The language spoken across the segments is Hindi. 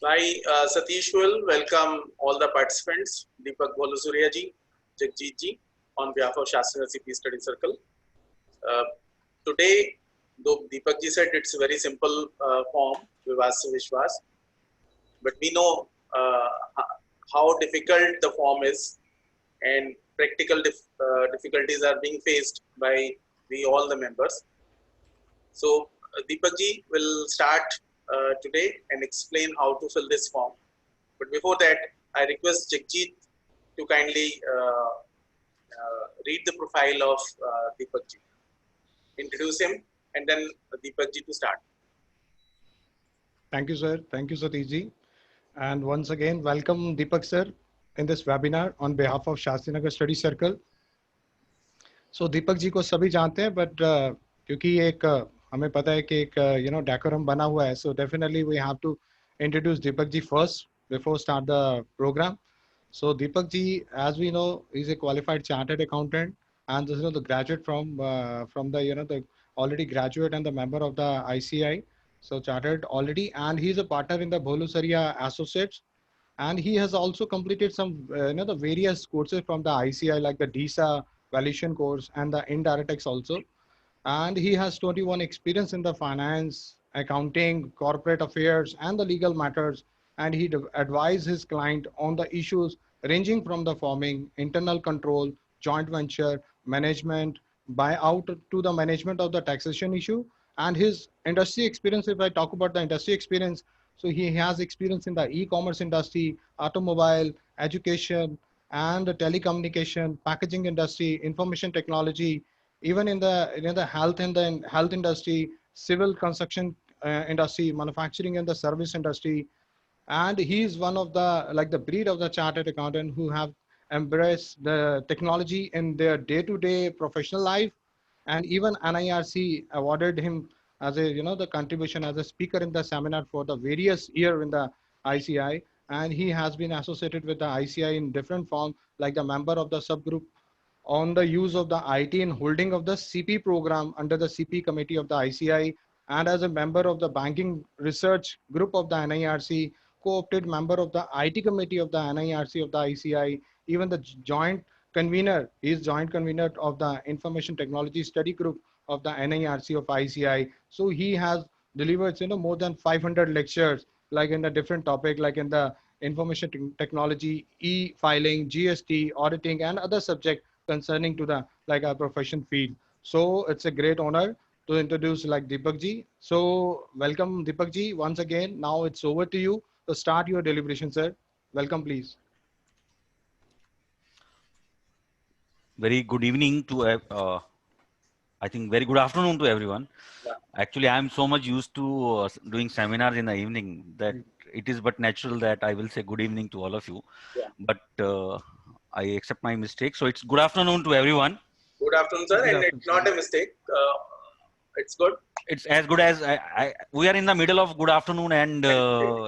Satish will welcome all the participants, Deepak Bolusurya ji, Jagjit ji, on behalf of Shastra CP Study Circle. Today, though Deepak ji said it's a very simple form, Vivas se Vishwas, but we know how difficult the form is, and practical difficulties are being faced by all the members. So Deepak ji will start today and explain how to fill this form. But before that, I request Jagjit to kindly read the profile of Deepak ji, introduce him, and then Deepak ji to start. Thank you, sir. Thank you, Satish ji. And once again, welcome Deepak sir in this webinar on behalf of Shastrinagar Study Circle. So Deepak ji को सभी जानते हैं, but क्योंकि एक हमें पता है कि एक decorum बना हुआ है, so definitely we have to introduce Deepak ji first before start the program. So Deepak ji, as we know, is a qualified chartered accountant and the graduate from the the already graduate and the member of the ICI. So chartered already, and he is a partner in the Bolusurya Associates, and he has also completed some the various courses from the ICI like the DISA valuation course and the Indirectex also. And he has 21 experience in the finance, accounting, corporate affairs, and the legal matters. And he advised his client on the issues ranging from the forming, internal control, joint venture, management, buyout to the management of the taxation issue. And his industry experience, if I talk about the industry experience, so he has experience in the e-commerce industry, automobile, education, and the telecommunication, packaging industry, information technology, even in the health and the health industry, civil construction industry, manufacturing and the service industry. And he is one of the the breed of the chartered accountant who have embraced the technology in their day-to-day professional life. And even NIRC awarded him as a the contribution as a speaker in the seminar for the various year in the ICI. And he has been associated with the ICI in different form, like the member of the subgroup on the use of the IT and holding of the CP program under the CP committee of the ICI, and as a member of the banking research group of the NIRC, co-opted member of the IT committee of the NIRC of the ICI, even the joint convener, is joint convener of the information technology study group of the NIRC of ICI. So he has delivered more than 500 lectures, like in a different topic, like in the information technology, e-filing, GST, auditing, and other subjects concerning to the our profession field. So it's a great honor to introduce Deepak ji. So welcome Deepak ji once again. Now it's over to you to start your deliberation, sir. Welcome, please. Very good evening to I think very good afternoon to everyone. Yeah. Actually, I am so much used to doing seminars in the evening that it is but natural that I will say good evening to all of you. Yeah. But I accept my mistake. So it's good afternoon to everyone. Good afternoon, sir. Good and afternoon, it's not a mistake. It's good. It's as good as we are in the middle of good afternoon and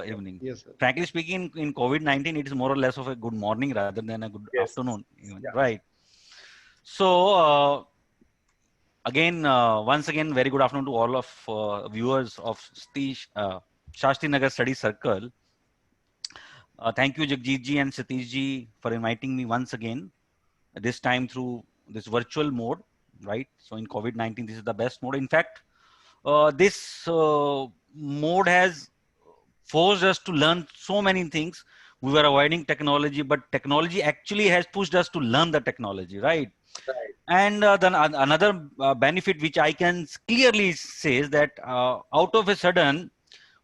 evening. Yes, sir. Frankly speaking, in COVID-19, it is more or less of a good morning rather than a good Yes. afternoon. Even, Yeah. right. So again, once again, very good afternoon to all of viewers of Shastri Nagar Study Circle. Thank you, Jagjit ji and Satish ji, for inviting me once again, this time through this virtual mode, right? So in COVID-19, this is the best mode. In fact, this mode has forced us to learn so many things. We were avoiding technology, but technology actually has pushed us to learn the technology, right? Right. And then another benefit which I can clearly say is that out of a sudden,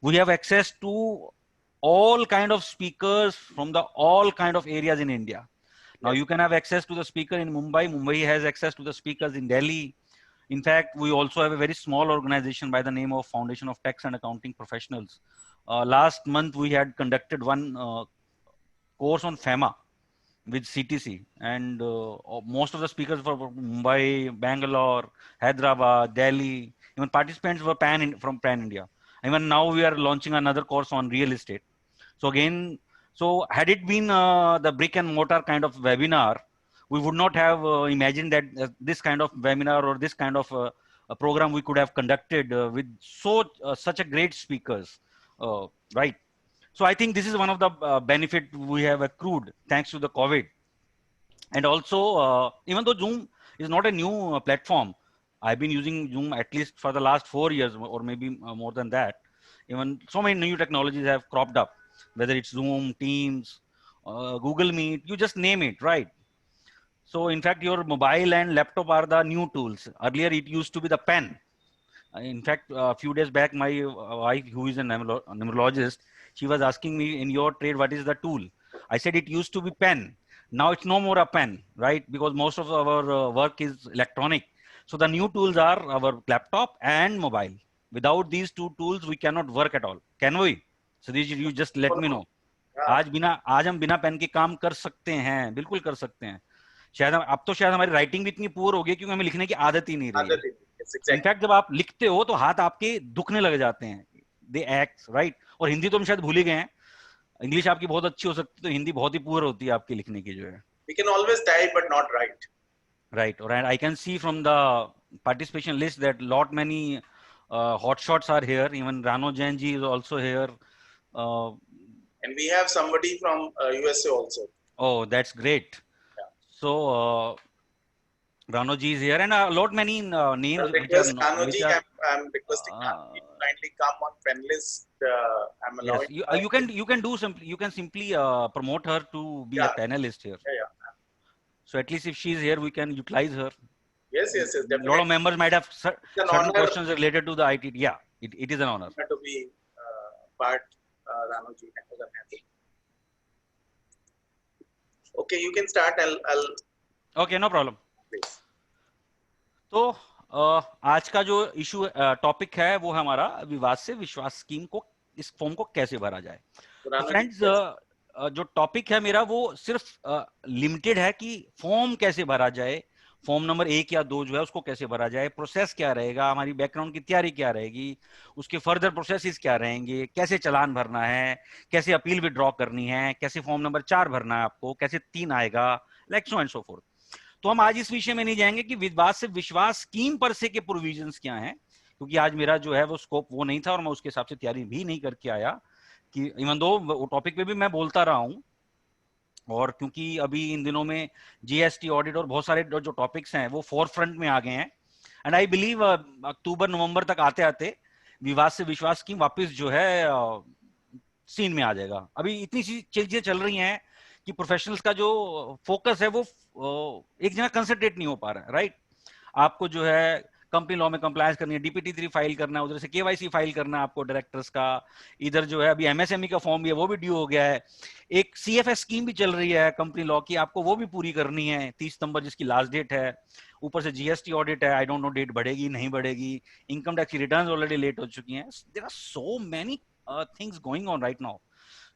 we have access to all kind of speakers from the all kind of areas in India. Now Yes. you can have access to the speaker in Mumbai. Mumbai has access to the speakers in Delhi. In fact, we also have a very small organization by the name of Foundation of Tax and Accounting Professionals. Last month, we had conducted one course on FEMA with CTC, and most of the speakers were from Mumbai, Bangalore, Hyderabad, Delhi. Even participants were from Pan India. Even now we are launching another course on real estate. So again, so had it been the brick and mortar kind of webinar, we would not have imagined that this kind of webinar or this kind of a program we could have conducted with such a great speakers, right? So I think this is one of the benefit we have accrued thanks to the COVID. And also, even though Zoom is not a new platform, I've been using Zoom at least for the last 4 years or maybe more than that. Even so many new technologies have cropped up, whether it's Zoom, Teams, Google Meet, you just name it, right? So in fact, your mobile and laptop are the new tools. Earlier, it used to be the pen. In fact, a few days back, my wife, who is a numerologist, she was asking me, in your trade, what is the tool? I said it used to be pen. Now it's no more a pen, right? Because most of our work is electronic. So the new tools are our laptop and mobile. Without these two tools, we cannot work at all. Can we? Sadish, you just let me know. आज हम बिना पेन के काम कर सकते हैं, बिल्कुल कर सकते हैं. शायद अब तो शायद हमारी राइटिंग भी इतनी पुअर हो गई क्योंकि हमें लिखने की आदत ही नहीं रही है. इनफैक्ट जब आप लिखते हो तो हाथ आपके दुखने लग जाते हैं. They act right. और हिंदी तो हम शायद भूल ही गए हैं. इंग्लिश आपकी बहुत अच्छी हो सकती है, तो हिंदी बहुत ही पुअर होती है आपके लिखने की जो है. We can always type but not write. Right. And I can see from the participation list that lot many hotshots are here. Even Rano Jain ji is also here. And we have somebody from USA also. Oh, that's great. Yeah. So Rano ji is here, and a lot many names. Rano ji, I'm requesting kindly come on panelist. I'm allowing. Yes, you can do simply. You can simply promote her to be a panelist here. Yeah. So at least if she is here, we can utilize her. Yes, definitely. A lot of members might have certain questions related to the IT. Yeah, it is an honor. To be part, Rano ji. Okay, you can start. I'll. Okay, no problem. Please. तो आज का जो इशू टॉपिक है वो हमारा विवाद से विश्वास स्कीम को, इस फॉर्म को कैसे भरा जाए. फ्रेंड्स, जो टॉपिक है मेरा वो सिर्फ लिमिटेड है कि फॉर्म कैसे भरा जाए, फॉर्म नंबर 1 या 2 जो है उसको कैसे भरा जाए, प्रोसेस क्या रहेगा, हमारी बैकग्राउंड की तैयारी क्या रहेगी, उसके फर्दर प्रोसेसेस क्या रहेंगे, कैसे चालान भरना है, कैसे अपील विड्रॉ करनी है, कैसे फॉर्म नंबर 4 भरना है आपको, कैसे 3 आएगा, like so and so fourth. तो हम आज इस विषय में नहीं जाएंगे कि विवाद से विश्वास स्कीम पर से के प्रोविजंस क्या हैं, क्योंकि आज मेरा जो है वो स्कोप वो नहीं था और मैं उसके हिसाब से तैयारी भी नहीं करके आया. कि इवन दो वो टॉपिक पे भी मैं बोलता रहा हूं, और क्योंकि अभी इन दिनों में जीएसटी ऑडिट और बहुत सारे जो टॉपिक्स हैं वो फोर फ्रंट में आ गए हैं. एंड आई बिलीव अक्टूबर नवंबर तक आते आते विवाद से विश्वास स्कीम वापस जो है सीन में आ जाएगा. अभी इतनी सी चीजें चल रही हैं कि प्रोफेशनल्स का जो फोकस है वो एक जगह कंसंट्रेट नहीं हो पा रहा है. राइट. आपको जो है कंपनी लॉ में कंप्लायंस करनी है, डीपीटी 3 फाइल करना है, उधर से केवाईसी फाइल करना है आपको डायरेक्टर्स का, इधर जो है अभी एमएसएमई का फॉर्म भी है वो भी ड्यू हो गया है, एक सीएफएस स्कीम भी चल रही है कंपनी लॉ की, आपको वो भी पूरी करनी है 30 सितंबर जिसकी लास्ट डेट है, ऊपर से जीएसटी ऑडिट है, आई डोंट नो डेट बढ़ेगी नहीं बढ़ेगी, इनकम टैक्स की रिटर्न्स ऑलरेडी लेट हो चुकी हैं. There are so many things going on right now.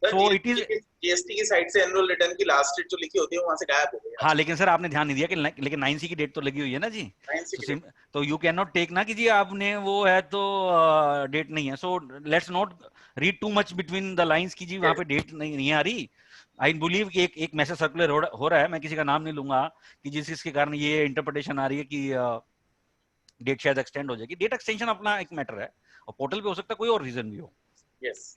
So it is GST की साइड से एनुअल रिटर्न की लास्ट डेट जो लिखी होती है वहां से गायब हो गई. हाँ, लेकिन सर आपने ध्यान नहीं दिया कि लेकिन 9C की डेट तो लगी हुई है ना जी. तो यू कैन नॉट टेक ना कि जी आपने वो है तो डेट नहीं है. So let's not read too much between the lines की जी वहां पे डेट नहीं आ रही. आई बिलीव कि एक मैसेज सर्कुलर हो रहा है, मैं किसी का नाम नहीं लूंगा, कि जिसके कारण ये इंटरप्रिटेशन आ रही है कि डेट शायद एक्सटेंड हो जाएगी. डेट एक्सटेंशन अपना एक मैटर है और पोर्टल पे हो सकता है कोई और रीजन भी हो.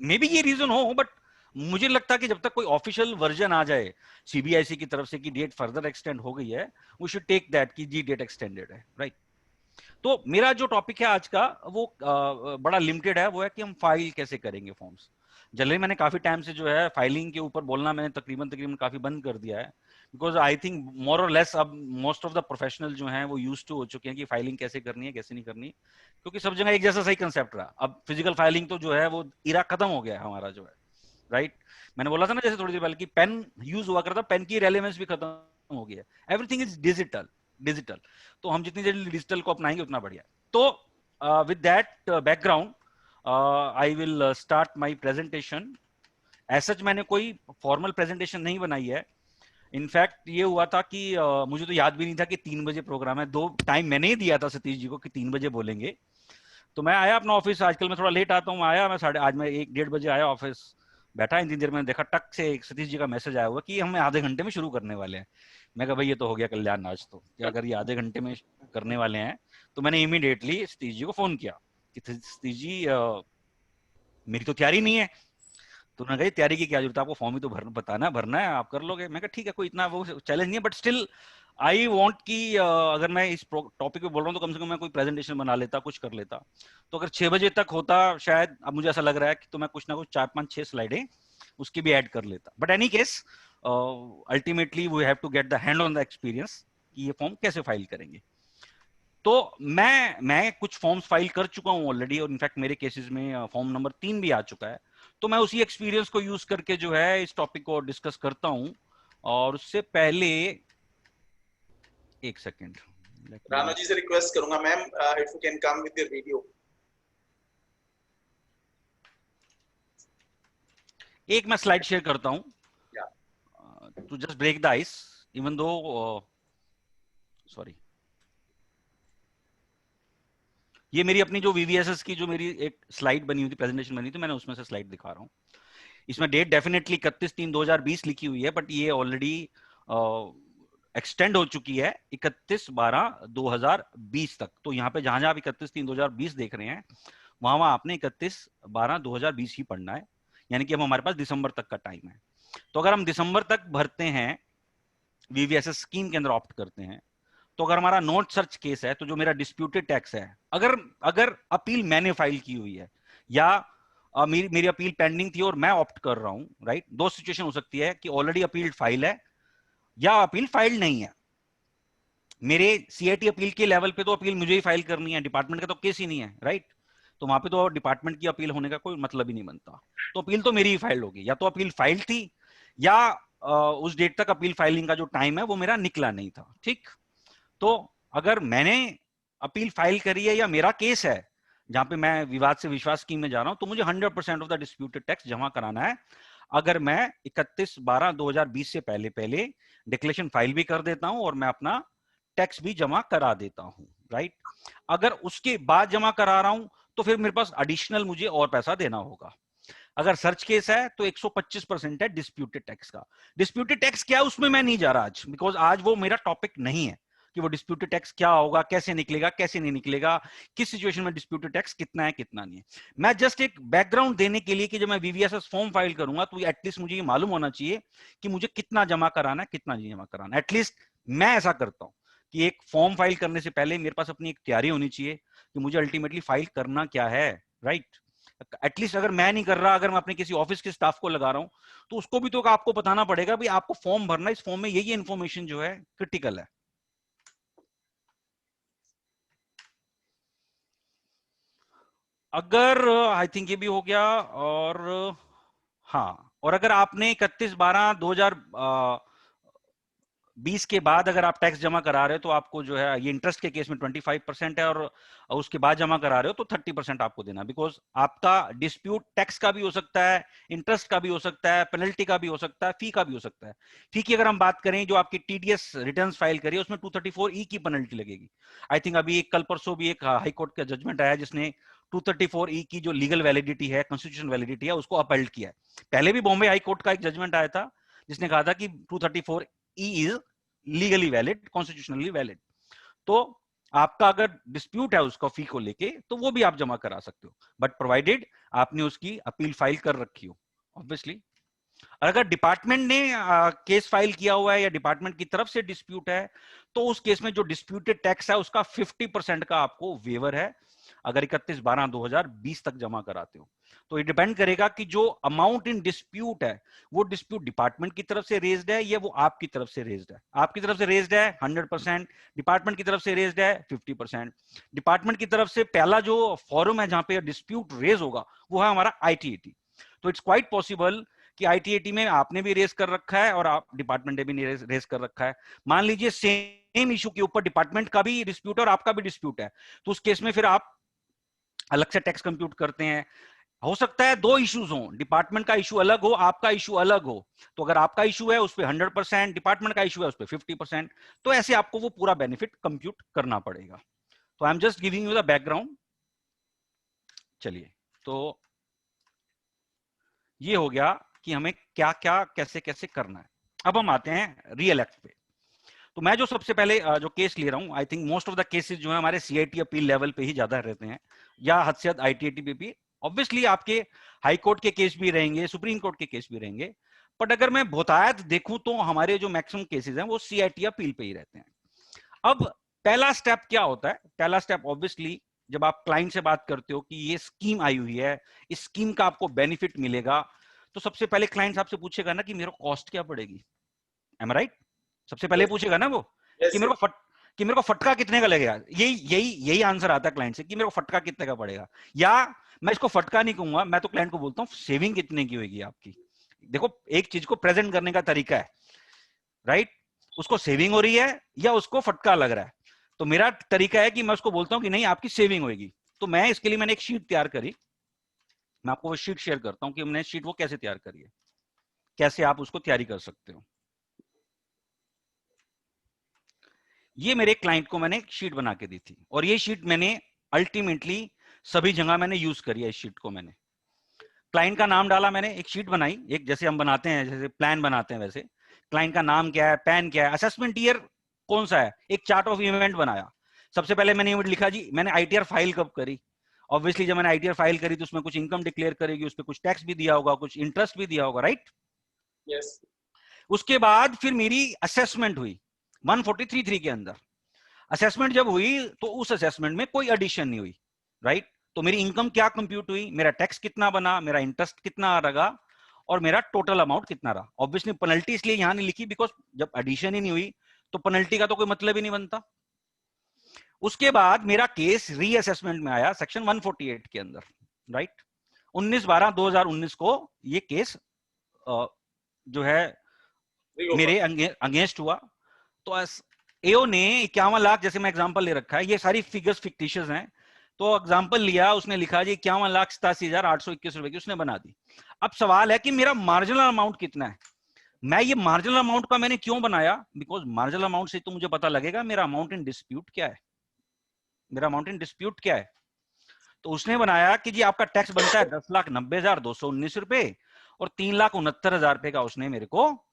मे बी ये रीजन हो, बट मुझे लगता है कि जब तक कोई ऑफिशियल वर्जन आ जाए सीबीआईसी की तरफ से कि डेट फर्दर एक्सटेंड हो गई है, वी शुड टेक दैट कि जी डेट एक्सटेंडेड है. राइट. तो मेरा जो टॉपिक है आज का वो बड़ा लिमिटेड है. वो है कि हम फाइल कैसे करेंगे फॉर्म्स. जनरली मैंने काफी टाइम से जो है फाइलिंग के ऊपर बोलना मैंने तकरीबन काफी बंद कर दिया है, बिकॉज आई थिंक मोर और लेस अब मोस्ट ऑफ द प्रोफेशनल जो हैं वो यूज्ड टू हो चुके हैं कि फाइलिंग कैसे करनी है कैसे नहीं करनी, क्योंकि सब जगह एक जैसा सही कंसेप्ट रहा. अब फिजिकल फाइलिंग तो जो है वो इरा खत्म हो गया है हमारा जो है. राइट. मैंने बोला था ना जैसे थोड़ी देर पहले कि पेन यूज हुआ करता, पेन की रेलेवेंस भी खत्म हो गया. Everything is digital. तो हम जितनी जल्दी डिजिटल को अपनाएंगे उतना बढ़िया. तो with that background I will start my presentation. As such मैंने कोई फॉर्मल प्रेजेंटेशन नहीं बनाई है. इनफैक्ट ये हुआ था कि मुझे तो याद भी नहीं था कि 3 बजे प्रोग्राम है. 2 टाइम मैंने ही दिया था सतीश जी को कि 3 बजे बोलेंगे. तो मैं आया अपना ऑफिस, आजकल मैं थोड़ा लेट आता हूँ, आया मैं आज मैं 1-1:30 बजे आया ऑफिस, बैठा इतनी देर में देखा टक से एक सतीश जी का मैसेज आया हुआ कि हम आधे घंटे में शुरू करने वाले हैं. मैं कहा भाई ये तो हो गया कल्याण आज, तो कि अगर ये आधे घंटे में करने वाले हैं तो मैंने इमीडिएटली सतीश जी को फोन किया कि सतीश जी मेरी तो तैयारी नहीं है. तो उन्होंने कहा तैयारी की क्या जरूरत है, आपको फॉर्म ही तो बताना भरना है, आप कर लोगे। मैं कहा ठीक है, कोई इतना वो चैलेंज नहीं है, बट स्टिल आई वांट कि अगर मैं इस टॉपिक पे बोल रहा हूँ तो कम से कम मैं कोई प्रेजेंटेशन बना लेता, कुछ कर लेता। तो अगर 6 बजे तक होता शायद, अब मुझे ऐसा लग रहा है कि तो मैं कुछ ना कुछ 4, 5, 6 स्लाइडें उसकी भी ऐड कर लेता। But any case ultimately we have to get the hand on the experience कि ये फॉर्म कैसे फाइल करेंगे। तो मैं कुछ फॉर्म्स फाइल कर चुका हूं ऑलरेडी, और इनफैक्ट मेरे केसेस में फॉर्म नंबर 3 भी आ चुका है। तो मैं उसी एक्सपीरियंस को यूज करके जो है इस टॉपिक को डिस्कस करता हूं। और उससे पहले एक सेकेंड, रानो जी से रिक्वेस्ट करूंगा ma'am, if you can come with your video. एक मैं स्लाइड शेयर करता हूं to just break the ice, even though sorry, ये मेरी अपनी जो वीवीएसएस की जो मेरी एक स्लाइड बनी हुई थी, प्रेजेंटेशन बनी थी, मैंने उसमें से स्लाइड दिखा रहा हूँ। इसमें डेट डेफिनेटली 31/3/2020 लिखी हुई है, बट ये ऑलरेडी एक्सटेंड हो चुकी है 31/12/2020 तक। तो यहाँ पे जहां जहां आप 31/3/2020 देख रहे हैं, वहां वहां आपने 31/12/2020 ही पढ़ना है, यानी कि अब हमारे पास दिसंबर तक का टाइम है। तो अगर हम दिसंबर तक भरते हैं, वीवीएसएस स्कीम के अंदर ऑप्ट करते हैं, तो अगर हमारा नॉट सर्च केस है, तो जो मेरा डिस्प्यूटेड टैक्स है, अगर अपील मैंने फाइल की हुई है या मेरी अपील पेंडिंग थी और मैं ऑप्ट कर रहा हूं, राइट, दो सिचुएशन हो सकती है कि ऑलरेडी अपील फाइल है या अपील फाइल नहीं है। मेरे सीआईटी अपील के लेवल पे तो अपील मुझे ही फाइल करनी है, डिपार्टमेंट का तो केस ही नहीं है, राइट। तो वहां पे तो डिपार्टमेंट की अपील होने का कोई मतलब ही नहीं बनता। तो अपील तो मेरी ही फाइल होगी, या तो अपील फाइल थी या उस डेट तक अपील फाइलिंग का जो टाइम है वो मेरा निकला नहीं था, ठीक। तो अगर मैंने अपील फाइल करी है या मेरा केस है जहां पे मैं विवाद से विश्वास स्कीम में जा रहा हूं, तो मुझे 100% ऑफ द डिस्प्यूटेड टैक्स जमा कराना है। अगर मैं 31/12/2020 से पहले डिक्लेरेशन फाइल भी कर देता हूं और मैं अपना टैक्स भी जमा करा देता हूं, राइट। अगर उसके बाद जमा करा रहा हूं तो फिर मेरे पास एडिशनल मुझे और पैसा देना होगा। अगर सर्च केस है तो 125% है डिस्प्यूटेड टैक्स का। डिस्प्यूटेड टैक्स क्या है उसमें मैं नहीं जा रहा आज, बिकॉज आज वो मेरा टॉपिक नहीं है कि वो डिस्प्यूटेड टैक्स क्या होगा, कैसे निकलेगा, कैसे नहीं निकलेगा, किस सिचुएशन में डिस्प्यूटेड टैक्स कितना है कितना नहीं है। मैं जस्ट एक बैकग्राउंड देने के लिए कि जब मैं वीवीएसएस फॉर्म फाइल करूंगा तो एटलीस्ट मुझे ये मालूम होना चाहिए कि मुझे कितना जमा कराना है, कितना नहीं जमा कराना है। एटलीस्ट मैं ऐसा करता हूं कि एक फॉर्म फाइल करने से पहले मेरे पास अपनी एक तैयारी होनी चाहिए कि मुझे अल्टीमेटली फाइल करना क्या है, राइट। एटलीस्ट अगर मैं नहीं कर रहा, अगर मैं अपने किसी ऑफिस के स्टाफ को लगा रहा हूं, तो उसको भी तो आपको बताना पड़ेगा भाई आपको फॉर्म भरना, इस फॉर्म में ये इन्फॉर्मेशन जो है क्रिटिकल है। अगर आई थिंक ये भी हो गया, और हाँ, और अगर आपने 31/12/2020 के बाद अगर आप टैक्स जमा करा रहे हो तो आपको जो है, ये इंटरेस्ट के केस में 25% है, और उसके बाद जमा करा रहे हो तो 30% आपको देना, बिकॉज आपका डिस्प्यूट टैक्स का भी हो सकता है, इंटरेस्ट का भी हो सकता है, पेनल्टी का भी हो सकता है, फी का भी हो सकता है। फी की अगर हम बात करें, जो आपकी टीडीएस रिटर्न्स फाइल करी उसमें 234E की पेनल्टी लगेगी। आई थिंक अभी कल परसों भी एक हाई कोर्ट का जजमेंट आया जिसने 234E की जो लीगल वैलिडिटी है, कॉन्स्टिट्यूशन वैलिडिटी है, उसको अपहेल्ड किया है। पहले भी बॉम्बे हाई कोर्ट का एक जजमेंट आया था जिसने कहा था कि 234E is legally valid, constitutionally valid. तो आपका अगर डिस्प्यूट है उसका फी को लेके, तो वो भी आप जमा करा सकते हो, बट प्रोवाइडेड आपने उसकी अपील फाइल कर रखी हो, ऑब्वियसली। अगर डिपार्टमेंट ने केस फाइल किया हुआ है या डिपार्टमेंट की तरफ से डिस्प्यूट है, तो उस केस में जो डिस्प्यूटेड टैक्स है उसका 50% का आपको वेवर है, अगर 31/12/2020 तक जमा कराते हो। तो ये डिपेंड करेगा कि जो अमाउंट इन डिस्प्यूट है वो डिस्प्यूट डिपार्टमेंट की तरफ से रेज्ड है या वो आपकी तरफ से रेज्ड है। आपकी तरफ से रेज्ड है 100%, डिपार्टमेंट की तरफ से रेज्ड है 50%। डिपार्टमेंट की तरफ से पहला जो फॉरम है जहां पे डिस्प्यूट रेज होगा वो है हमारा आईटीएटी। तो इट्स क्वाइट पॉसिबल कि आईटीएटी में आपने भी रेज कर रखा है और आप डिपार्टमेंट ने भी रेज कर रखा है। मान लीजिए सेम इशू के ऊपर डिपार्टमेंट का भी डिस्प्यूट है और आपका भी डिस्प्यूट है, तो उस केस में फिर आप अलग से टैक्स कंप्यूट करते हैं। हो सकता है दो इश्यूज हों, डिपार्टमेंट का इशू अलग हो, आपका इशू अलग हो। तो अगर आपका इशू है उस पर 100%, डिपार्टमेंट का इशू है उस पर 50%, तो ऐसे आपको वो पूरा बेनिफिट कंप्यूट करना पड़ेगा। तो आई am just giving you the background. चलिए, तो ये हो गया कि हमें क्या क्या कैसे कैसे करना है। अब हम आते हैं रियल एक्ट पे। तो मैं जो सबसे पहले जो केस ले रहा हूं, I think most of the cases जो है हमारे सीआईटी अपील लेवल पे ही ज्यादा रहते हैं, या हद से हद आईटीएटी पे भी ऑब्वियसली आपके हाई कोर्ट के केस भी रहेंगे, सुप्रीम कोर्ट के केस भी रहेंगे, बट अगर मैं बहुतायत देखूं तो हमारे जो मैक्सिमम केसेस हैं वो सीआईटी अपील पे ही रहते हैं। अब पहला स्टेप क्या होता है? पहला स्टेप ऑब्वियसली जब आप क्लाइंट से बात करते हो कि ये स्कीम आई हुई है, इस स्कीम का आपको बेनिफिट मिलेगा, तो सबसे पहले क्लाइंट आपसे पूछेगा ना कि मेरे को कॉस्ट क्या पड़ेगी। Am right? सबसे पहले पूछेगा ना वो कि मेरे को फटका कितने का लगेगा। यही आंसर आता है क्लाइंट से कि मेरे को फटका कितने का पड़ेगा, या मैं इसको फटका नहीं कहूंगा, मैं तो क्लाइंट को बोलता हूँ सेविंग कितने की होगी आपकी। देखो एक चीज को प्रेजेंट करने का तरीका है, राइट? उसको सेविंग हो रही है या उसको फटका लग रहा है। तो मेरा तरीका है कि मैं उसको बोलता हूं कि नहीं आपकी सेविंग होगी। तो मैं इसके लिए मैंने एक शीट तैयार करी, मैं आपको वो शीट शेयर करता हूं कि हमने शीट वो कैसे तैयार करी है, कैसे आप उसको तैयारी कर सकते हो। ये मेरे क्लाइंट को मैंने एक शीट बना के दी थी और ये शीट मैंने अल्टीमेटली सभी जगह मैंने यूज करी है। इस शीट को मैंने क्लाइंट का नाम डाला, मैंने एक शीट बनाई, एक जैसे हम बनाते हैं, जैसे प्लान बनाते हैं वैसे क्लाइंट का नाम क्या है, पैन क्या है, असेसमेंट ईयर कौन सा है, एक चार्ट ऑफ इवेंट बनाया। सबसे पहले मैंने इवेंट लिखा जी मैंने आईटीआर फाइल कब करी। ऑब्वियसली जब मैंने आईटीआर फाइल करी तो उसमें कुछ इनकम डिक्लेयर करेगी, उसमें कुछ टैक्स भी दिया होगा, कुछ इंटरेस्ट भी दिया होगा, राइट? यस। उसके बाद फिर मेरी असेसमेंट हुई 143(3) के अंदर। असेसमेंट जब हुई तो उस असेसमेंट में कोई एडिशन नहीं हुई, राइट? तो मेरी इनकम क्या कंप्यूट हुई, मेरा टैक्स कितना बना, मेरा इंटरेस्ट कितना रहा और मेरा टोटल अमाउंट कितना रहा। ऑब्वियसली पेनल्टी इसलिए यहां नहीं लिखी बिकॉज जब एडिशन ही नहीं हुई तो पेनल्टी का तो कोई मतलब ही नहीं बनता। उसके बाद मेरा केस रीअसेसमेंट में आया सेक्शन 148 के अंदर, राइट? 19/12/2019 को ये केस जो है मेरे अगेंस्ट हुआ। तो एओ ने 51 लाख, जैसे मैं एग्जांपल ले रखा है, ये सारी फिगर्स फिक्टिशियस हैं, तो एग्जांपल लिया, उसने लिखा जी 51,87,821 रुपए की उसने बना दी। अब सवाल है कि मेरा मार्जिनल अमाउंट कितना है। मैं ये मार्जिनल अमाउंट का मैंने क्यों बनाया, बिकॉज मार्जिनल अमाउंट से तो मुझे पता लगेगा मेरा अमाउंट इन डिस्प्यूट क्या है, मेरा अमाउंट इन डिस्प्यूट क्या है। तो उसने बनाया कि जी आपका टैक्स बनता है 10,90,219 रुपए और 3,69,000 रुपए का उसने मेरे को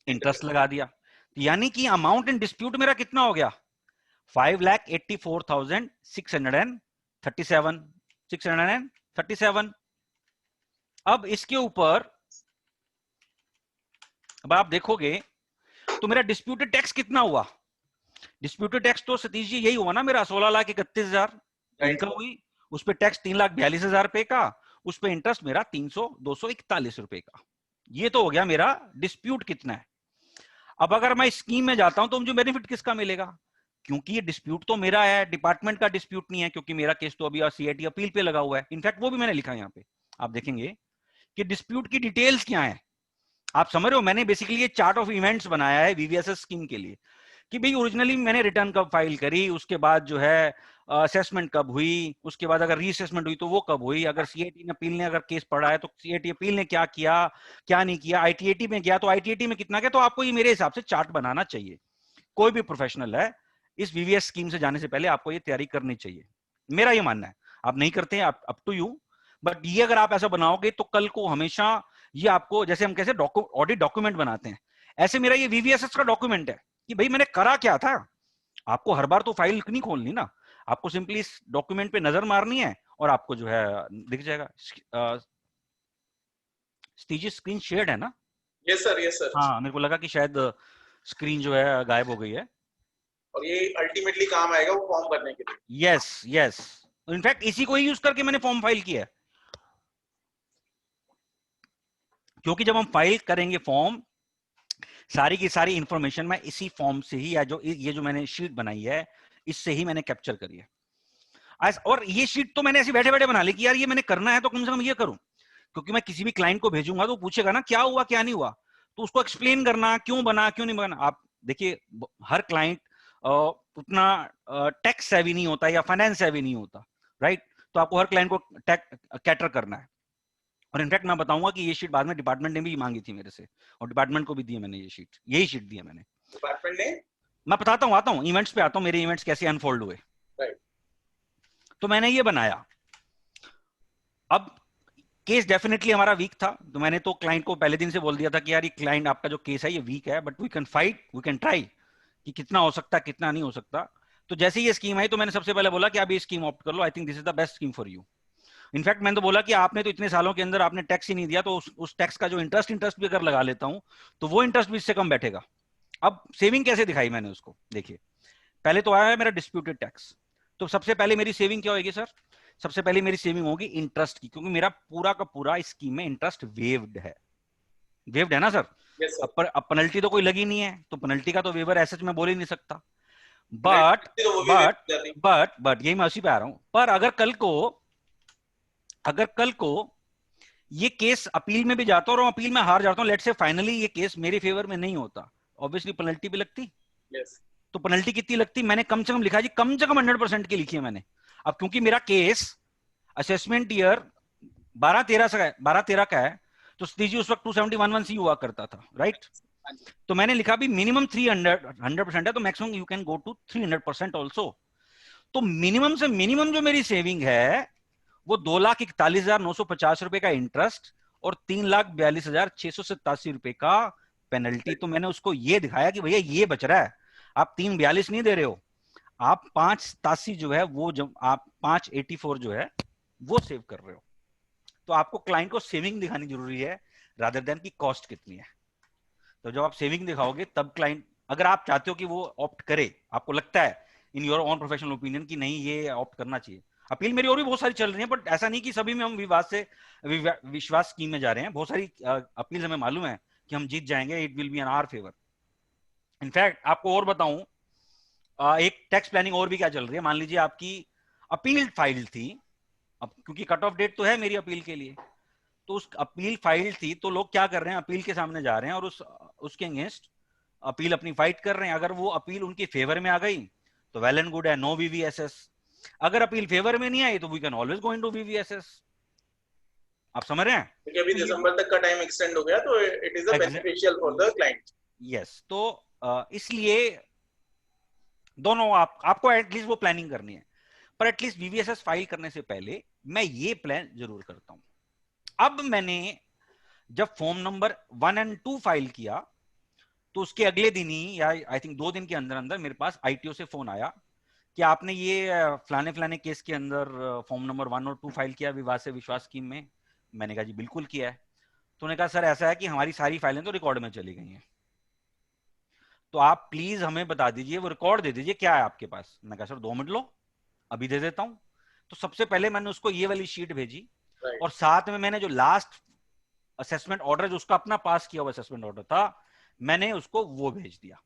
इंटरेस्ट लगा दिया। यानी कि अमाउंट इन डिस्प्यूट मेरा कितना हो गया, 5,84,637. अब इसके ऊपर अब आप देखोगे तो मेरा डिस्प्यूटेड टैक्स कितना हुआ। डिस्प्यूटेड टैक्स तो सतीश जी यही हुआ ना मेरा 16,31,000 इनकम हुई, उस पर टैक्स 3,42,000 रुपए का, उस पर इंटरेस्ट मेरा 241 रुपए का। ये तो हो गया मेरा डिस्प्यूट कितना है। अब अगर मैं स्कीम में जाता हूं तो मुझे बेनिफिट किसका मिलेगा, क्योंकि ये डिस्प्यूट तो मेरा है, डिपार्टमेंट का डिस्प्यूट नहीं है, क्योंकि मेरा केस तो अभी सीआईटी अपील पे लगा हुआ है। इनफैक्ट वो भी मैंने लिखा है यहाँ पे, आप देखेंगे कि डिस्प्यूट की डिटेल्स क्या है। आप समझ रहे हो, मैंने बेसिकली ये चार्ट ऑफ इवेंट्स बनाया है वीवीएसएस स्कीम के लिए कि भाई ओरिजिनली मैंने रिटर्न कब फाइल करी, उसके बाद जो है असेसमेंट कब हुई, उसके बाद अगर रीअसेसमेंट हुई तो वो कब हुई, अगर सीआईटी ने अपील ने अगर केस पढ़ा है तो सीआईटी अपील ने क्या किया क्या नहीं किया, आईटीएटी में गया तो आईटीएटी में कितना गया। तो आपको ये मेरे हिसाब से चार्ट बनाना चाहिए, कोई भी प्रोफेशनल है इस वीवीएस स्कीम से जाने से पहले आपको ये तैयारी करनी चाहिए, मेरा ये मानना है। आप नहीं करते हैं अप टू यू, बट ये अगर आप ऐसा बनाओगे तो कल को हमेशा ये आपको, जैसे हम कैसे ऑडिट डॉक्यूमेंट बनाते हैं, ऐसे मेरा ये वीवीएसएस का डॉक्यूमेंट है कि भाई मैंने करा क्या था। आपको हर बार तो फाइल नहीं खोलनी ना, आपको सिंपली इस डॉक्यूमेंट पे नजर मारनी है और आपको जो है दिख जाएगा। स्क्रीन शेयर्ड है ना? Yes sir, yes sir. हाँ, मेरे को लगा कि शायद स्क्रीन जो है गायब हो गई है। और ये अल्टीमेटली काम आएगा वो फॉर्म भरने के लिए। यस यस, इनफैक्ट इसी को ही यूज करके मैंने फॉर्म फाइल किया है, क्योंकि जब हम फाइल करेंगे फॉर्म, सारी की सारी इंफॉर्मेशन मैं इसी फॉर्म से ही, या जो ये जो मैंने शीट बनाई है इससे ही मैंने कैप्चर करी है। और ये शीट तो मैंने ऐसे बैठे बैठे बना ली कि यार ये मैंने करना है तो कम से कम ये करूं, क्योंकि मैं किसी भी क्लाइंट को भेजूंगा तो पूछेगा ना क्या हुआ क्या नहीं हुआ, तो उसको एक्सप्लेन करना क्यों बना क्यों नहीं बना। आप देखिए हर क्लाइंट उतना टैक्स सेवी नहीं होता या फाइनेंस सेवी नहीं होता, राइट? तो आपको हर क्लाइंट को कैटर करना है। और इनफैक्ट मैं बताऊंगा कि ये शीट बाद में डिपार्टमेंट ने भी मांगी थी मेरे से, और डिपार्टमेंट को भी दी है मैंने ये शीट, यही शीट दी है मैंने डिपार्टमेंट ने। मैं बताता हूँ, आता हूँ इवेंट्स पे आता हूँ, मेरे इवेंट्स कैसे अनफोल्ड हुए। तो मैंने ये बनाया। अब केस डेफिनेटली हमारा वीक था, तो मैंने तो क्लाइंट को पहले दिन से बोल दिया था कि यार ये क्लाइंट आपका जो केस है ये वीक है, but we can fight, we can try कि कितना हो सकता है कितना नहीं हो सकता। तो जैसे ये स्कीम आई तो मैंने सबसे पहले बोला कि आप ये स्कीम ऑप्ट कर लो, I think this is the best scheme for you. In fact मैंने तो बोला कि आपने तो इतने सालों के अंदर आपने टैक्स ही नहीं दिया, तो उस टैक्स का जो इंटरेस्ट भी अगर लगा लेता हूं तो वो इंटरेस्ट भी इससे कम बैठेगा। अब सेविंग कैसे दिखाई मैंने उसको, देखिए पहले तो आया है मेरा डिस्प्यूटेड टैक्स, तो सबसे पहले मेरी सेविंग क्या होगी सर? सबसे पहले मेरी सेविंग होगी इंटरेस्ट की, क्योंकि मेरा पूरा का पूरा स्कीम में इंटरेस्ट वेव्ड है ना सर? Yes, sir. अब पेनल्टी तो कोई लगी नहीं है, तो पेनल्टी का तो वेवर ऐसे मैं बोल ही नहीं सकता। Penalty तो वो भी waive कर रही। बट यही मैं उसी पे आ रहा हूं। पर अगर कल को ये केस अपील में भी जाता और अपील में हार जाता हूं, लेट्स से फाइनली ये केस मेरे फेवर में नहीं होता, ऑब्वियसली पेनल्टी भी लगती। Yes. तो पेनल्टी कितनी लगती? मैंने कम से कम लिखा जी, कम से कम 100% की लिखी है मैंने। अब क्योंकि मेरा केस असेसमेंट ईयर 12-13 का है, तो जी उस वक्त 271(1) हुआ करता था, राइट? तो मैंने लिखा भी मिनिमम 100% है, तो maximum you can go to 300% also. तो मिनिमम से मिनिमम जो मेरी सेविंग है वो 2,41,950 रुपए का इंटरेस्ट और 3,42,687 रुपए का पेनल्टी। तो मैंने उसको ये दिखाया कि भैया ये बच रहा है, आप 3,42 नहीं दे रहे हो, आप 5,87 जो है वो, जब आप 5,84 जो है वो सेव कर रहे हो। तो आपको क्लाइंट को सेविंग दिखानी जरूरी है रादर देन की कॉस्ट कितनी है। तो जब आप सेविंग दिखाओगे तब क्लाइंट, अगर आप चाहते हो कि वो ऑप्ट करे, आपको लगता है in your on professional opinion कि नहीं ये ऑप्ट करना चाहिए। अपील मेरी और भी बहुत सारी चल रही है, बट ऐसा नहीं कि सभी में हम विश्वास स्कीम में जा रहे हैं। बहुत सारी अपील हमें मालूम है कि हम जीत जाएंगे, it will be in our favour. In fact आपको और बताऊं, एक टैक्स प्लानिंग और भी क्या चल रही है। मान लीजिए आपकी अपील फाइल थी, अब क्योंकि कट ऑफ डेट तो है मेरी अपील के लिए, तो उस अपील फाइल थी, तो लोग क्या कर रहे हैं, अपील के सामने जा रहे हैं और उसके अगेंस्ट अपील अपनी फाइट कर रहे हैं। अगर वो अपील उनके फेवर में आ गई तो वेल एंड गुड है, नो वीवीएसएस। अगर अपील फेवर में नहीं आई तो we can always go into VVSS. आप समझ रहे हैं? क्योंकि अभी दिसंबर तक का टाइम एक्सटेंड हो गया, तो it is a beneficial for the client. Yes, तो इसलिए दोनों आपको एटलीस्ट वो प्लानिंग करनी है, पर एटलीस्ट वीवीएसएस फाइल करने से पहले मैं ये प्लान जरूर करता हूं। अब मैंने जब फॉर्म नंबर 1 और 2 फाइल किया तो उसके अगले दिन ही, या आई थिंक 2 दिन के अंदर अंदर मेरे पास आईटीओ से फोन आया कि आपने ये फलाने केस के अंदर फॉर्म नंबर 1 और 2 फाइल किया विवाद से विश्वास स्कीम में। मैंने कहा जी बिल्कुल किया है। तो उन्होंने कहा सर ऐसा है कि हमारी सारी फाइलें तो रिकॉर्ड में चली गई हैं, तो आप प्लीज हमें बता दीजिए, वो रिकॉर्ड दे दीजिए, क्या है आपके पास। मैं कहा सर 2 मिनट लो, अभी दे देता हूं। तो सबसे पहले मैंने उसको ये वाली शीट भेजी, और साथ में मैंने जो लास्ट असेसमेंट ऑर्डर, जो उसका अपना पास किया हुआ असेसमेंट ऑर्डर था, मैंने उसको वो भेज दिया।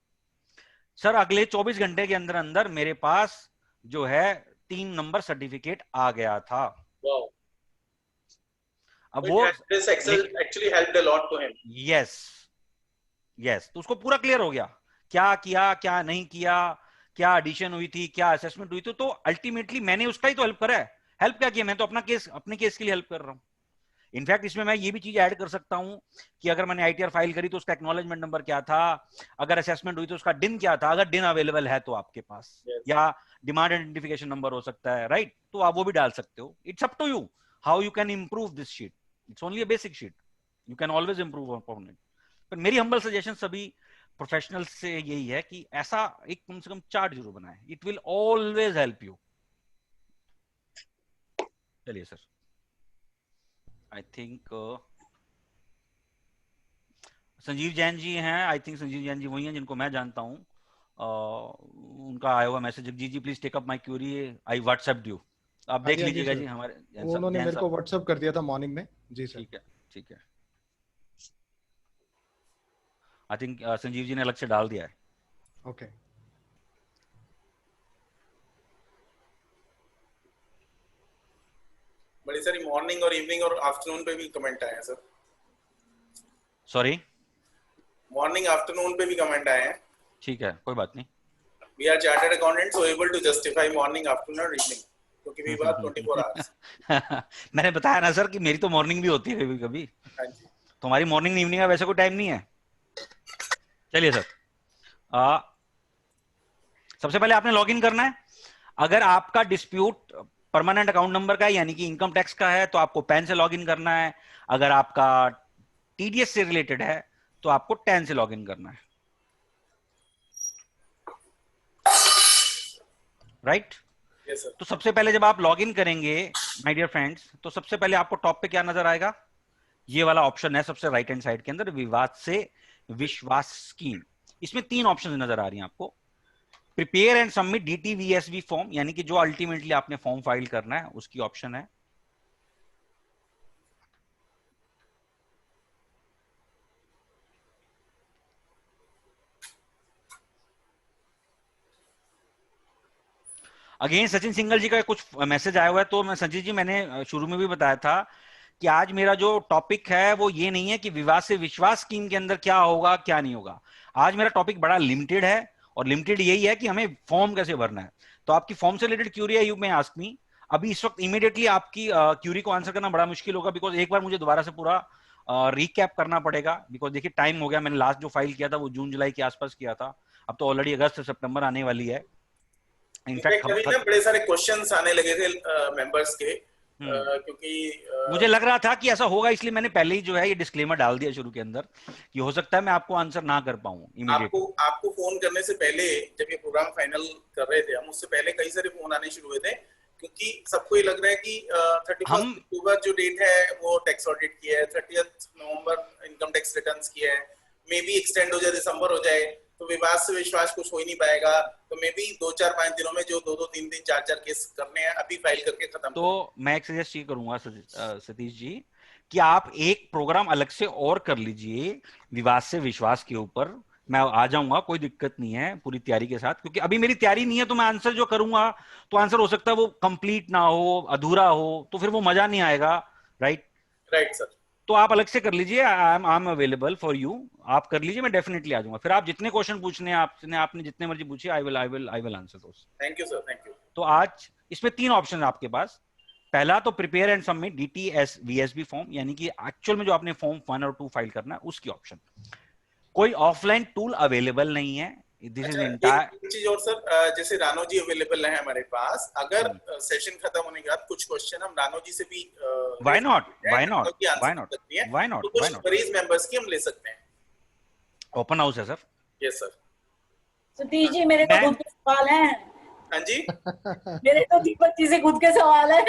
सर अगले 24 घंटे के अंदर अंदर मेरे पास जो है 3 नंबर सर्टिफिकेट आ गया था। Wow. अब वो this actually helped a lot to him. Yes, तो उसको पूरा क्लियर हो गया क्या किया क्या नहीं किया, क्या एडिशन हुई थी, क्या असेसमेंट हुई थी। तो अल्टीमेटली मैंने उसका ही तो हेल्प करा है। हेल्प क्या किया, मैं तो अपने केस के लिए हेल्प कर रहा हूं। इनफैक्ट इसमें मैं ये भी चीज ऐड कर सकता हूं कि अगर मैंने आईटीआर फाइल करी तो उसका एक्नॉलेजमेंट नंबर क्या था, अगर असेसमेंट हुई तो उसका डिन क्या था, अगर डिन अवेलेबल है तो आपके पास, या डिमांड आइडेंटिफिकेशन नंबर हो सकता है, राइट? तो आप वो भी डाल सकते हो। It's up to you how you can improve this sheet. It's only a basic sheet, you can always improve upon it. पर मेरी हम्बल सजेशन सभी प्रोफेशनल से यही है कि ऐसा एक कम से कम चार्ट जरूर बनाए, it will always help you. चलिए sir, I think Sanjeev Jain ji हैं। आई थिंक संजीव जैन जी वही हैं जिनको मैं जानता हूं। उनका आया हुआ मैसेज, जी जी please take up my query, I WhatsApp you. आप देख लीजिएगा जी हमारे, उन्होंने मेरे को व्हाट्सएप कर दिया था मॉर्निंग में। जी सर, ठीक है। आई थिंक संजीव जी ने अलग से डाल दिया है। ओके। बड़ी सारी मॉर्निंग और इवनिंग और आफ्टरनून पे भी कमेंट आए हैं सर। सॉरी, मॉर्निंग आफ्टरनून पे भी कमेंट आए हैं। ठीक है, कोई बात नहीं। We are chartered accountants so able to justify morning, afternoon और evening, क्योंकि we work 24 hours। मैंने बताया ना सर कि मेरी तो मॉर्निंग भी होती है कभी कभी। हाँ जी। तुम्हारी मॉर्निंग इवनिंग का वैसे कोई टाइम नहीं है। चलिए सर, सबसे पहले आपने लॉगिन करना है। अगर आपका डिस्प्यूट परमानेंट अकाउंट नंबर का है, यानी कि इनकम टैक्स का है, तो आपको पैन से लॉगिन करना है। अगर आपका टीडीएस से रिलेटेड है तो आपको टैन से लॉगिन करना है, राइट? Yes, sir. तो सबसे पहले जब आप लॉग इन करेंगे माय डियर फ्रेंड्स, तो सबसे पहले आपको टॉप पे क्या नजर आएगा? ये वाला ऑप्शन है सबसे राइट हैंड साइड के अंदर, विवाद से विश्वास स्कीम। इसमें 3 ऑप्शन नजर आ रही हैं आपको। प्रिपेयर एंड सबमिट डीटीवीएसबी फॉर्म, यानी कि जो अल्टीमेटली आपने फॉर्म फाइल करना है उसकी ऑप्शन है। अगेन सचिन सिंगल जी का कुछ मैसेज आया हुआ है, तो मैं संजीव जी, मैंने शुरू में भी बताया था कि आज मेरा जो टॉपिक है वो ये नहीं है कि विवाद से विश्वास स्कीम के अंदर क्या होगा क्या नहीं होगा। आज मेरा टॉपिक बड़ा लिमिटेड है, और लिमिटेड यही है कि हमें फॉर्म कैसे भरना है। तो आपकी फॉर्म से रिलेटेड क्यूरी है, यू में आस्क मी। अभी इस वक्त इमीडिएटली आपकी क्यूरी को आंसर करना बड़ा मुश्किल होगा, बिकॉज एक बार मुझे दोबारा से पूरा रिकैप करना पड़ेगा, बिकॉज देखिए टाइम हो गया। मैंने लास्ट जो फाइल किया था वो जून जुलाई के आसपास किया था, अब तो ऑलरेडी अगस्त सितंबर आने वाली है। इनफैक्ट अभी ना बड़े सारे क्वेश्चंस आने लगे थे मेंबर्स के, क्योंकि मुझे लग रहा था कि ऐसा होगा, इसलिए मैंने पहले ही जो है ये डिस्क्लेमर डाल दिया शुरू के अंदर कि हो सकता है मैं आपको आंसर ना कर पाऊं इमीडिएटली। आपको फोन करने से पहले, जब ये प्रोग्राम फाइनल कर रहे थे हम, उससे पहले कई सारे फोन आने शुरू हुए थे, क्योंकि सबको ये लग रहा है कि 31 अक्टूबर जो डेट है वो टैक्स ऑडिट की है, 30 नवंबर इनकम टैक्स रिटर्न्स की है, मे बी एक्सटेंड हो जाए, दिसंबर हो जाए, तो विवाद से विश्वास कुछ हो ही नहीं पाएगा। तो मे बी 2-4-5 दिनों में जो 2-2, 3-3, 4-4 केस करने हैं अभी फाइल करके खत्म। तो मैं एक सजेस्ट ये करूंगा सतीश जी कि आप एक प्रोग्राम अलग से और कर लीजिए विवाद से विश्वास के ऊपर। मैं आ जाऊंगा, कोई दिक्कत नहीं है, पूरी तैयारी के साथ, क्योंकि अभी मेरी तैयारी नहीं है। तो मैं आंसर जो करूंगा तो आंसर हो सकता है वो कंप्लीट ना हो, अधूरा हो, तो फिर वो मजा नहीं आएगा। Right right sir. तो आप अलग से कर लीजिए, I am available for you. आप कर लीजिए, मैं डेफिनेटली आ जाऊंगा। फिर आप जितने क्वेश्चन पूछने हैं आपने जितने मर्जी पूछिए, I will answer those. Thank you sir, thank you. तो आज इसमें 3 ऑप्शन है आपके पास। पहला तो प्रिपेयर एंड सबमिट डीटीवीएसबी फॉर्म, यानी कि एक्चुअल में जो आपने फॉर्म 1 और 2 फाइल करना है उसकी ऑप्शन। कोई ऑफलाइन टूल अवेलेबल नहीं है। दिस इज एक चीज और सर, जैसे रानो जी अवेलेबल है हमारे पास, अगर सेशन खत्म होने के बाद कुछ क्वेश्चन हम रानो जी से भी व्हाई नॉट तो कुछ क्वेरीज मेंबर्स की हम ले सकते हैं। ओपन हाउस है sir. Yes sir. Satish ji, मेरे तो खुद के सवाल हैं। हाँ जी, मेरे तो दीपक जी से खुद के सवाल है।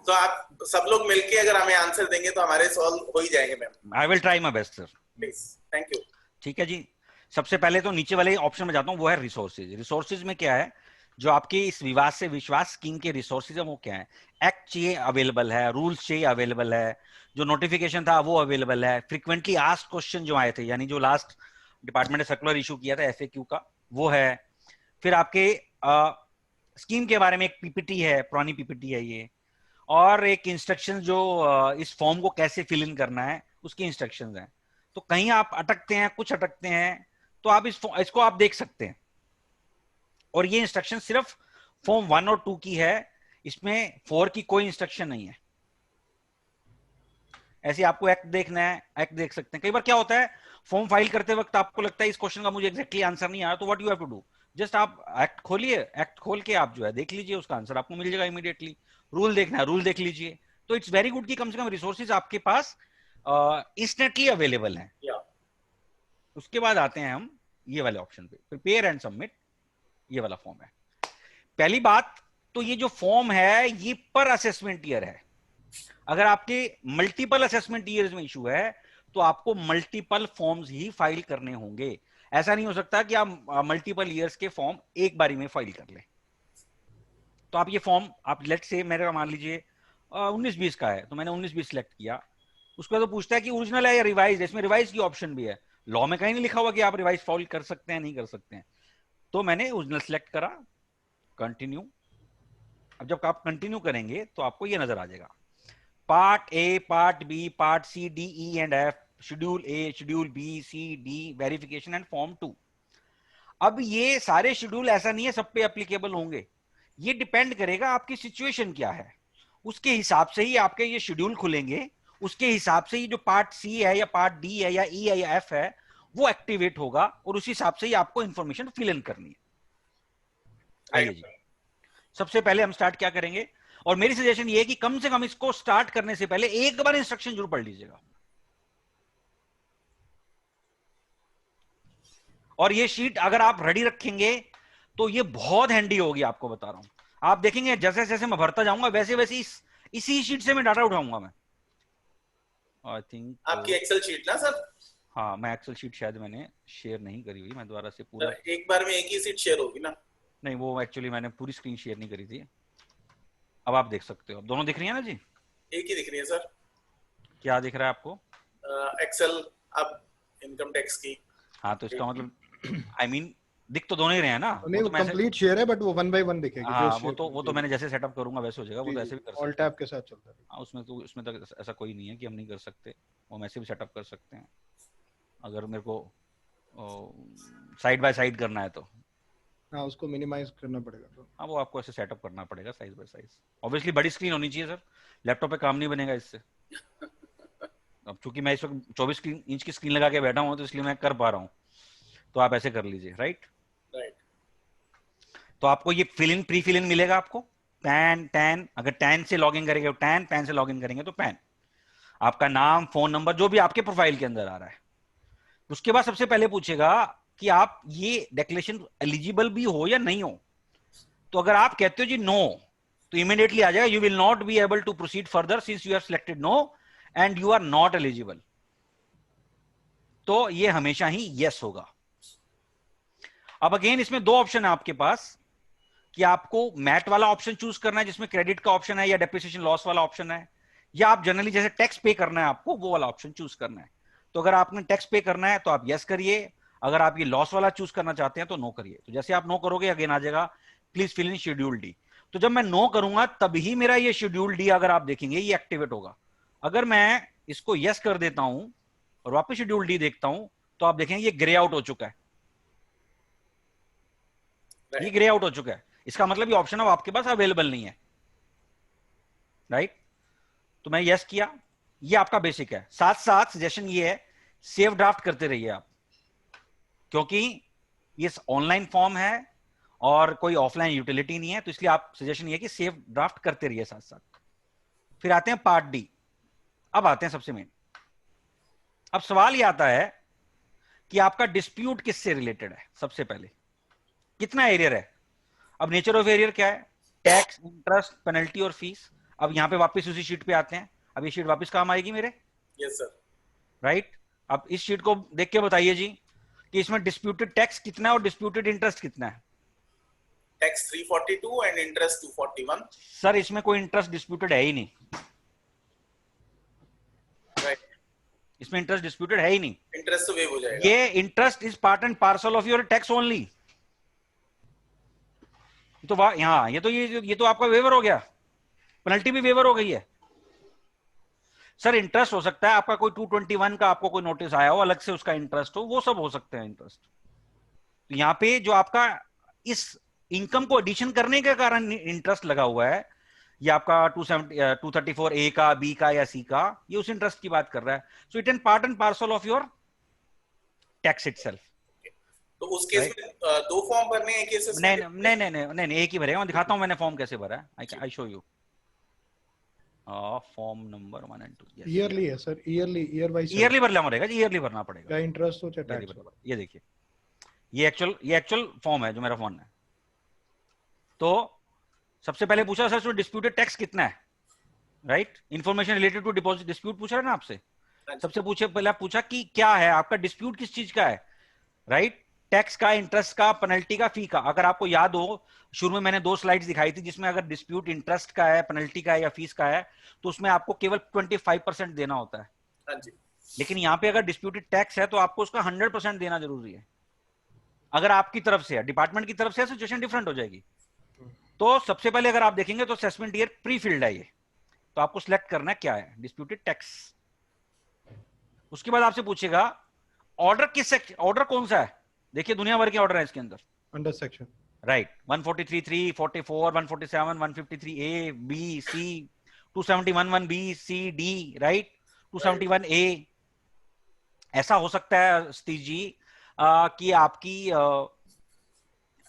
तो आप सब लोग मिलके अगर हमें आंसर देंगे तो हमारे सॉल्व हो ही जाएंगे ma'am. I will try my best sir, please. Thank you. ठीक है जी। सबसे पहले तो नीचे वाले ऑप्शन में जाता हूं, वो है रिसोर्सेज। रिसोर्सेज में क्या है, जो आपके इस विवाद से विश्वास स्कीम के रिसोर्सेज है वो क्या है? एक्ट चाहिए अवेलेबल है, रूल्स चाहिए अवेलेबल है, जो नोटिफिकेशन था वो अवेलेबल है, फ्रीक्वेंटली आस्क्ड क्वेश्चन जो आए थे, यानी जो लास्ट डिपार्टमेंट ने सर्कुलर इशू किया था एफएक्यू का, वो है। फिर आपके स्कीम के बारे में एक पीपीटी है, पुरानी पीपीटी है ये, और एक इंस्ट्रक्शन जो इस फॉर्म को कैसे फिल इन करना है उसकी इंस्ट्रक्शंस हैं। तो कहीं आप अटकते हैं, कुछ अटकते हैं, तो आप इसको आप देख सकते हैं। और ये इंस्ट्रक्शन सिर्फ फॉर्म 1 और 2 की है, इसमें 4 की कोई इंस्ट्रक्शन नहीं है। ऐसे आपको एक्ट देखना है, एक्ट देख सकते हैं। कई बार क्या होता है, फॉर्म फाइल करते वक्त आपको लगता है इस क्वेश्चन का मुझे एग्जैक्टली आंसर नहीं आया, तो what you have to do, just आप एक्ट खोलिए, एक्ट खोल के आप जो है देख लीजिए, उसका आंसर आपको मिल जाएगा इमीडिएटली। रूल देखना है, रूल देख लीजिए। तो इट्स वेरी गुड कि कम से कम रिसोर्सेज आपके पास इंस्टेंटली अवेलेबल हैं। उसके बाद आते हैं हम ये वाले ऑप्शन पे, प्रिपेयर एंड सबमिट, ये वाला फॉर्म है। पहली बात तो ये जो फॉर्म है ये पर असेसमेंट ईयर है। अगर आपके मल्टीपल असेसमेंट ईयर्स में इशू है तो आपको मल्टीपल फॉर्म्स ही फाइल करने होंगे। ऐसा नहीं हो सकता कि आप मल्टीपल ईयर्स के फॉर्म एक बारी में फाइल कर लें। तो आप ये फॉर्म, आप लेट से मेरा मान लीजिए 19-20 का है, तो मैंने 19-20 सिलेक्ट किया। उसके बाद तो पूछता है कि ओरिजिनल है या रिवाइज है, इसमें रिवाइज की ऑप्शन भी है। लॉ में कहीं नहीं लिखा हुआ कि आप रिवाइज फाइल कर सकते हैं, नहीं कर सकते हैं। तो मैंने ओरिजिनल सिलेक्ट करा, कंटिन्यू। अब जब आप कंटिन्यू करेंगे तो आपको ये नजर आ जाएगा, part A, part B, part C, D, E and F, schedule A, schedule B, C, D, verification and form 2। अब ये सारे शेड्यूल ऐसा नहीं है सब पे एप्लीकेबल होंगे, ये डिपेंड करेगा आपकी सिचुएशन क्या है, उसके हिसाब से ही आपके ये शेड्यूल खुलेंगे। उसके हिसाब से ही जो पार्ट सी है या पार्ट डी है या ई है या एफ है वो एक्टिवेट होगा, और उस हिसाब से ही आपको इंफॉर्मेशन फिल इन करनी है। आइए जी, सबसे पहले हम स्टार्ट क्या करेंगे, और मेरी सजेशन ये है कि कम से कम इसको स्टार्ट करने से पहले एक बार इंस्ट्रक्शन जरूर पढ़ लीजिएगा। और ये शीट अगर आप रेडी रखेंगे तो ये बहुत हैंडी होगी, आपको बता रहा हूं। आप देखेंगे जैसे जैसे मैं भरता जाऊंगा वैसे वैसे इसी शीट से मैं डाटा उठाऊंगा मैं। आई थिंक आपकी एक्सेल शीट ना सर? हाँ, मैं एक्सेल शीट शायद मैंने शेयर नहीं करी हुई, मैं दोबारा से पूरा एक बार में एक ही शीट शेयर होगी ना? नहीं, वो एक्चुअली मैंने पूरी स्क्रीन शेयर नहीं करी थी। अब आप देख सकते हो, दोनों दिख रही है ना जी? एक ही दिख रही है सर। क्या दिख रहा है आपको? एक्सेल अब इनकम टैक्स की। हाँ, तो इसका मतलब आई मीन दिख तो दोनों ही रहे हैं ना। नहीं, वो कंप्लीट शेयर है, बट वो 1 बाय 1 दिखेगी। हाँ, वो तो मैंने जैसे सेटअप करूंगा वैसे हो जाएगा, वो तो ऐसे भी कर सकते हैं। ऑल टैब के साथ चलता है। हाँ, उसमें तो ऐसा कोई नहीं है कि हम नहीं कर सकते, वो हम ऐसे भी सेटअप कर सकते हैं अगर मेरे को साइड बाय साइड करना है तो। हाँ, उसको मिनिमाइज करना पड़ेगा तो। हाँ, वो आपको ऐसे सेटअप करना पड़ेगा साइज बाय साइज। ऑब्वियसली बड़ी स्क्रीन होनी चाहिए सर, लैपटॉप पे काम नहीं बनेगा इससे। अब चूंकि मैं इस वक्त 24 इंच की स्क्रीन लगा के बैठा हूँ तो इसलिए मैं कर पा रहा हूँ, तो आप ऐसे कर लीजिए। राइट, तो आपको ये प्री फिल इन मिलेगा आपको। पैन अगर टैन से लॉगिन करेंगे पैन से लॉगिन करेंगे तो पैन, आपका नाम, फोन नंबर, जो भी आपके प्रोफाइल के अंदर आ रहा है। उसके बाद सबसे पहले पूछेगा कि आप ये डिक्लेरेशन एलिजिबल भी हो या नहीं हो। तो अगर आप कहते हो जी नो, तो इमीडिएटली आ जाएगा you will not be able to proceed further since you have selected no and you are not eligible. तो ये हमेशा ही यस होगा। अब अगेन इसमें दो ऑप्शन है आपके पास कि आपको मैट वाला ऑप्शन चूज करना है जिसमें क्रेडिट का ऑप्शन है, या डेप्रिसिएशन लॉस वाला ऑप्शन है, या आप जनरली जैसे टैक्स पे करना है आपको वो वाला ऑप्शन चूज करना है। तो अगर आपने टैक्स पे करना है तो आप यस करिए, अगर आप ये लॉस वाला चूज करना चाहते हैं तो नो करिए। तो जैसे आप नो करोगे अगेन आ जाएगा please fill in schedule D. तो जब मैं नो करूंगा तभी मेरा ये शेड्यूल डी, अगर आप देखेंगे, ये एक्टिवेट होगा। अगर मैं इसको यस कर देता हूं और वापस शेड्यूल डी देखता हूं तो आप देखेंगे ये ग्रे आउट हो चुका है, ये ग्रे आउट हो चुका है। इसका मतलब ये ऑप्शन अब आपके पास अवेलेबल नहीं है। राइट, तो मैं यस किया, ये आपका बेसिक है। साथ साथ सजेशन ये है सेव ड्राफ्ट करते रहिए आप, क्योंकि ये ऑनलाइन फॉर्म है और कोई ऑफलाइन यूटिलिटी नहीं है, तो इसलिए आप सजेशन ये है कि सेव ड्राफ्ट करते रहिए साथ साथ। फिर आते हैं पार्ट डी। अब आते हैं सबसे मेन, अब सवाल ये आता है कि आपका डिस्प्यूट किससे रिलेटेड है। सबसे पहले कितना एरियर है। अब नेचर ऑफ एरियर क्या है, टैक्स, इंटरेस्ट, पेनल्टी और फीस। अब यहां पे वापस उसी शीट पे आते हैं। अब ये शीट वापस काम आएगी मेरे। Yes sir. राइट, अब इस शीट को देख के बताइए जी कि इसमें डिस्प्यूटेड टैक्स कितना है और डिस्प्यूटेड इंटरेस्ट कितना है। Tax 342 and interest 241। सर इसमें कोई इंटरेस्ट डिस्प्यूटेड है ही नहीं। राइट, इसमें इंटरेस्ट डिस्प्यूटेड है ही नहीं। इंटरेस्ट तो वेव हो जाएगा। ये interest is part and parcel of your tax only. तो यहाँ ये तो आपका वेवर हो गया, पेनल्टी भी वेवर हो गई है। सर इंटरेस्ट हो सकता है आपका कोई 221 का आपको कोई नोटिस आया हो, अलग से उसका इंटरेस्ट हो, वो सब हो सकते हैं इंटरेस्ट। तो यहाँ पे जो आपका इस इनकम को एडिशन करने के कारण इंटरेस्ट लगा हुआ है, ये आपका 234 ए का, बी का या सी का, ये उस इंटरेस्ट की बात कर रहा है। So it an part and parcel of your tax itself. तो उस केस में दो फॉर्म भरने हैं केसेस? नहीं, एक ही भरेगा। मैं दिखाता हूं मैंने फॉर्म कैसे भरा है। I show you form number 1 और 2। ईयरली है सर, ईयर वाइज ईयरली भरना पड़ेगा जी, ईयरली भरना पड़ेगा। क्या इंटरेस्ट हो चाहे टैक्स हो। ये देखिए, ये एक्चुअल फॉर्म है जो मेरा फोन है। तो सबसे पहले पूछा सर डिस्प्यूटेड टैक्स कितना है। Right, information related to deposit dispute पूछ रहा है ना आपसे। सबसे पहले पूछा कि क्या है आपका डिस्प्यूट, किस चीज का है। राइट, टैक्स का, इंटरेस्ट का, पेनल्टी का, फी का। अगर आपको याद हो शुरू में मैंने 2 स्लाइड्स दिखाई थी जिसमें अगर डिस्प्यूट इंटरेस्ट का है, पेनल्टी का है या फीस का है तो उसमें आपको केवल 25% देना होता है। हाँ जी। लेकिन यहाँ पे अगर डिस्प्यूटेड टैक्स है तो आपको उसका 100% देना जरूरी है। अगर आपकी तरफ से है, डिपार्टमेंट की तरफ से, सिचुएशन डिफरेंट हो जाएगी। तो सबसे पहले अगर आप देखेंगे तो असेसमेंट ईयर प्री फिल्ड है ये, तो आपको सिलेक्ट करना है क्या है, डिस्प्यूटेड टैक्स। उसके बाद आपसे पूछेगा ऑर्डर किस सेक्शन, ऑर्डर कौन सा है। देखिए दुनिया भर के ऑर्डर है इसके अंदर। Under section. Right, 143(3), 44, 147, 153A, B, C, 271(1), B, C, D, right, 271A। ऐसा हो सकता है सतीश जी कि आपकी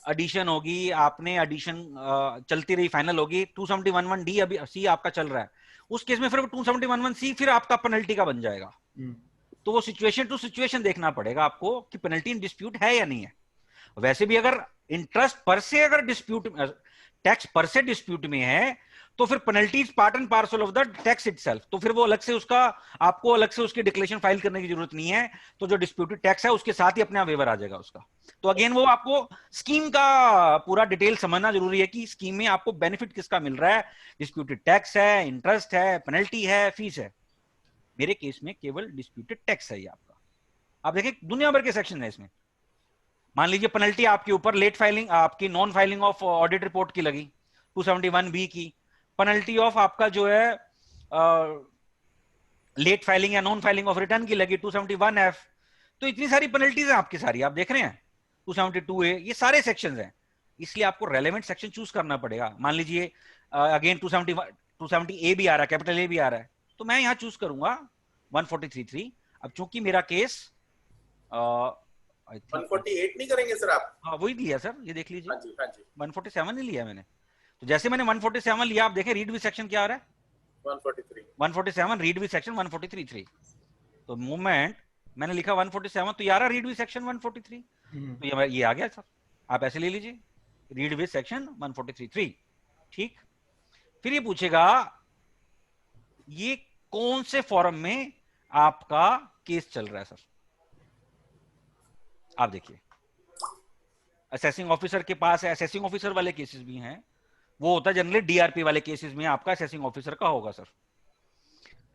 एडिशन होगी, आपने एडिशन चलती रही, फाइनल होगी, 271(1)D अभी C आपका चल रहा है। उस केस में फिर 271(1)C फिर आपका पेनल्टी का बन जाएगा। तो वो सिचुएशन टू सिचुएशन देखना पड़ेगा आपको कि पेनल्टी इन डिस्प्यूट है या नहीं है। वैसे भी अगर इंटरेस्ट पर से अगर डिस्प्यूट, टैक्स पर से डिस्प्यूट में है, तो फिर penalty is part and parcel of the tax itself, तो फिर वो अलग से उसका, आपको अलग से उसकी डिक्लेरेशन फाइल करने की जरूरत नहीं है। तो जो डिस्प्यूटेड टैक्स है उसके साथ ही अपने आप वेवर आ जाएगा उसका। तो अगेन वो आपको स्कीम का पूरा डिटेल समझना जरूरी है कि स्कीम में आपको बेनिफिट किसका मिल रहा है। डिस्प्यूटेड टैक्स है, इंटरेस्ट है, पेनल्टी है, फीस है। मेरे केस में केवल डिस्प्यूटेड टैक्स है ये आपका। आप देखें दुनिया भर के सेक्शन है इसमें। मान लीजिए पेनल्टी आपके ऊपर लेट फाइलिंग, आपकी non filing of audit report की लगी 271B की, पेनल्टी ऑफ आपका जो है लेट फाइलिंग या नॉन फाइलिंग ऑफ रिटर्न की लगी 271F। तो इतनी सारी पेनल्टीज हैं आपकी सारी, आप देख रहे हैं 272A, ये सारे सेक्शंस हैं। इसलिए आपको रेलेवेंट सेक्शन चूज करना पड़ेगा। मान लीजिए अगेन 270A भी आ रहा है, कैपिटल ए भी आ रहा है, तो मैं यहां चूज करूंगा 143(3). अब चूंकि मेरा केस 148 नहीं करेंगे सर आप? हाँ वही लिया सर, ये देख लीजिए। हाँ जी, हाँ जी। 147 ही लिया मैंने। तो जैसे मैंने 147 लिया, आप देखें रीड विद सेक्शन क्या आ रहा है, 147 रीड विद सेक्शन 143(3). तो मूवमेंट मैंने लिखा 147, तो यार रीड विद सेक्शन 143, तो ये आ गया सर। आप ऐसे ले लीजिए, रीड विद सेक्शन 143(3). ठीक, फिर ये पूछेगा ये कौन से फॉरम में आपका केस चल रहा है सर। आप देखिए असेसिंग ऑफिसर के पास है, असेसिंग ऑफिसर वाले केसेस भी हैं, वो होता है जनरली डीआरपी वाले केसेस में आपका असेसिंग ऑफिसर का होगा सर,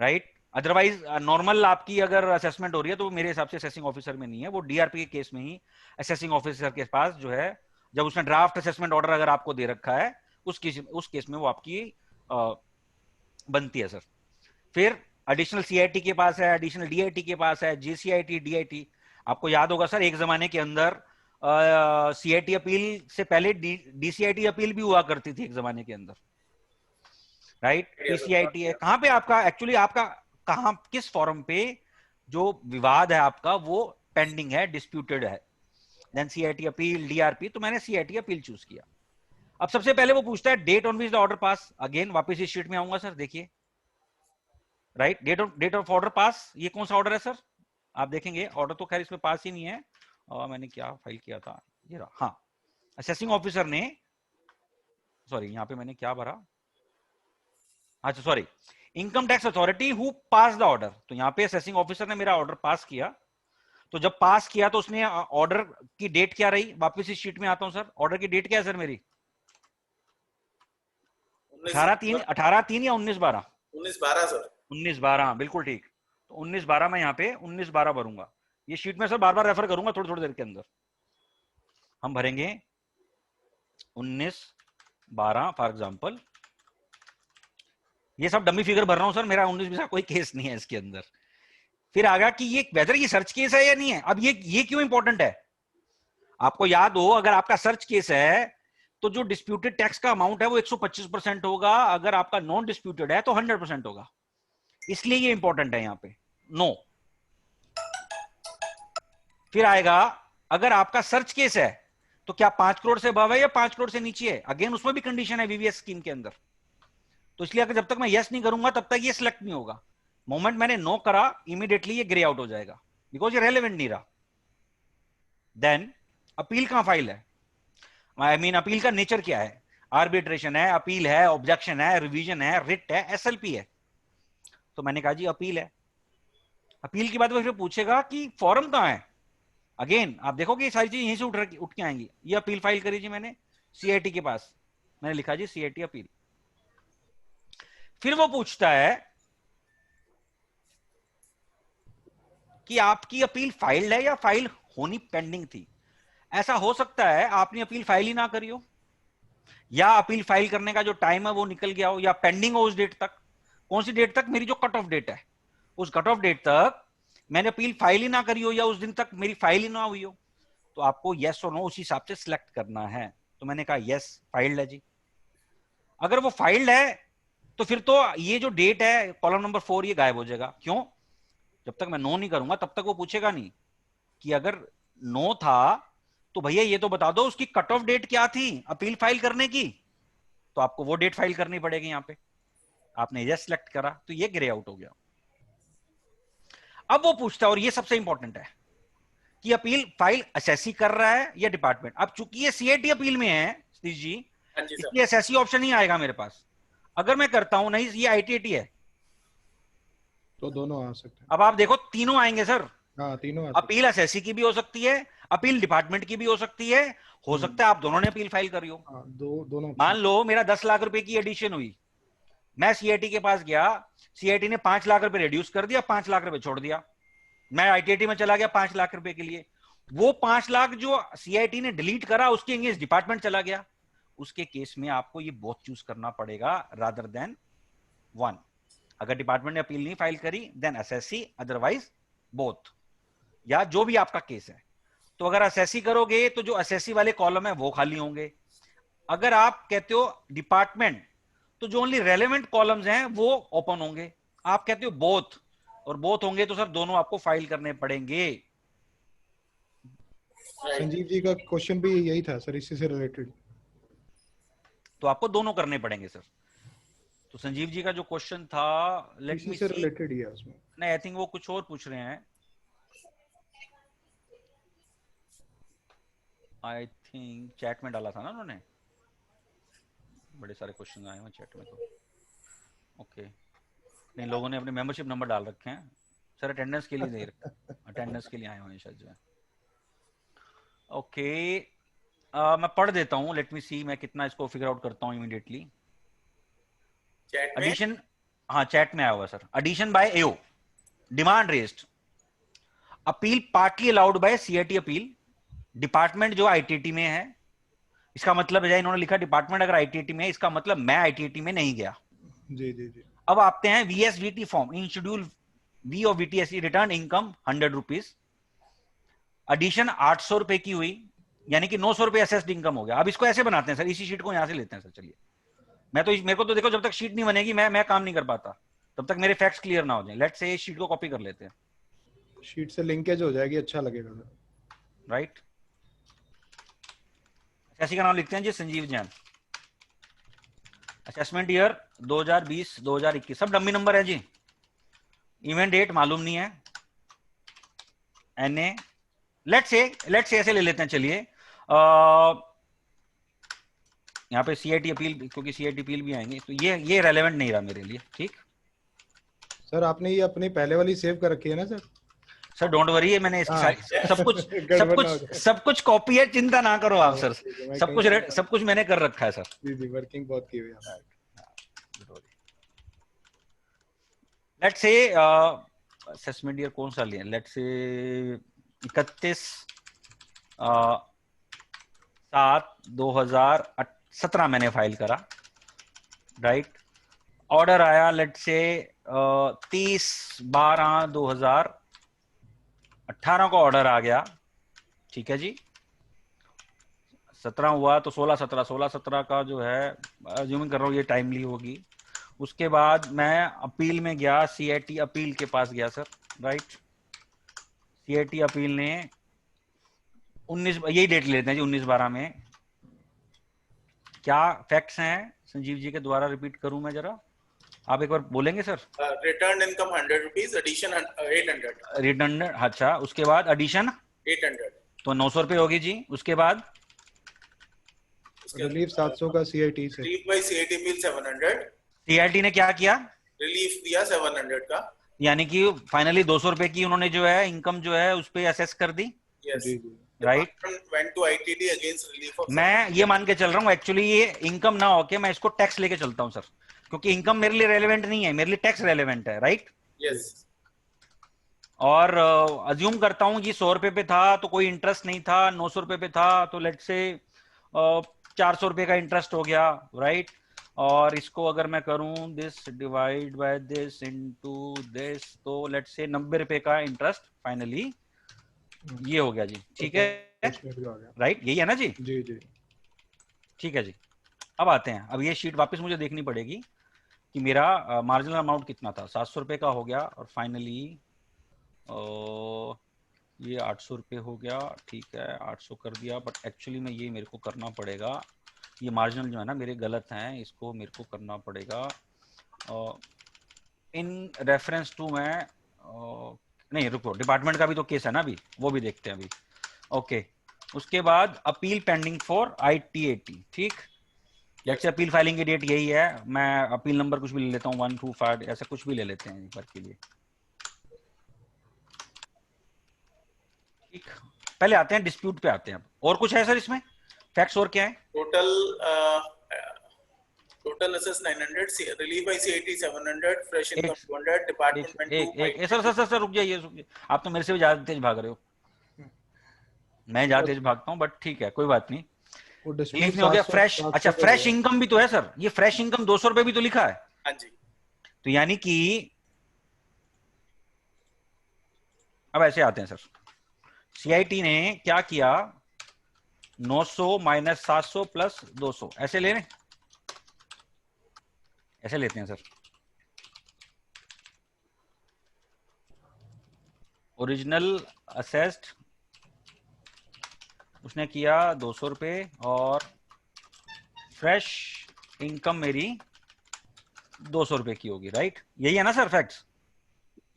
राइट। अदरवाइज नॉर्मल आपकी अगर असेसमेंट हो रही है तो मेरे हिसाब से असेसिंग ऑफिसर में नहीं है, वो डीआरपी के केस में ही असेसिंग ऑफिसर के पास जो है, जब उसने ड्राफ्ट असेसमेंट ऑर्डर अगर आपको दे रखा है उस केस में वो आपकी बनती है सर। फिर एडिशनल सीआईटी के पास है, एडिशनल डीआईटी के पास है, जेसीआईटी, डीआईटी। आपको याद होगा सर एक जमाने के अंदर सीआईटी अपील से पहले डीसीआईटी अपील भी हुआ करती थी एक जमाने के अंदर, राइट। पीसीआईटी है कहां पे आपका, एक्चुअली आपका कहां किस फॉरम पे जो विवाद है आपका वो पेंडिंग है, डिस्प्यूटेड है, देन सीआईटी अपील, डीआरपी। तो मैंने सीआईटी अपील चूज किया। अब सबसे पहले वो पूछता है date on which the order pass. Again वापस इस शीट में आऊंगा सर, देखिए right, date of order pass, ये कौन सा ऑर्डर है सर। आप देखेंगे ऑर्डर तो खैर इसमें पास ही नहीं है, और मैंने क्या फाइल किया था, ये रहा। हाँ, असेसिंग ऑफिसर ने, सॉरी यहाँ पे मैंने क्या भरा, अच्छा sorry, income tax authority who pass the order. तो यहाँ पे असेसिंग ऑफिसर ने मेरा ऑर्डर पास किया। तो जब पास किया तो उसने ऑर्डर की डेट क्या रही, वापस इस शीट में आता हूं सर। ऑर्डर की डेट क्या है सर मेरी, 18/3 या 19/12? 19/12 सर। 19/12 बिल्कुल ठीक। तो 19/12 मैं यहाँ पे 19/12 भरूंगा। ये शीट में सर बार बार रेफर करूंगा थोड़ी थोड़ी देर के अंदर। हम भरेंगे 19/12 फॉर एग्जांपल। ये सब डमी फिगर भर रहा हूं सर, मेरा 19 का कोई केस नहीं है इसके अंदर। फिर आ गया कि ये वेदर ये सर्च केस है या नहीं है। अब ये क्यों इंपॉर्टेंट है, आपको याद हो अगर आपका सर्च केस है तो जो डिस्प्यूटेड टैक्स का अमाउंट है वो 125% होगा, अगर आपका नॉन डिस्प्यूटेड है तो 100% होगा। इसलिए ये इंपॉर्टेंट है यहाँ पे नो। फिर आएगा अगर आपका सर्च केस है तो क्या 5 करोड़ से अबव है या 5 करोड़ से नीचे है। अगेन उसमें भी कंडीशन है वीवीएस स्कीम के अंदर। तो इसलिए अगर जब तक मैं यस नहीं करूंगा तब तक ये सिलेक्ट नहीं होगा। मोमेंट मैंने नो करा इमीडिएटली ये ग्रे आउट हो जाएगा, बिकॉज ये रेलेवेंट नहीं रहा। देन अपील कहां फाइल है, आई मीन अपील का नेचर क्या है, आर्बिट्रेशन है, अपील है, ऑब्जेक्शन है, रिवीजन है, रिट है, एसएलपी है। तो मैंने कहा जी अपील है। अपील के बाद वो फिर पूछेगा कि फॉर्म कहां है। अगेन आप देखोगे ये सारी चीज यहीं से उठ के आएंगी। ये अपील फाइल करी जी मैंने सीआईटी के पास, मैंने लिखा जी सीआईटी अपील। फिर वो पूछता है कि आपकी अपील फाइल्ड है या फाइल होनी पेंडिंग थी। ऐसा हो सकता है आपने अपील फाइल ही ना करी हो, या अपील फाइल करने का जो टाइम है वो निकल गया हो, या पेंडिंग हो उस डेट तक। कौन सी डेट तक, मेरी जो कट ऑफ डेट है उस कट ऑफ डेट तक मैंने अपील फाइल ही ना करी हो, या उस दिन तक मेरी फाइल ही ना हुई हो। तो आपको यस और नो उसी हिसाब से सिलेक्ट करना है। तो मैंने कहा यस फाइल्ड है जी। अगर वो फाइल्ड है तो फिर तो ये जो डेट है कॉलम नंबर 4 ये गायब हो जाएगा। क्यों, जब तक मैं नो नहीं करूंगा तब तक वो पूछेगा नहीं कि अगर नो था तो भैया ये तो बता दो उसकी कट ऑफ डेट क्या थी अपील फाइल करने की। तो आपको वो डेट फाइल करनी पड़ेगी। यहां पे आपने यस सिलेक्ट करा तो ये ग्रे आउट हो गया। अब वो पूछता है, और ये सबसे इंपॉर्टेंट है, कि अपील फाइल एसएससी कर रहा है या डिपार्टमेंट। अब चूंकि ये सीआईटी अपील में है सतीश जी, इसलिए एसएससी ऑप्शन ही आएगा मेरे पास। अगर मैं करता हूं नहीं ये आईटीटी है तो दोनों आ सकते हैं। अब आप देखो तीनों आएंगे सर। हाँ तीनों आ सकते अपील एसएससी की भी हो सकती है, अपील डिपार्टमेंट की भी हो सकती है, हो सकता है आप दोनों ने अपील फाइल करी हो। हैं। हाँ, दोनों मान लो मेरा 10 लाख रुपए की एडिशन हुई, मैं सीआईटी के पास गया, सीआईटी ने 5 लाख रुपए रिड्यूस कर दिया, 5 लाख रुपए छोड़ दिया, मैं आईटीटी में चला गया 5 लाख रुपए के लिए, वो 5 लाख जो सीआईटी ने डिलीट करा उसके अगेंस्ट डिपार्टमेंट चला गया, उसके केस में आपको ये बोथ चूज करना पड़ेगा रादर देन वन। अगर डिपार्टमेंट ने अपील नहीं फाइल करी देन एसएससी, अदरवाइज बोथ, या जो भी आपका केस है। तो अगर एसएससी करोगे तो जो एसएससी वाले कॉलम है वो खाली होंगे। अगर आप कहते हो डिपार्टमेंट तो जो ओनली रेलेवेंट कॉलम्स हैं वो ओपन होंगे। आप कहते हो बोथ, और बोथ होंगे तो सर दोनों आपको फाइल करने पड़ेंगे। संजीव जी का क्वेश्चन भी यही था सर, इसी से रिलेटेड। तो आपको दोनों करने पड़ेंगे सर। तो संजीव जी का जो क्वेश्चन था, लेट इसी मी से सी, रिलेटेड ही है उसमें। नहीं आई थिंक वो कुछ और पूछ रहे हैं। आई थिंक चैट में डाला था ना उन्होंने, बड़े सारे क्वेश्चन आए हैं चैट में तो। ओके, नहीं लोगों ने अपने मेंबरशिप नंबर डाल रखे हैं सर, अटेंडेंस के लिए दे रखे, अटेंडेंस के लिए आए हुए हैं शायद जो है। ओके, मैं पढ़ देता हूँ, लेट मी सी मैं कितना इसको फिगर आउट करता हूँ इमीडिएटली। एडिशन, हाँ चैट में आया हुआ sir. Addition by AO, demand raised, appeal partly allowed by CIT appeal, department जो आईटीटी में है, इसका मतलब है इन्होंने लिखा डिपार्टमेंट अगर आईटीटी में है, इसका मतलब मैं आईटीटी में नहीं गया। जी जी जी। अब आते हैं VSVT form, in schedule V of VTSC return income 100 rupees, addition 800 रुपए की हुई, यानी कि 900 रुपए असेस्ड इनकम हो गया। अब इसको ऐसे बनाते हैं सर, इसी शीट को यहां से लेते हैं सर। चलिए मेरे को तो देखो जब तक शीट नहीं बनेगी मैं काम नहीं कर पाता, तब तक मेरे फैक्ट्स क्लियर ना हो जाए। लेट्स से इस शीट को कॉपी कर लेते हैं, शीट से लिंकेज हो जाएगी, अच्छा लगेगा सर। राइट। एसएससी का नाम लिखते हैं जी संजीव जैन, असेसमेंट ईयर 2020-2021, सब डम्मी नंबर है जी, इवेंट डेट मालूम नहीं है, एनए लेट्स से ऐसे ले लेते हैं। चलिए यहाँ पे सीआईटी अपील, क्योंकि सीआईटी अपील भी आएंगे तो ये रेलेवेंट नहीं रहा मेरे लिए। ठीक सर आपने ये अपनी पहले वाली सेव कर रखी है ना सर? सर डोंट वरी, मैंने इसकी सारी गड़बड़ ना हो जाए। सब कुछ कॉपी है, चिंता ना करो आप सर, सब कुछ मैंने कर रखा है सर। जी जी, वर्किंग बहुत की हुई है। लेट्स से असेसमेंट ईयर कौन सा लिया, लेट्स से 31/7/2017 मैंने फाइल करा, राइट। ऑर्डर आया लेट्स से 30/12/2018 को ऑर्डर आ गया, ठीक है जी। 17 हुआ तो 16/17 का जो है अज्यूमिंग कर रहा हूँ ये टाइमली होगी। उसके बाद मैं अपील में गया, सीआईटी अपील के पास गया सर, राइट। सीआईटी अपील ने 19, यही डेट लेते हैं जी, 19/12 में। क्या फैक्ट्स हैं संजीव जी के द्वारा, रिपीट करूं मैं जरा, आप एक बार बोलेंगे sir? Return income 100 rupees, addition 800। Return, अच्छा उसके बाद एडिशन 800 तो 900 रुपए होगी जी। उसके बाद रिलीफ 700 का सीआईटी से, relief by CIT bill 700, CIT ने क्या किया, रिलीफ दिया 700 का, यानी कि फाइनली 200 रुपए की उन्होंने जो है इनकम जो है उस पे असेस कर दी, यस जी जी। Right. went to ITD against relief of मैं ये मान के चल रहा हूँ एक्चुअली ये इनकम ना होके मैं इसको टैक्स लेके चलता हूँ सर, क्योंकि इनकम मेरे लिए रेलेवेंट नहीं है, मेरे लिए टैक्स रेलेवेंट है, राइट। यस। और अज्यूम करता हूँ कि 100 रुपए पे था तो कोई इंटरेस्ट नहीं था, 900 रुपए पे था तो लेट से 400 रुपए का इंटरेस्ट हो गया, राइट। और इसको अगर मैं करूं this divide by this into this, तो लेट से 90 रुपए का इंटरेस्ट फाइनली ये हो गया जी, ठीक है, राइट, यही है ना जी? जी जी ठीक है जी। अब आते हैं, अब ये शीट वापस मुझे देखनी पड़ेगी कि मेरा मार्जिनल अमाउंट कितना था, 700 रुपए का हो गया, और फाइनली ये 800 रुपए हो गया, ठीक है 800 कर दिया, बट एक्चुअली में ये मेरे को करना पड़ेगा, ये मार्जिनल जो है ना मेरे गलत हैं, इसको मेरे को करना पड़ेगा इन रेफरेंस टू, मैं नहीं रुको, डिपार्टमेंट का भी तो केस है ना अभी, वो भी देखते हैं अभी। ओके, उसके बाद अपील पेंडिंग फॉर IT80, ठीक। जैसे अपील फाइलिंग की डेट यही है, मैं अपील नंबर कुछ भी ले लेता हूँ 125 ऐसा कुछ भी ले लेते हैं एक बार के लिए, ठीक। पहले आते हैं डिस्प्यूट पे आते हैं। और कुछ है सर इसमें फैक्ट्स और क्या है? Total assess 900, relief by CIT 700, fresh income 200, department एक सर रुक जाइए, आप तो मेरे से भी ज्यादा तेज भाग रहे हो। मैं ज्यादा तेज भागता हूँ, बट ठीक है कोई बात नहीं। रिलीफ नहीं हो गया। फ्रेश, अच्छा फ्रेश इनकम भी तो है सर, ये फ्रेश इनकम 200 रुपए भी तो लिखा है। हाँ जी। तो यानी कि अब ऐसे आते हैं सर, CIT ने क्या किया, 900 माइनस 700 प्लस 200 ऐसे ले रहे, ऐसे लेते हैं सर। ओरिजिनल असेस्ड उसने किया 200 रुपए, और फ्रेश इनकम मेरी 200 रुपए की होगी, राइट? यही है ना सर फैक्ट्स?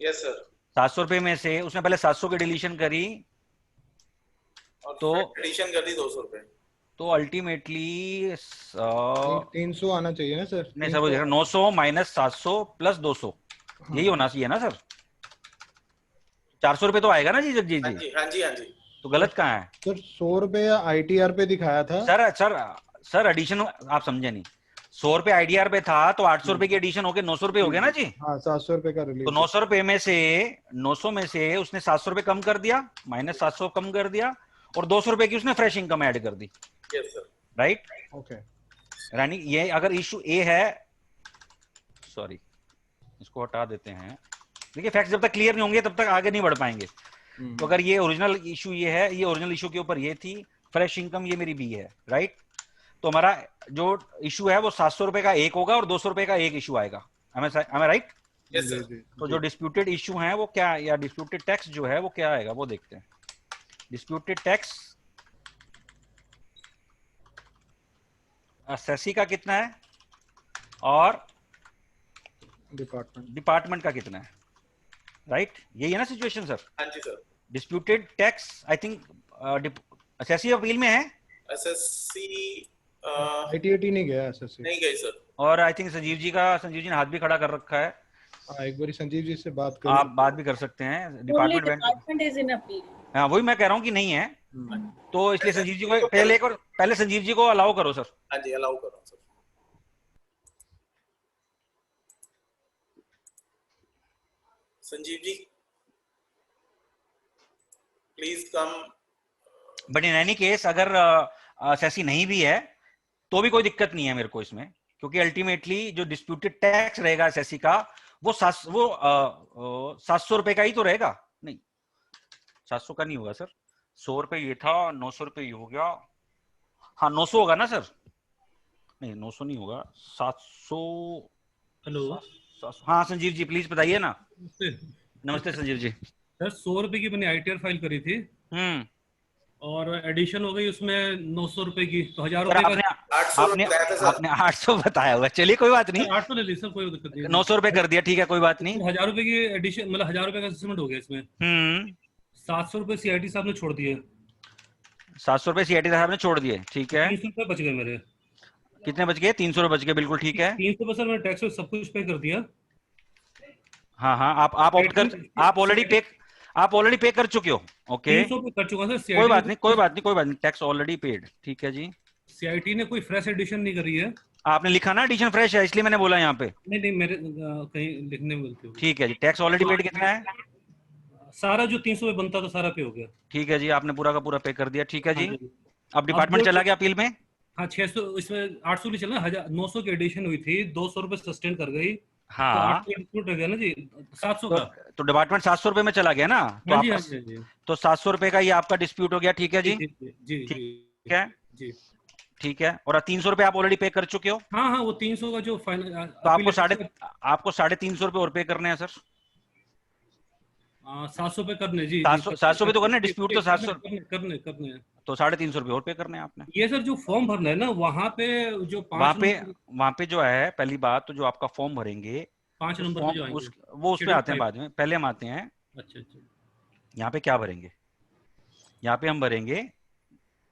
Yes sir. 700 रुपए में से उसने पहले 700 की डिलीशन करी, और तो एडिशन कर दी 200 रुपए, तो अल्टीमेटली 300 आना चाहिए ना सर? नहीं सर, वो देखा 900 माइनस 700 प्लस 200, यही होना चाहिए ना सर? 400 रुपए तो आएगा ना जी जगजीत जी? हाँ जी, हाँ जी। तो गलत कहाँ है सर? 100 रुपए ITR पे दिखाया था सर एडिशन आप समझे नहीं। 100 रुपए IDR पे था, तो 800 रुपए की एडिशन हो गए, 900 रुपए हो गया ना जी? हाँ, 700 रुपए का रिलीफ। तो 900 रुपए में से 900 में से उसने 700 रुपए कम कर दिया, माइनस 700 कम कर दिया, और 200 रुपए की उसने फ्रेश इनकम ऐड कर दी, यस सर। राइट? ओके रानी, ये अगर इशू ए है, सॉरी इसको हटा देते हैं। देखिए फैक्ट्स जब तक क्लियर नहीं होंगे तब तक आगे नहीं बढ़ पाएंगे। तो अगर ये ओरिजिनल इशू ये है, ये ओरिजिनल इशू के ऊपर ये थी, फ्रेश इनकम ये मेरी बी है, राइट? तो हमारा जो इशू है वो 700 रुपए का एक होगा और 200 रुपए का एक इशू आएगा, हमें राइट? Yes sir. तो जो डिस्प्यूटेड इशू है वो क्या, या डिस्प्यूटेड टैक्स जो है वो क्या आएगा वो देखते हैं। डिस्प्यूटेड टैक्स असेसी का कितना है और डिपार्टमेंट का कितना है, राइट? यही है ना सिचुएशन सर? हाँ जी sir. Disputed tax I think assessee appeal में है, एसएससी IT80 नहीं गया SSC। नहीं गई सर। और आई थिंक संजीव जी ने हाथ भी खड़ा कर रखा है। एक बार संजीव जी से बात कर, आप बात भी कर सकते हैं। Department is in appeal. हाँ वही मैं कह रहा हूँ कि नहीं है, तो इसलिए संजीव जी को पहले संजीव जी को अलाउ करो सर। हाँ जी, अलाउ करो sir. Sanjeev ji please come. But in any case अगर असेसी नहीं भी है तो भी कोई दिक्कत नहीं है मेरे को इसमें, क्योंकि अल्टीमेटली जो डिस्प्यूटेड टैक्स रहेगा एसएससी का वो 700 रुपए का ही तो रहेगा। नहीं 700 का नहीं होगा सर, 100 रुपए ये था, 900 रुपए ये हो गया, हाँ 900 होगा ना सर? नहीं 900 नहीं होगा, 700। हेलो हाँ संजीव जी प्लीज बताइए ना। नमस्ते संजीव जी। सर 100 रुपए की मैंने ITR फाइल करी थी और एडिशन हो गई उसमें 900 रुपए की, तो 1000 रुपए का आपने 800 बताया हुआ, चलिए कोई बात नहीं, 800 ले ली सर, कोई दिक्कत नहीं। 900 रुपए कर दिया, ठीक है कोई बात नहीं। 1000 रुपए की एडिशन, मतलब 1000 रुपए का असेसमेंट हो गया इसमें। 700 रुपए CIT साहब ने छोड़ दिए। 700 रुपए CIT साहब ने छोड़ दिए, ठीक है। 300 रुपए बच गए मेरे। कितने बच गए? 300 रुपए बच गए, बिल्कुल ठीक है। 300 रुपए सर मैंने टैक्स सब कुछ पे कर दिया। हाँ हाँ, आप ऑलरेडी पे कर चुके हो। ओके 300 पे कर चुका सर। कोई बात नहीं, टैक्स ऑलरेडी पेड, ठीक है जी। CIT ने कोई फ्रेश एडिशन नहीं करी है। आपने लिखा ना एडिशन फ्रेश है, इसलिए मैंने बोला यहाँ पे। नहीं मेरे कहीं लिखने में गलती हो गई। ठीक है जी, टैक्स ऑलरेडी पेड कितना है? सारा जो 300 पे बनता था सारा पे हो गया। ठीक है जी, आपने पूरा का पूरा पे कर दिया, ठीक है जी। अब डिपार्टमेंट चला गया अपील में। हाँ 600, इसमें 800 भी चला, 900 की एडिशन हुई थी, 200 रुपए सस्टेन कर गई। हाँ तो 800 डिस्प्यूट रह गया ना जी, 700 का। तो डिपार्टमेंट 700 रुपए में चला गया ना, तो हाँ जी, आपका तो 700 रुपए का ये आपका डिस्प्यूट हो गया, ठीक है जी। जी ठीक है जी ठीक है। और 300 रुपए आप ऑलरेडी पे कर चुके हो। हाँ हाँ, वो 300 का जो फाइनल, तो आपको 350 रुपए और पे करने हैं सर। 700 पे करने जी। 700 पे तो करने, डिस्प्यूट तो 700 करने तो 350 रुपए और पे करने हैं आपने। ये सर जो फॉर्म भरना है ना, वहाँ पे जो वहाँ पे जो है, पहली बात तो जो आपका फॉर्म भरेंगे 5 नंबर पे जो आएंगे, वो उसमें आते हैं बाद में, पहले हम आते हैं अच्छा अच्छा। यहाँ पे क्या भरेंगे? यहाँ पे हम भरेंगे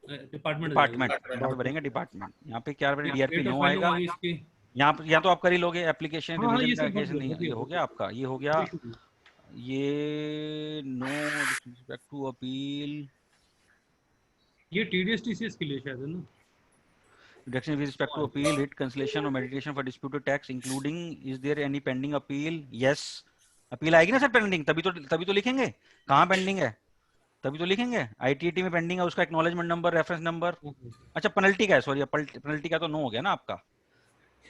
डिपार्टमेंट, यहाँ पे भरेंगे डिपार्टमेंट। यहाँ पे क्या भरेंगे? डीआरपी नो आएगा। इसकी यहाँ पे या तो आप कर ही लोगे एप्लीकेशन हाँ रिवीजन ये का सब केस नहीं, ये हो गया आपका, ये हो गया। ये नो रिस्पेक्ट टू अपील, ये टीडीएस टीसीएस के लिए शायद है ना। Reduction with respect to appeal, writ cancellation or mediation for disputed tax, including is there any pending appeal? Yes. Appeal आएगी ना सर पेंडिंग, तभी तो लिखेंगे। कहाँ पेंडिंग है तभी तो लिखेंगे। आईटीटी में पेंडिंग है, उसका एक्नॉलेजमेंट नंबर, रेफरेंस नंबर। अच्छा पेनल्टी का है, सॉरी पेनल्टी का तो नो हो गया ना आपका,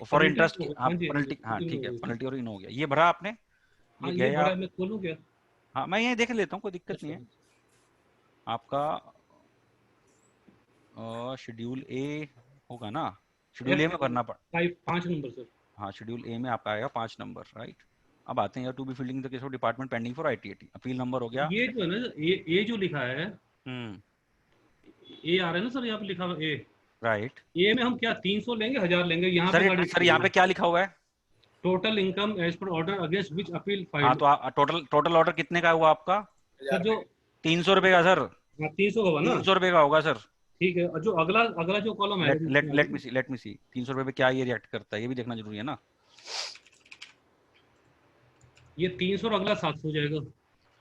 फॉर इंटरेस्ट। हाँ पेनल्टी, हाँ ठीक है, पेनल्टी और नो हो गया। ये भरा आपने, ये गया। मैं खोलूं क्या? हाँ मैं ये देख लेता हूँ, कोई दिक्कत नहीं है। आपका शेड्यूल ए होगा ना, शेड्यूल ए में भरना पड़ा 5 नंबर सर। हाँ शेड्यूल ए में आपका आएगा 5 नंबर, राइट। अब आते हैं to be fielding the case of department pending for ITAT, appeal number हो गया। ये जो है ना ए जो लिखा है, ए आ रहा है ना सर, यहाँ पे लिखा हुआ ए, राइट। ए में हम क्या 300 लेंगे, 1000 लेंगे? यहाँ पे सर यहाँ पे क्या लिखा हुआ है? Total income as per order against which appeal filed. हाँ तो टोटल ऑर्डर कितने का हुआ आपका? सर जो 300 रुपए का सर, 300 का होगा ना, 300 रुपए का होगा सर। ठीक है। और जो अगला जो कॉलम है, लेट मी सी 300 रुपए पे क्या ये रिएक्ट करता है, ये भी देखना जरूरी है ना। ये 300 और अगला 700 हो जाएगा।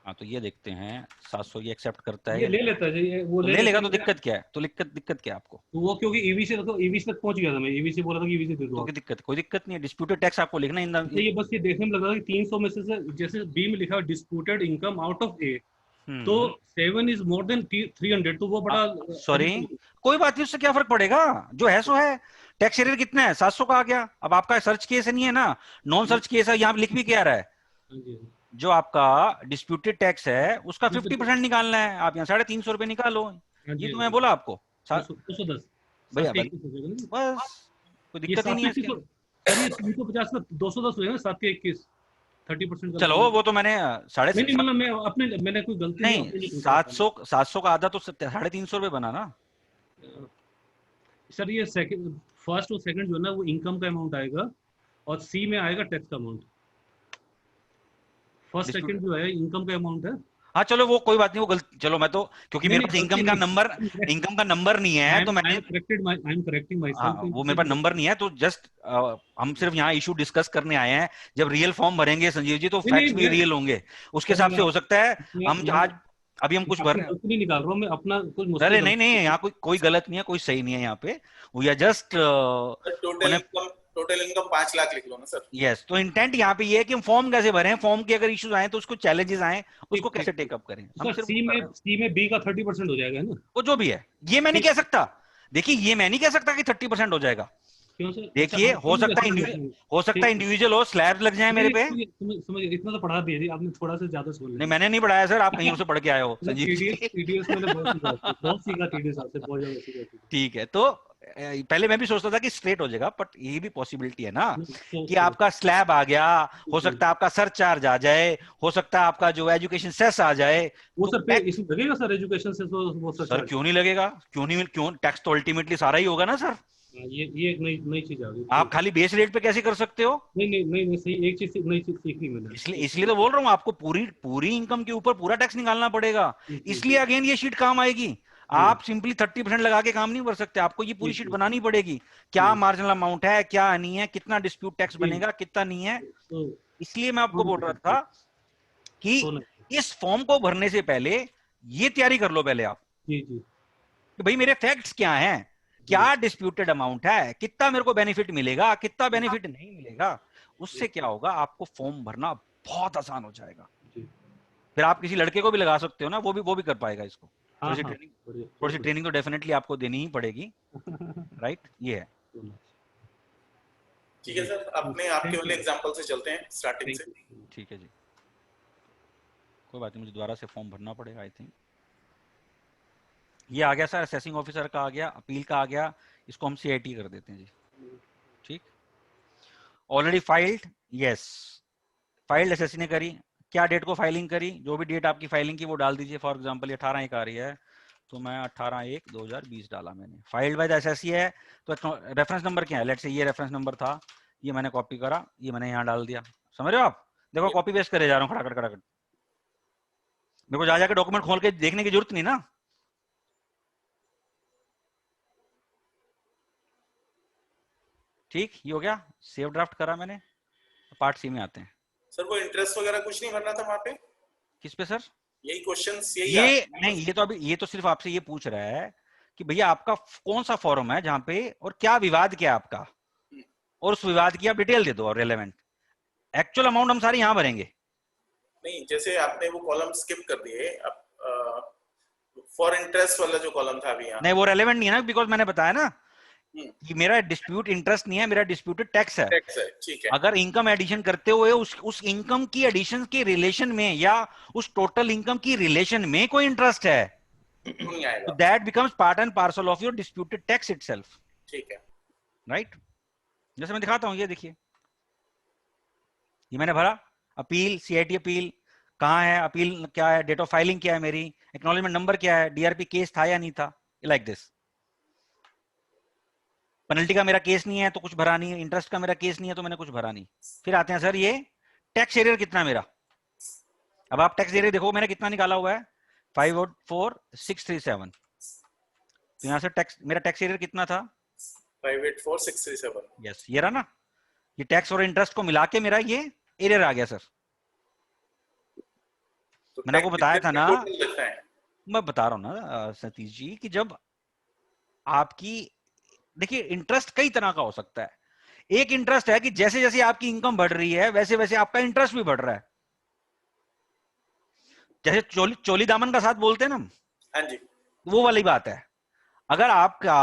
हाँ तो ये देखते हैं 700 ये एक्सेप्ट करता है, ये ले लेता है जी, वो तो ले लेगा। तो दिक्कत क्या है? तो दिक्कत क्या है आपको? तो वो क्योंकि ईवीसी तक पहुंच गया था, मैं ईवीसी बोला था कि ईवीसी दे दो। तो कोई दिक्कत नहीं है, डिस्प्यूटेड टैक्स आपको लिखना है। ये बस ये देखने में लग रहा है कि 300 में से जैसे बी में लिखा है डिस्प्यूटेड इनकम आउट ऑफ ए, तो 7 इज मोर देन 300, तो वो बड़ा सॉरी कोई बात नहीं, उससे क्या फर्क पड़ेगा, जो है सो है। टैक्स एरियर कितना है? 700 का आ गया। अब आपका सर्च केस नहीं है ना, नॉन सर्च केस है, यहाँ लिख भी क्या रहा है? जो आपका डिस्प्यूटेड टैक्स है उसका 50% निकालना है, आप यहाँ 350 रुपए निकालो। ये तो मैं बोला आपको 210 भैया, बस कोई दिक्कत ही नहीं है। 350 में 210 हुए ना, 7 के 21 30%। चलो वो तो मैंने मैंने कोई गलती नहीं, 700 का आधा तो 350 रुपए बना ना सर। ये सेकंड, फर्स्ट और सेकंड जो है ना, वो इनकम का अमाउंट आएगा, और सी में आएगा टैक्स का अमाउंट। फर्स्ट सेकंड जो है इनकम का अमाउंट है। हाँ चलो वो कोई बात नहीं, वो चलो मैं तो, क्योंकि मेरे पास इनकम का नंबर नहीं है, तो मैंने वो मेरे पास नंबर नहीं है, तो जस्ट हम सिर्फ यहाँ इशू डिस्कस करने आए हैं। जब रियल फॉर्म भरेंगे संजीव जी, तो फैक्ट्स भी रियल होंगे, उसके हिसाब से हो सकता है हम आज अभी हम कुछ भर नहीं निकाल रहा हूँ मैं अपना कुछ। अरे नहीं यहाँ कोई गलत नहीं है, कोई सही नहीं है यहाँ पे। We are just total income 5 lakh लिख लो ना सर। यस, तो इंटेंट यहाँ पे ये है कि हम फॉर्म कैसे भरें, फॉर्म के अगर इश्यूज आए तो उसको चैलेंजेस आए, उसको कैसे टेकअप करें। हम सिर्फ सी में बी का 30% हो जाएगा ना, वो जो भी है। ये मैं नहीं कह सकता, देखिए ये मैं नहीं कह सकता कि 30% हो जाएगा। देखिए हो सकता है इंडिविजुअल हो, स्लैब लग जाए मेरे पे। समझ इतना तो पढ़ा दिया आपने, थोड़ा सा ज्यादा सुन लिया। नहीं मैंने नहीं पढ़ाया सर, आप कहीं से पढ़ के आए हो संजीव। ठीक है, तो पहले मैं भी सोचता था कि स्ट्रेट हो जाएगा, बट ये भी पॉसिबिलिटी है ना कि आपका स्लैब आ गया, हो सकता है आपका सरचार्ज आ जाए, हो सकता है आपका जो एजुकेशन सेस आ जाए। वो सर इसमें लगेगा सर एजुकेशन सेस? वो सर क्यों नहीं लगेगा, क्यों टैक्स तो अल्टीमेटली सारा ही होगा ना सर। ये एक नई चीज आ गई। आप खाली बेस रेट पे कैसे कर सकते हो? नहीं सही, एक चीज नई चीज सीखी मैंने, इसलिए तो बोल रहा हूँ, आपको पूरी इनकम के ऊपर पूरा टैक्स निकालना पड़ेगा। इसलिए अगेन ये शीट काम आएगी। आप सिंपली 30% लगा के काम नहीं कर सकते, आपको ये पूरी शीट बनानी पड़ेगी। क्या मार्जिनल अमाउंट है, क्या नहीं है, कितना डिस्प्यूट टैक्स बनेगा, कितना नहीं है। इसलिए मैं आपको बोल रहा था कि इस फॉर्म को भरने से पहले ये तैयारी कर लो पहले आप कि भाई मेरे फैक्ट्स क्या हैं, क्या डिस्प्यूटेड अमाउंट है, कितना मेरे को बेनिफिट मिलेगा, कितना बेनिफिट नहीं मिलेगा। उससे क्या होगा, आपको फॉर्म भरना बहुत आसान हो जाएगा। फिर आप किसी लड़के को भी लगा सकते हो ना, वो भी कर पाएगा इसको। थोड़ी सी ट्रेनिंग तो डेफिनेटली आपको देनी ही पड़ेगी, राइट। ये है। ठीक है सर, अपने आपके वाले एग्जांपल से चलते हैं स्टार्टिंग से। ठीक है जी, कोई बात नहीं, मुझे दोबारा से फॉर्म भरना पड़ेगा आई थिंक। ये आ गया सर, असेसिंग ऑफिसर का आ गया, अपील का आ गया, इसको हम CIT कर देते हैं जी। ठीक, already filed, yes filed SSC ने करी। क्या डेट को फाइलिंग करी, जो भी डेट आपकी फाइलिंग की वो डाल दीजिए। फॉर एग्जांपल 18/1 आ रही है, तो मैं 18/1/2020 डाला मैंने। फाइल्ड बाय द एसएससी है, तो रेफरेंस नंबर क्या है, लेट्स से ये रेफरेंस नंबर था, ये मैंने कॉपी करा, ये मैंने यहाँ डाल दिया। समझ रहे हो आप? देखो कॉपी पेस्ट करे जा रहा हूँ खड़ाखड़। मेरे को जा जाके डॉक्यूमेंट खोल के देखने की जरूरत नहीं ना। ठीक, ये हो गया, सेव ड्राफ्ट करा मैंने। पार्ट सी में आते हैं। सर वो इंटरेस्ट वगैरह कुछ नहीं भरना था वहां पे? किस पे सर? यही क्वेश्चंस यही ये नहीं, ये तो अभी ये तो सिर्फ आपसे ये पूछ रहा है कि भैया आपका कौन सा फॉर्म है जहां पे और क्या विवाद क्या है आपका, और उस विवाद की आप डिटेल दे दो और रेलेवेंट। एक्चुअल अमाउंट हम सारे यहां भरेंगे। नहीं, जैसे आपने वो कॉलम स्किप कर दिए, अब फॉर इंटरेस्ट वाला जो कॉलम था अभी यहाँ, नहीं वो रेलेवेंट नहीं है ना, बिकॉज मैंने बताया ना कि मेरा डिस्प्यूट इंटरेस्ट नहीं है, मेरा डिस्प्यूटेड टैक्स है। टैक्स है, ठीक है। अगर इनकम एडिशन करते हुए उस इनकम की एडिशन के रिलेशन में या उस टोटल इनकम की रिलेशन में कोई इंटरेस्ट है, नहीं आएगा, तो that becomes part and parcel of your disputed tax itself. ठीक है, राइट? जैसे मैं दिखाता हूं, ये देखिए, ये मैंने भरा, अपील, सीआईटी अपील कहाँ है, अपील क्या है, डेट ऑफ फाइलिंग क्या है मेरी, एक्नॉलेजमेंट नंबर क्या है, डीआरपी केस था या नहीं था, लाइक दिस। पेनल्टी का मेरा केस नहीं है तो कुछ भरा नहीं, इंटरेस्ट का मेरा केस नहीं है तो मैंने कुछ भरा नहीं। फिर आते हैं सर ये टैक्स एरियर कितना मेरा। अब आप टैक्स एरियर देखो मैंने कितना निकाला हुआ है, 584,637। तो यहां से टैक्स, मेरा टैक्स एरियर कितना था, 584,637। यस, ये रहा ना। ये टैक्स और इंटरेस्ट को मिला के मेरा ये एरियर आ गया सर। तो मैंने आपको बताया था ना, लिखना है। मैं बता रहा हूं ना सतीश जी, कि जब आपकी, देखिए इंटरेस्ट कई तरह का हो सकता है। एक इंटरेस्ट है कि जैसे जैसे आपकी इनकम बढ़ रही है वैसे वैसे आपका इंटरेस्ट भी बढ़ रहा है। जैसे चोली दामन का साथ बोलते हैं ना, हाँ जी, वो वाली बात है। अगर आपका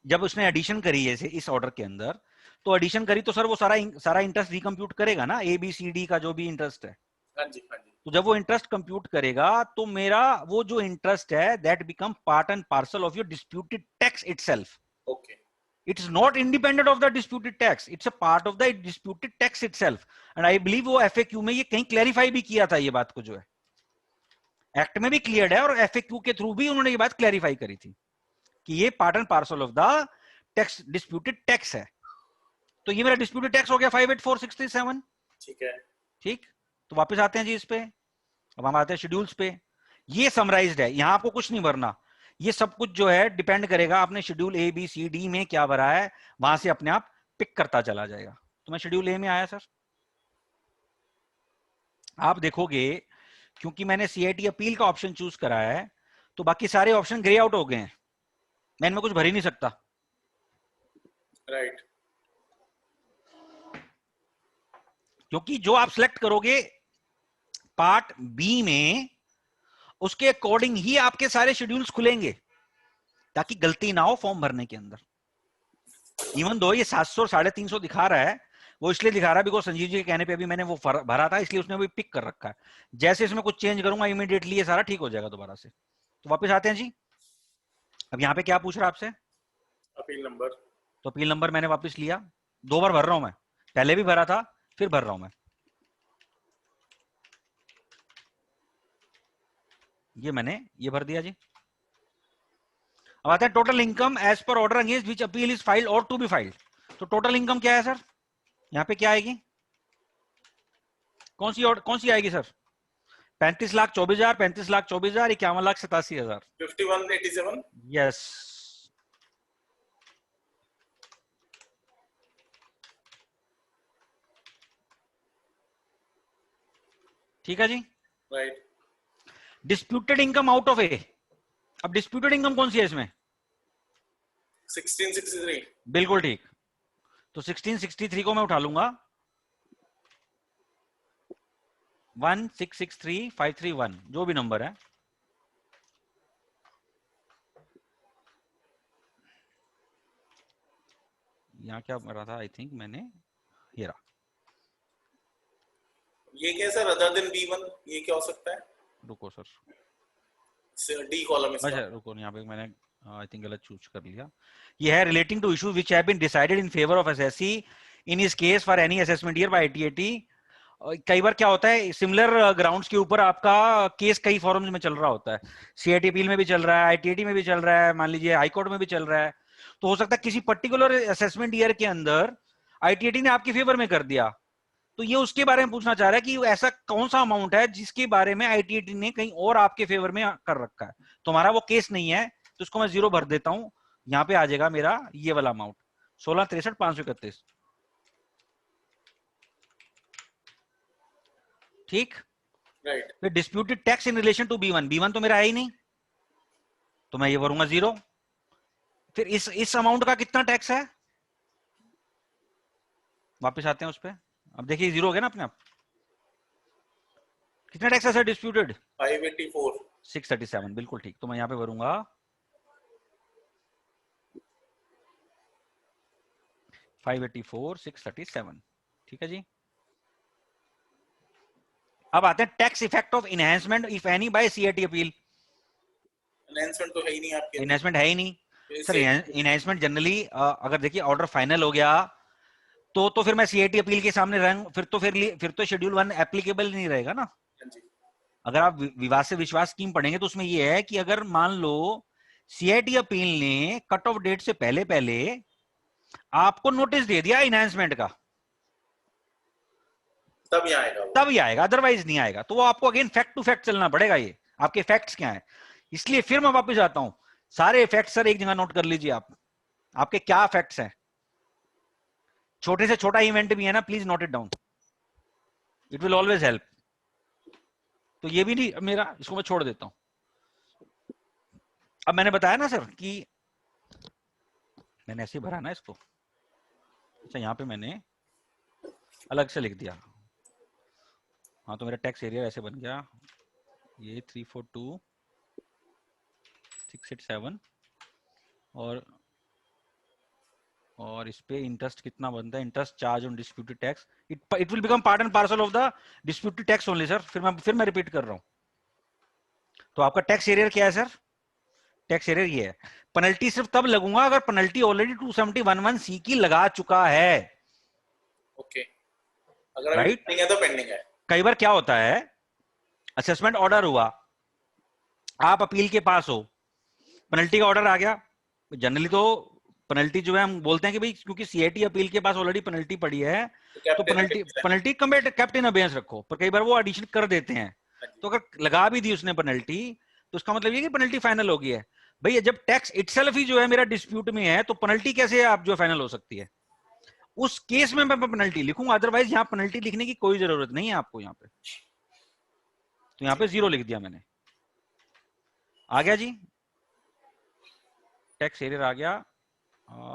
जब उसने एडिशन करी है इस ऑर्डर के अंदर, तो एडिशन करी तो सर वो सारा इंटरेस्ट रिकम्प्यूट करेगा ना, ए बी सी डी का जो भी इंटरेस्ट है। हाँ जी, हाँ जी। तो जब वो इंटरेस्ट कंप्यूट करेगा तो मेरा वो जो इंटरेस्ट है that become part and parcel of your disputed tax itself. Okay, It is not independent of the disputed tax. It's a part of the disputed tax itself. And I believe वो FAQ में ये कहीं क्लैरिफाई भी किया था, ये बात को जो है एक्ट में भी क्लियर है, और FAQ के थ्रू भी उन्होंने ये बात क्लैरिफाई करी थी कि ये part and parcel of the tax, disputed tax है। तो ये मेरा डिस्प्यूटेड टैक्स हो गया 584,637। ठीक है, ठीक, तो वापस आते हैं जी इस पे। अब हम आते हैं शेड्यूल्स पे। ये समराइज्ड है, यहां आपको कुछ नहीं भरना। ये सब कुछ जो है डिपेंड करेगा आपने schedule A B C D में क्या भरा है, वहां से अपने आप पिक करता चला जाएगा। तो मैं शेड्यूल ए में आया सर, आप देखोगे क्योंकि मैंने सीआईटी अपील का ऑप्शन चूज करा है तो बाकी सारे ऑप्शन ग्रे आउट हो गए हैं, मैं इनमें कुछ भर ही नहीं सकता। राइट, क्योंकि जो आप सिलेक्ट करोगे पार्ट बी में, उसके अकॉर्डिंग ही आपके सारे शेड्यूल्स खुलेंगे, ताकि गलती ना हो फॉर्म भरने के अंदर। इवन दो ये 700 350 दिखा रहा है, वो इसलिए दिखा रहा है बिकॉज संजीव जी के कहने पे अभी मैंने वो भरा था, इसलिए उसने भी पिक कर रखा है। जैसे इसमें कुछ चेंज करूंगा इमीडिएटली ये सारा ठीक हो जाएगा दोबारा से। तो वापस आते हैं जी। अब यहाँ पे क्या पूछ रहा है आपसे, अपील नंबर। तो अपील नंबर मैंने वापस लिया, 2 बार भर रहा हूं मैं, पहले भी भरा था फिर भर रहा हूं मैं। ये मैंने ये भर दिया जी। अब आता है total income as per order against which appeal is filed और टू बी फाइल्ड। तो टोटल इनकम क्या है सर, यहाँ पे क्या आएगी, कौन सी आएगी सर, 35,24,000, 35,24,000, 51,87,000, 5187। यस। ठीक है जी, right. Disputed income out of a. अब डिस्प्यूटेड इनकम कौन सी है इसमें, 1663। बिल्कुल ठीक। तो 1663 को मैं उठा लूंगा, 1663531 जो भी नंबर है, यहाँ क्या मरा था, आई थिंक मैंने ये रहा। ये क्या सर, अदर देन B1, ये क्या हो सकता है? रुको सर, डी कॉलम इसका। अच्छा रुको, यहाँ पे मैंने आई थिंक गलत चूज कर लिया। ये है relating to issues which have been decided in favour of SSC in his case for any assessment year by ITAT. कई बार क्या होता है, सिमिलर ग्राउंड्स के ऊपर आपका केस कई फॉरम्स में चल रहा होता है, सीआईटी अपील में भी चल रहा है, आईटीएटी में भी चल रहा है, मान लीजिए हाई कोर्ट में भी चल रहा है। तो हो सकता है किसी पर्टिकुलर असेसमेंट ईयर के अंदर आईटीएटी ने आपके फेवर में कर दिया, तो ये उसके बारे में पूछना चाह रहा है कि ऐसा कौन सा अमाउंट है जिसके बारे में ITAT ने कहीं और आपके फेवर में कर रखा है। तुम्हारा वो केस नहीं है तो उसको मैं 0 भर देता हूं, यहां पे आ जाएगा मेरा ये वाला अमाउंट 16,63,531। ठीक, राइट। फिर disputed tax in relation to B1, B1 तो मेरा है ही नहीं, तो मैं ये भरूंगा 0। फिर इस अमाउंट का कितना टैक्स है, वापस आते हैं उस पर। अब देखिए 0 हो गया ना अपने आप। कितना टैक्स है सर डिस्प्यूटेड? 584 637, बिल्कुल ठीक। तो मैं यहां पे भरूंगा 584 637। ठीक है जी। अब आते हैं tax effect of enhancement if any by CIT appeal. Enhancement तो है ही नहीं आपके, इनहेंसमेंट है ही नहीं सर। इनहेंसमेंट जनरली अगर देखिए ऑर्डर फाइनल हो गया तो फिर मैं CIT अपील के सामने रहूं, फिर तो शेड्यूल 1 एप्लीकेबल नहीं रहेगा ना। अगर आप विवाद से विश्वास स्कीम पढ़ेंगे तो उसमें यह है कि अगर मान लो CIT अपील ने कट ऑफ डेट से पहले पहले आपको नोटिस दे दिया इनहेंसमेंट का, तब ही आएगा वो। तब ही आएगा, अदरवाइज नहीं आएगा। तो वो आपको अगेन फैक्ट टू फैक्ट चलना पड़ेगा, ये आपके फैक्ट्स क्या है। इसलिए फिर मैं वापस आता हूं, सारे फैक्ट्स सर एक जगह नोट कर लीजिए आप, आपके क्या फैक्ट्स हैं। छोटे से छोटा इवेंट भी है ना, please note it down, it will always help. तो ये भी नहीं मेरा, इसको मैं छोड़ देता हूं। अब मैंने बताया ना सर कि मैंने ऐसे भरा ना इसको, अच्छा यहां पे मैंने अलग से लिख दिया। हाँ तो मेरा टैक्स एरिया ऐसे बन गया, ये 342 687 और इस पे इंटरेस्ट कितना बनता है, interest charge on disputed tax, it will become part and parcel of the disputed tax only sir. फिर मैं रिपीट कर रहा हूं। तो आपका टैक्स एरियर क्या है सर? टैक्स एरियर ये है। पेनल्टी सिर्फ तब लगूंगा अगर पेनल्टी ऑलरेडी 270(11)(C) की लगा चुका है। ओके, अगर अभी पेंडिंग है तो पेंडिंग है। कई बार क्या होता है, असेसमेंट ऑर्डर हुआ, आप अपील के पास हो, पेनल्टी का ऑर्डर आ गया। जनरली तो पेनल्टी जो है हम बोलते हैं कि भाई क्योंकि CIT अपील के पास ऑलरेडी पेनल्टी पड़ी है तो पेनल्टी केप्ट इन अबेयंस रखो। पर कई बार वो एडिशन कर देते हैं, तो अगर लगा भी दी उसने पेनल्टी तो उसका मतलब ये कि पेनल्टी फाइनल हो गई है। भैया जब टैक्स इटसेल्फ ही जो है मेरा डिस्प्यूट में है तो पेनल्टी कैसे आप जो फाइनल हो सकती है? उस केस में मैं पेनल्टी लिखूंगा, अदरवाइज यहाँ पेनल्टी लिखने की कोई जरूरत नहीं है आपको यहाँ पे। तो यहाँ पे 0 लिख दिया मैंने। आ गया जी, टैक्स एरियर आ गया।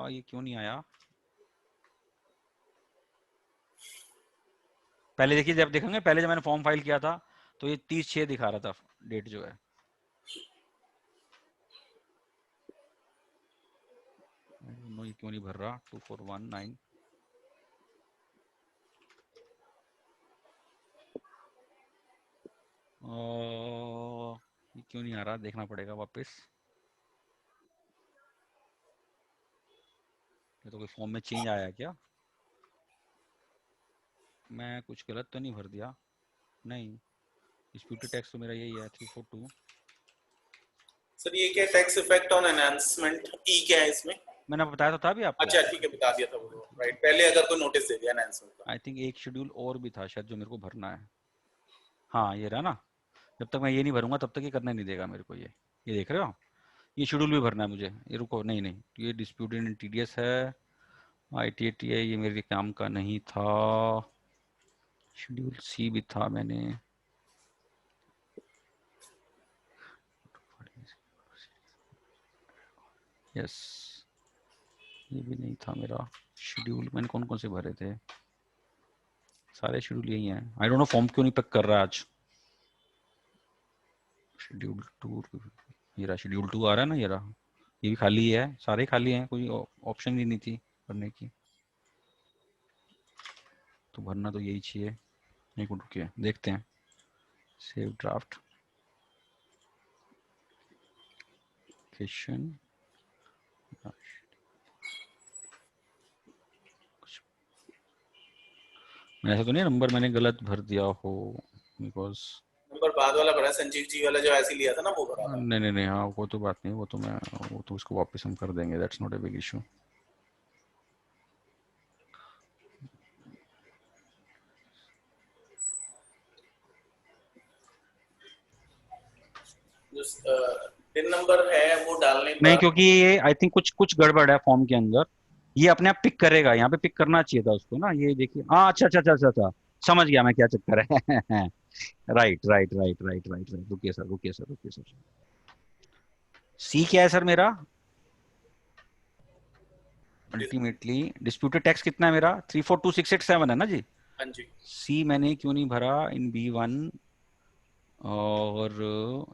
ये क्यों नहीं आया? पहले देखिए, जब देखेंगे पहले जब मैंने फॉर्म फाइल किया था तो ये 30/6 दिखा रहा था डेट जो है। ये क्यों नहीं भर रहा? 2419 ये क्यों नहीं आ रहा? देखना पड़ेगा वापस। ये तो कोई फॉर्म में चेंज आया क्या? मैं कुछ गलत तो नहीं भर दिया? नहीं, डिस्प्यूटेड टैक्स तो मेरा यही है 342। सर ये क्या टैक्स इफेक्ट ऑन एनहांसमेंट, ई क्या है इसमें? मैंने बताया तो था भी आपको। अच्छा ठीक है, बता दिया था वो, राइट। पहले अगर कोई नोटिस दे दिया एनहांसमेंट का। आई थिंक एक शेड्यूल और भी था शायद जो मेरे को भरना है। हाँ ये रहा ना, जब तक मैं ये नहीं भरूंगा तब तक ये करने नहीं देगा मेरे को। ये देख रहे हो, ये शेड्यूल भी भरना है मुझे। ये रुको, नहीं ये डिस्प्यूटेड इन TDS है, ITAT है, ये मेरे काम का नहीं था। शेड्यूल C भी था मैंने, यस ये भी नहीं था मेरा शेड्यूल। मैंने कौन कौन से भरे थे? सारे शेड्यूल यही हैं। आई डोंट नो फॉर्म क्यों नहीं पिक कर रहा आज। शेड्यूल 2, ये रहा शेड्यूल 2 आ रहा है ना, ये रहा। ये भी खाली है, सारे खाली हैं, कोई ऑप्शन ही नहीं थी भरने की। तो भरना तो यही चाहिए। एक मिनट रुकिए, देखते हैं। सेव ड्राफ्ट क्वेश्चन, ऐसा तो नहीं नंबर मैंने गलत भर दिया हो? बिकॉज नंबर बाद वाला भरा, संजीव जी वाला जो ऐसे लिया था ना वो भरा था। नहीं हाँ वो तो बात नहीं, वो तो उसको वापस हम कर देंगे, that's not a big issue. Tin number है वो डालने का नहीं, क्योंकि ये आई थिंक कुछ गड़बड़ है फॉर्म के अंदर। ये अपने आप पिक करेगा, यहाँ पे पिक करना चाहिए था उसको ना। ये देखिए, हाँ, अच्छा अच्छा अच्छा अच्छा अच्छा, समझ गया मैं क्या चक्कर है। Right right right right right right, रुकिए सर रुकिए सर रुकिए सर। सी क्या है सर मेरा? अल्टीमेटली डिस्प्यूटेड टैक्स कितना है मेरा? 342,687 है ना जी? हाँ जी। सी मैंने क्यों नहीं भरा इन B1, और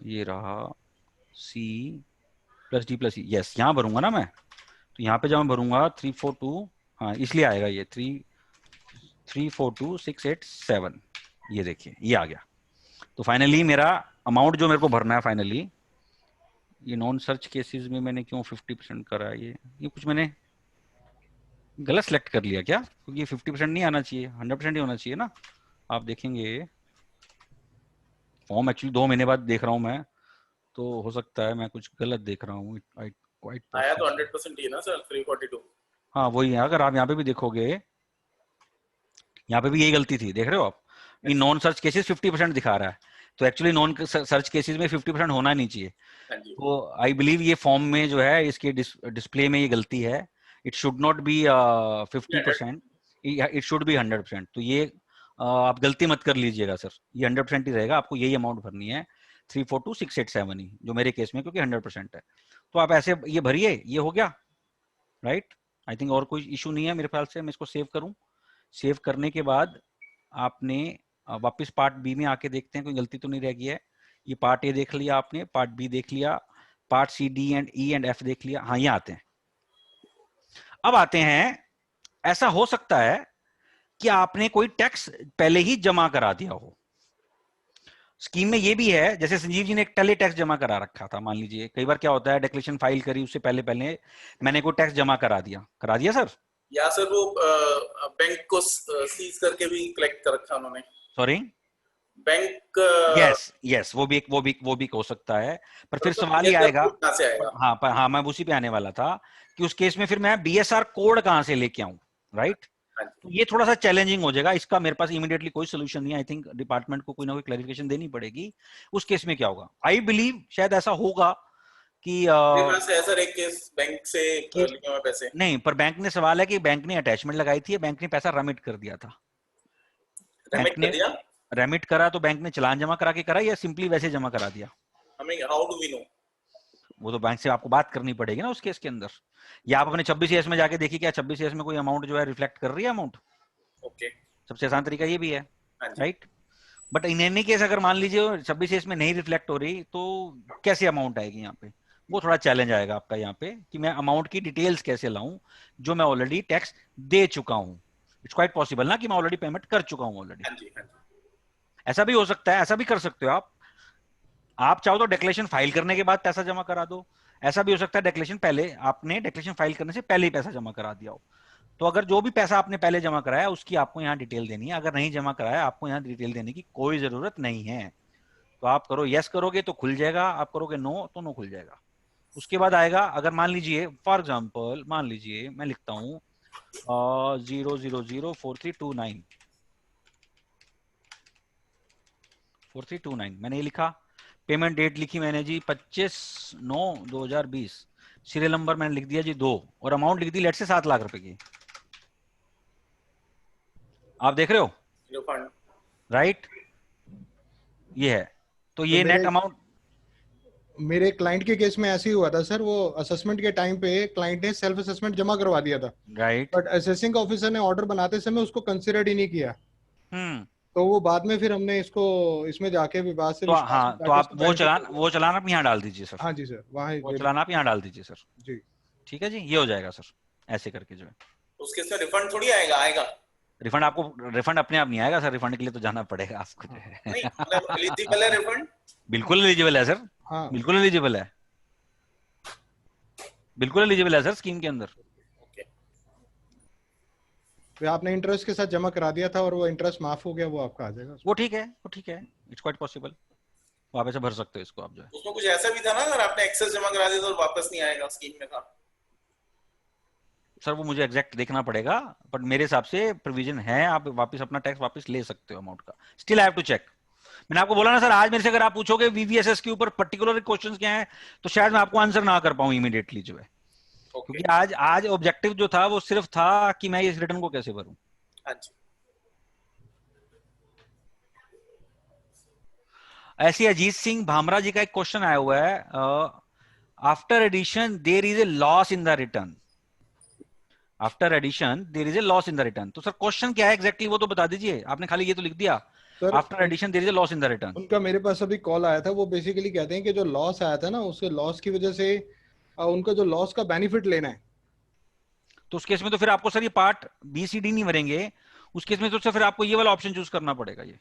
ये रहा C plus D plus E। Yes, यहाँ भरूंगा ना मैं, तो यहाँ पे जब मैं भरूंगा 342, हाँ इसलिए आएगा ये 342,687। ये देखिए ये आ गया। तो फाइनली मेरा अमाउंट जो मेरे को भरना है फाइनली, ये नॉन सर्च केसेस में मैंने क्यों 50% करा है? ये कुछ मैंने गलत सेलेक्ट कर लिया क्या? क्योंकि ये 50% नहीं आना चाहिए, 100% ही होना चाहिए ना। आप देखेंगे फॉर्म एक्चुअली 2 महीने बाद देख रहा हूँ मैं, तो हो सकता है मैं कुछ गलत देख रहा हूँ। आया तो 100% ही है ना सर, 342। हाँ वही है। अगर आप यहाँ पे भी देखोगे, यहाँ पे भी यही गलती थी, देख रहे हो आप? इन नॉन सर्च केसेस 50% दिखा रहा है, तो एक्चुअली नॉन सर्च केसेस में 50% होना नहीं चाहिए। तो आई बिलीव ये फॉर्म में जो है इसके डिस्प्ले में ये गलती है। It should not be 50%, it should be 100%। तो ये आप गलती मत कर लीजिएगा सर, ये 100% ही रहेगा। आपको यही अमाउंट भरनी है, 342,687 ही, जो मेरे केस में क्योंकि 100% है। तो आप ऐसे ये भरिए, ये हो गया राइट। आई थिंक और कोई इशू नहीं है मेरे ख्याल से। मैं इसको सेव करूं, सेव करने के बाद आपने वापस पार्ट बी में आके देखते हैं कोई गलती तो नहीं रह गई है। ये पार्ट ए देख लिया आपने, पार्ट बी देख लिया, part C D and E and F देख लिया। हाँ, ये आते हैं। अब आते हैं, ऐसा हो सकता है कि आपने कोई टैक्स पहले ही जमा करा दिया हो। स्कीम में ये भी है, जैसे संजीव जी ने एक टेली टैक्स जमा करा रखा था। मान लीजिए कई बार क्या होता है, डिक्लेरेशन फाइल करी उससे पहले पहले मैंने कोई टैक्स जमा करा दिया सर। या सर वो बैंक को सीज करके भी कलेक्ट कर रखा उन्होंने। सॉरी, बैंक यस वो भी हो सकता है। पर फिर सवाल ये आएगा, हाँ मैं उसी पे आने वाला था कि उस केस में फिर मैं BSR कोड कहां से लेके आऊं, राइट? तो ये थोड़ा सा चैलेंजिंग हो जाएगा। इसका मेरे पास इमीडिएटली कोई सोल्यूशन नहीं है। आई थिंक डिपार्टमेंट को कोई ना कोई क्लैरिफिकेशन देनी पड़ेगी। उस केस में क्या होगा, आई बिलीव शायद ऐसा होगा कि सर एक केस बैंक से लिए हुए पैसे नहीं, पर बैंक ने, सवाल है कि बैंक ने अटैचमेंट लगाई थी, बैंक ने पैसा रेमिट कर दिया था। रेमिट करा तो बैंक ने चालान जमा करा के करा या सिंपली वैसे जमा करा दिया? हमें हाउ डू वी नो? वो तो बैंक से आपको बात करनी पड़ेगी ना उस केस के अंदर। या आप अपने 26AS में जाके देखिए क्या 26AS में कोई अमाउंट जो है रिफ्लेक्ट कर रही है अमाउंट। ओके, सबसे आसान तरीका ये भी है, right? But in any case अगर मान लीजिए 26AS में नहीं रिफ्लेक्ट हो रही, तो कैसे अमाउंट आएगी यहाँ पे? वो थोड़ा चैलेंज आएगा आपका यहाँ पे कि मैं अमाउंट की डिटेल्स कैसे लाऊं जो मैं ऑलरेडी टैक्स दे चुका हूं। इट्स क्वाइट पॉसिबल ना कि मैं ऑलरेडी पेमेंट कर चुका हूं ऑलरेडी। ऐसा भी हो सकता है, ऐसा भी कर सकते हो आप चाहो तो डिक्लेरेशन फाइल करने के बाद पैसा जमा करा दो। ऐसा भी हो सकता है डिक्लेरेशन पहले, आपने डिक्लेरेशन फाइल करने से पहले ही पैसा जमा करा दिया हो। तो अगर जो भी पैसा आपने पहले जमा कराया उसकी आपको यहाँ डिटेल देनी है। अगर नहीं जमा कराया आपको यहाँ डिटेल देने की कोई जरूरत नहीं है। तो आप करो यस करोगे तो खुल जाएगा, आप करोगे नो तो नो खुल जाएगा। उसके बाद आएगा, अगर मान लीजिए फॉर एग्जाम्पल मान लीजिए मैं लिखता हूँ 0004329 मैंने ये लिखा। पेमेंट डेट लिखी मैंने जी 25/9/2020। सीरियल नंबर मैंने लिख दिया जी 2 और अमाउंट लिख दी लेट से 7 लाख रुपए की। आप देख रहे हो राइट? ये है। तो ये नेट अमाउंट मेरे क्लाइंट के केस में ऐसे ही हुआ था सर। वो असेसमेंट के टाइम पे क्लाइंट ने सेल्फ असेसमेंट जमा करवा दिया था, राइट, बट असेसिंग ऑफिसर ने ऑर्डर बनाते समय उसको कंसिडर ही नहीं किया। तो वो बाद में फिर हमने इसको इसमें जाके विवाद से तो हाँ, तो आप वो चलान आप यहाँ डाल दीजिए सर। हाँ जी सर, वहाँ वो चलान आप यहाँ डाल दीजिए सर जी। ठीक है जी, ये हो जाएगा सर। ऐसे करके जो है उसके साथ रिफंड थोड़ी आएगा। रिफंड आपको, रिफंड अपने आप नहीं आएगा सर, रिफंड के लिए तो जाना पड़ेगा आपको जो है। नहीं, मतलब एलिजिबल है रिफंड? बिल्कुल एलिजिबल है सर। हाँ, बिल्कुल एलिजिबल है, बिल्कुल एलिजिबल है सर स्कीम के अंदर। तो आपने इंटरेस्ट के साथ जमा करा दिया था और वो इंटरेस्ट माफ हो गया, वो आपका आ जाएगा। वो ठीक है, वो ठीक है, इट्स क्वाइट पॉसिबल। आप ऐसे भर सकते हो इसको आप जो है। उसमें कुछ ऐसा भी था ना, अगर आपने एक्सेस जमा करा दिया तो वापस नहीं आएगा स्कीम में था सर? वो मुझे एग्जैक्ट देखना पड़ेगा, बट मेरे हिसाब से प्रोविजन है, आप वापस अपना टैक्स वापस ले सकते हो अमाउंट का। Still I have to check, मैंने आपको बोला ना सर, आज मेरे से अगर आप पूछोगे वीवीएसएस के ऊपर पर्टिकुलर क्वेश्चंस क्या हैं, तो शायद मैं आपको आंसर ना कर पाऊं इमीडिएटली जो है, क्योंकि आज ऑब्जेक्टिव जो था वो सिर्फ था कि मैं इस रिटर्न को कैसे भरूं। ऐसी अजीत सिंह भामरा जी का एक क्वेश्चन आया हुआ है, after addition there is a loss in the return, after addition there is a loss in the return. तो सर क्वेश्चन क्या है एग्जैक्टली वो तो बता दीजिए, आपने खाली ये तो लिख दिया after addition there is a loss in the return. उनका मेरे पास अभी कॉल आया था, वो बेसिकली कहते हैं कि जो लॉस आया था ना, उसके लॉस की वजह से उनका जो लॉस का बेनिफिट लेना है। तो उस केस में तो फिर आपको सर ये पार्ट बी सी डी नहीं भरेंगे, उस केस में तो फिर आपको ये वाला ऑप्शन चूज करना पड़ेगा ये।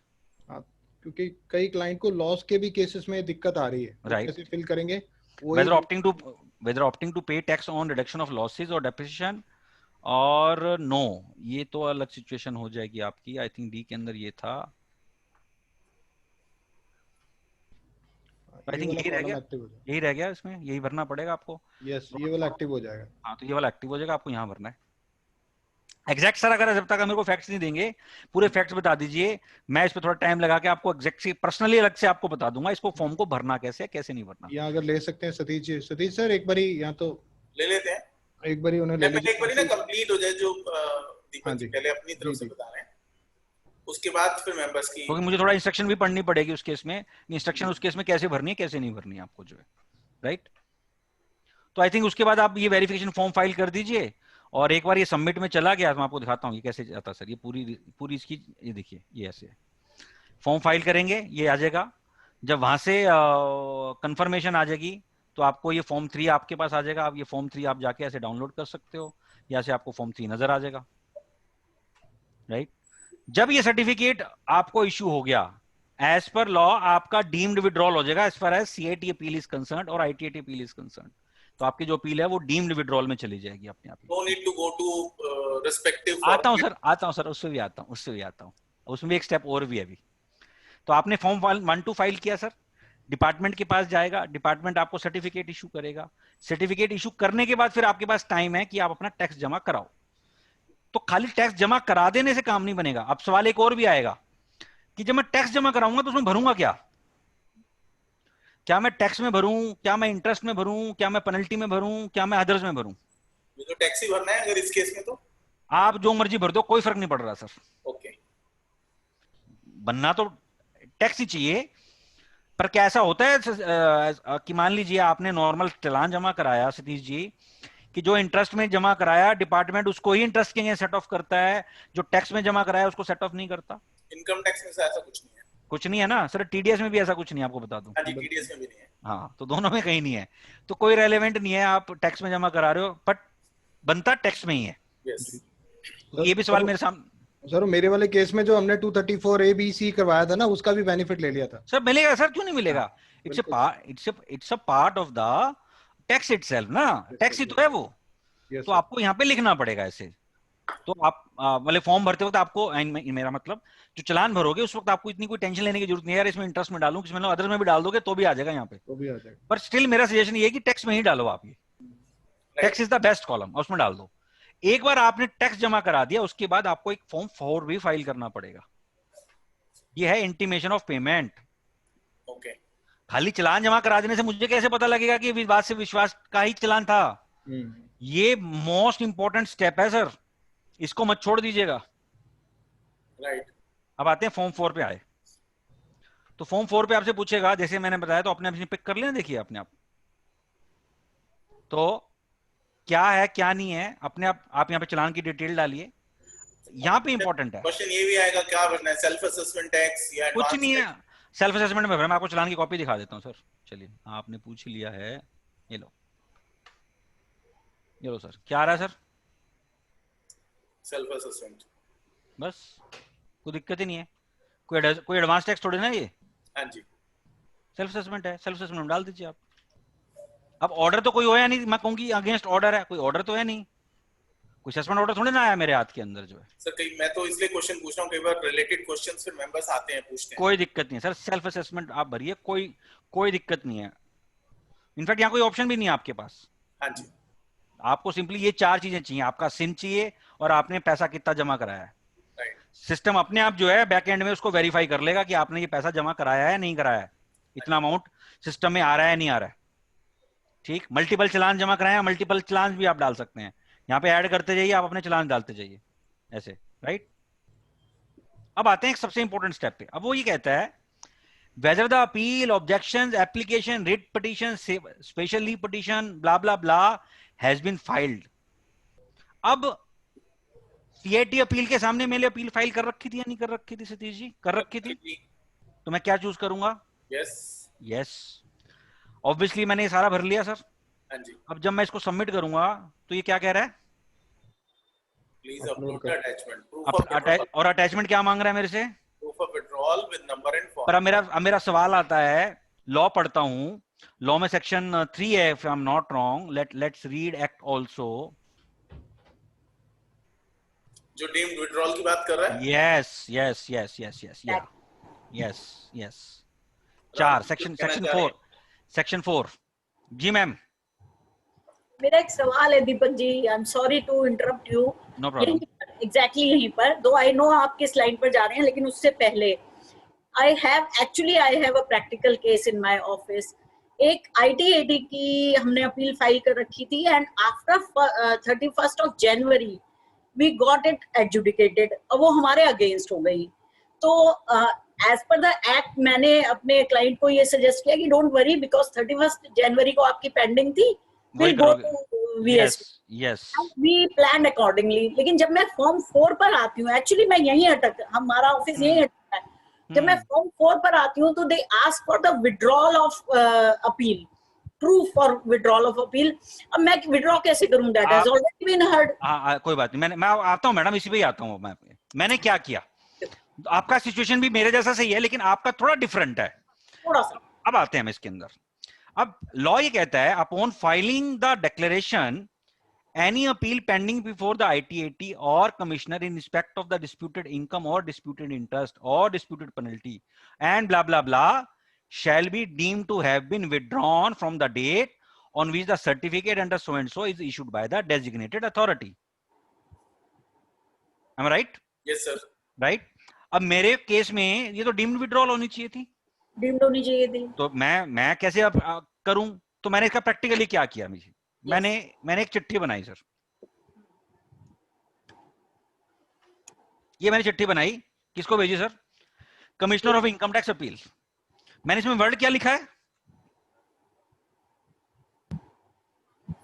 क्योंकि कई क्लाइंट को लॉस के भी केसेस में दिक्कत आ रही है, राइट, कैसे फिल करेंगे, whether opting to pay tax on reduction of losses or depreciation और नो, ये तो अलग सिचुएशन हो जाएगी आपकी। आई थिंक डी के अंदर ये था, आई थिंक यही रह गया इसमें, यही भरना पड़ेगा आपको। यस, ये वाला एक्टिव हो जाएगा। हाँ, तो ये वाला एक्टिव हो जाएगा, आपको यहाँ भरना है। एग्जैक्ट सर अगर जब तक मेरे को फैक्ट्स नहीं देंगे, पूरे फैक्ट्स बता दीजिए, मैं इस पे थोड़ा टाइम लगा के आपको एग्जैक्ट पर्सनली अलग से आपको बता दूंगा इसको फॉर्म को भरना कैसे है, कैसे नहीं भरना। यहाँ अगर ले सकते हैं सतीश जी, सतीश सर एक बारी यहाँ तो ले लेते हैं, एक बारी उन्हें ले लीजिए, एक बारी ना कंप्लीट हो जाए जो दीपक जी पहले अपनी तरफ से बता रहे हैं, उसके बाद फिर मेंबर्स की, क्योंकि मुझे थोड़ा इंस्ट्रक्शन भी पढ़नी पड़ेगी उस केस में, इंस्ट्रक्शन उस केस में कैसे भरनी है कैसे नहीं भरनी है आपको जो है, राइट। तो आई थिंक उसके बाद आप ये वेरिफिकेशन फॉर्म फाइल कर दीजिए, और एक बार ये सबमिट में चला गया तो मैं आपको दिखाता हूँ ये कैसे जाता है सर। ये पूरी इसकी ये देखिए, ये ऐसे फॉर्म फाइल करेंगे, ये आ जाएगा। जब वहां से कंफर्मेशन आ जाएगी तो आपको ये फॉर्म 3 आपके पास आ जाएगा। आप ये फॉर्म 3 आप जाके ऐसे डाउनलोड कर सकते हो, या से आपको फॉर्म 3 नजर आ जाएगा, राइट। जब ये सर्टिफिकेट आपको इश्यू हो गया, एज पर लॉ आपका डीम्ड विड्रॉल हो जाएगा as far as CIT appeal is concerned और आईटीएटी अपील इज कंसर्न्ड। तो आपकी जो अपील है वो डीम्ड विड्रॉल में चली जाएगी अपने आप। No need to go to respective. आता हूं सर, उससे भी आता हूं, उसमें एक स्टेप और भी है अभी। तो आपने फॉर्म 1-2 फाइल किया सर, डिपार्टमेंट के पास जाएगा, डिपार्टमेंट आपको सर्टिफिकेट इशू करेगा। सर्टिफिकेट इशू करने के बाद फिर आपके पास टाइम है कि आप अपना टैक्स जमा कराओ। तो खाली टैक्स जमा करा देने से काम नहीं बनेगा। अब सवाल एक और भी आएगा कि जब मैं टैक्स जमा कराऊंगा तो उसमें भरूंगा क्या? क्या मैं टैक्स में भरूं, क्या मैं इंटरेस्ट में भरूं, क्या मैं पेनल्टी में भरूं, क्या मैं अदर्स में भरूं? तो टैक्स ही भरना है अगर इस केस में, तो आप जो मर्जी भर दो, कोई फर्क नहीं पड़ रहा सर। ओके, बनना तो टैक्स ही चाहिए। पर क्या ऐसा होता है कि मान लीजिए आपने नॉर्मल चालान जमा कराया सतीश जी, कि जो इंटरेस्ट में जमा कराया डिपार्टमेंट उसको ही इंटरेस्ट के सेट ऑफ करता है, जो टैक्स में जमा कराया उसको सेट ऑफ नहीं करता। इनकम टैक्स में ऐसा कुछ नहीं है ना सर, टीडीएस में भी ऐसा कुछ नहीं है, आपको बता दूं। हाँ जी, टीडीएस में भी नहीं है। हाँ, तो दोनों में कहीं नहीं है, तो कोई रेलेवेंट नहीं है। आप टैक्स में जमा करा रहे हो बट बनता टैक्स में ही है। yes. ये भी सवाल मेरे सामने सर, मेरे वाले केस में जो हमने 234 ABC करवाया था ना, उसका भी बेनिफिट ले लिया था। सर मिलेगा सर, क्यों नहीं मिलेगा? It's a part of the tax itself ना, टैक्स ही तो है वो। तो आपको यहाँ पे लिखना पड़ेगा ऐसे। तो आप मतलब फॉर्म भरते वक्त आपको, मेरा मतलब जो चालान भरोगे उस वक्त आपको इतनी कोई टेंशन लेने की जरूरत नहीं है यार इसमें इंटरेस्ट में डालूं, इसमें अदर में भी डाल दोगे तो भी आ जाएगा यहाँ पे, तो भी आ जाएगा। पर स्टिल मेरा सजेशन ये है कि टैक्स में ही डालो आप। ये tax is the best column, उसमें डाल दो। एक बार आपने टैक्स जमा करा दिया उसके बाद आपको एक फॉर्म 4 भी फाइल करना पड़ेगा। ये है इंटीमेशन ऑफ पेमेंट। ओके, खाली चालान जमा करा देने से मुझे कैसे पता लगेगा कि विवाद से विश्वास का ही चालान था? ये मोस्ट इंपॉर्टेंट स्टेप है सर, इसको मत छोड़ दीजिएगा। राइट। अब आते हैं फॉर्म 4 पे आए। तो फॉर्म 4 पे आपसे पूछेगा, जैसे मैंने बताया, तो अपने आप पिक कर लेना, देखिए अपने आप। तो क्या है क्या नहीं है अपने आप यहाँ पे चालान की डिटेल डालिए। यहाँ पे इंपॉर्टेंट है क्वेश्चन ये भी आएगा क्या भरना है, सेल्फ असेसमेंट टैक्स या कुछ नहीं है। सेल्फ असेसमेंट में भरना, मैं आपको चालान की कॉपी दिखा देता हूँ सर। चलिए, आपने पूछ लिया है, ये लो सर। क्या आ रहा है सर? सेल्फ असेसमेंट, बस, कोई दिक्कत ही नहीं है। कोई एडवांस टैक्स थोड़ी ना ये। हाँ जी, सेल्फ असेसमेंट है, सेल्फ असेसमेंट डाल दीजिए आप। अब ऑर्डर तो कोई होया नहीं, मैं कहूंगी अगेंस्ट ऑर्डर है, कोई ऑर्डर तो है नहीं, कोई सस्पेंड ऑर्डर थोड़ी ना आया मेरे हाथ के अंदर जो है। सर कई, मैं तो इसलिए क्वेश्चन पूछ रहा हूँ, कई बार रिलेटेड क्वेश्चंस फिर मेंबर्स आते हैं, पूछते हैं। कोई दिक्कत नहीं है सर, सेल्फ असेसमेंट आप भरिए, कोई दिक्कत नहीं है। इनफैक्ट यहाँ कोई ऑप्शन भी नहीं है आपके पास। हाँ जी, आपको सिंपली ये 4 चीजें चाहिए, आपका सिम चाहिए और आपने पैसा कितना जमा कराया है। सिस्टम अपने आप जो है बैक एंड में उसको वेरीफाई कर लेगा कि आपने ये पैसा जमा कराया है नहीं कराया है, इतना अमाउंट सिस्टम में आ रहा है नहीं आ रहा है। ठीक, मल्टीपल चालान जमा कराया, मल्टीपल चालान भी आप डाल सकते हैं, यहाँ पे ऐड करते जाइए, आप अपने चालान डालते जाइए ऐसे, राइट। अब आते हैं एक सबसे इंपॉर्टेंट स्टेप पे। अब वो ये कहता है whether the appeal, objections, application, writ petition, special leave petition, blah blah blah has been filed. अब सीआईटी अपील के सामने मैंने अपील फाइल कर रखी थी या नहीं कर रखी थी सतीश जी? कर रखी थी। तो मैं क्या चूज करूंगा? यस यस, ऑब्वियसली मैंने ये सारा भर लिया सर। हाँ जी। अब जब मैं इसको सबमिट करूंगा तो ये क्या कह रहा है? Please upload the attachment. और अटैचमेंट क्या मांग रहा है मेरे से? Proof of withdrawal with number and form. पर मेरा सवाल आता है, लॉ पढ़ता हूं, लॉ में सेक्शन 3 है if I am not wrong, let's read act also, जो डीम्ड विड्रॉल की बात कर रहा है। Yes yes yes yes yes या यस यस 4 सेक्शन 4 जी मैम। मेरा एक सवाल है Deepak ji, I am sorry to interrupt you. No problem. Exactly यहीं पर, दो आई नो आप किस लाइन पर जा रहे हैं, लेकिन उससे पहले I have a practical case in my office. एक ITAT की हमने अपील फाइल कर रखी थी and after 31st of January we got it adjudicated, और वो हमारे अगेंस्ट हो गई। तो एज पर द एक्ट मैंने अपने क्लाइंट को ये सजेस्ट किया कि डोंट वरी बिकॉज 31st जनवरी को आपकी पेंडिंग थी, we'll go to VSP. Yes. We planned accordingly. लेकिन जब मैं फॉर्म 4 पर आती हूँ, एक्चुअली मैं यहीं हमारा ऑफिस यहीं अटका है। जब मैं फॉर्म 4 पर आती हूँ तो they ask for the withdrawal of appeal, proof for withdrawal of appeal. अब मैं विड्रॉ कैसे करूं? That has already been heard. कोई बात नहीं, मैं आता हूं मैडम, इसी पे ही आता हूं। मैंने क्या किया, आपका सिचुएशन भी मेरे जैसा सही है लेकिन आपका थोड़ा डिफरेंट है थोड़ा सा। अब आते हैं हम इसके अंदर। अब लॉ ये कहता है upon filing the declaration any appeal pending before the ITAT or commissioner in respect of the disputed income or disputed interest or disputed penalty and blah blah blah shall be deemed to have been withdrawn from the date on which the certificate under so and so is issued by the designated authority. Am I right? Yes sir. Right. अब मेरे केस में ये तो डीम्ड विड्रॉल होनी चाहिए थी, डीम्ड होनी चाहिए थी। तो मैं कैसे अब करूं? तो मैंने इसका प्रैक्टिकली क्या किया, मुझे मैंने एक चिट्ठी बनाई सर। ये मैंने चिट्ठी बनाई, किसको भेजी sir? Commissioner of income tax appeal. मैंने इसमें वर्ड क्या लिखा है?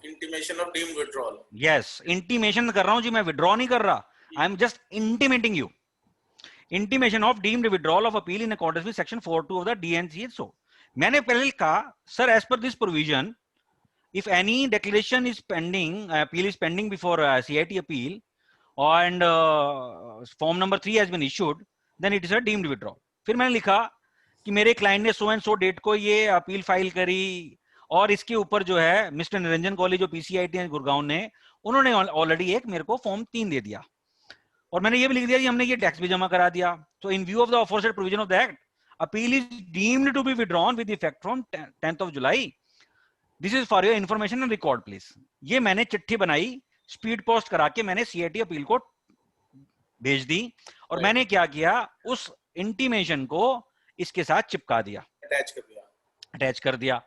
Intimation of deemed withdrawal. Yes, intimation कर रहा हूं जी, मैं विड्रॉ नहीं कर रहा, I am just intimating you. Intimation of deemed withdrawal of appeal in accordance with section 42 of the DNC। So मैंने पहले कहा sir as per this provision if any declaration is pending, appeal is pending before CIT appeal and form number 3 has been issued, then it is a deemed withdrawal. फिर मैंने लिखा कि मेरे क्लाइंट ने सो एंड सो डेट को ये अपील फाइल करी और इसके ऊपर जो है मिस्टर निरंजन कॉलेज जो PCIT है गुड़गांव ने, उन्होंने ऑलरेडी एक मेरे को फॉर्म 3 दे दिया और मैंने ये भी लिख दिया कि हमने ये टैक्स भी जमा करा दिया। तो in view of the aforesaid provision of the act, appeal is deemed to be withdrawn with effect from 10th of July. This is for your information and record please. ये मैंने चिट्ठी बनाई, स्पीड पोस्ट करा के मैंने CIT अपील को भेज दी और मैंने क्या किया, उस इंटीमेशन को इसके साथ चिपका दिया, अटैच कर दिया।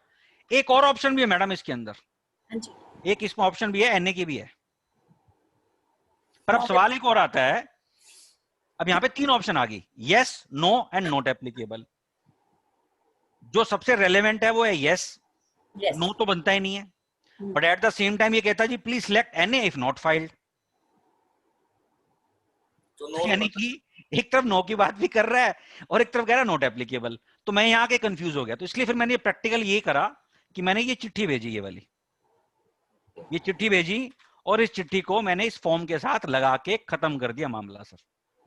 एक और ऑप्शन भी है मैडम इसके अंदर, एक इसमें ऑप्शन भी है, NA की भी है। पर अब सवाल एक और आता है, अब यहाँ पे 3 ऑप्शन आ गई, yes, no and not applicable. जो सबसे रेलेवेंट है वो है यस, नो तो बनता ही नहीं है, but at the same time ये कहता है जी please select NA if not filed. यानी कि एक तरफ नो की बात भी कर रहा है और एक तरफ कह रहा है नॉट एप्लीकेबल। तो मैं यहाँ के कंफ्यूज हो गया, तो इसलिए फिर मैंने प्रैक्टिकल ये करा कि मैंने ये चिट्ठी भेजी, ये वाली ये चिट्ठी भेजी और इस चिट्ठी को मैंने इस फॉर्म के साथ लगा के खत्म कर दिया मामला सर,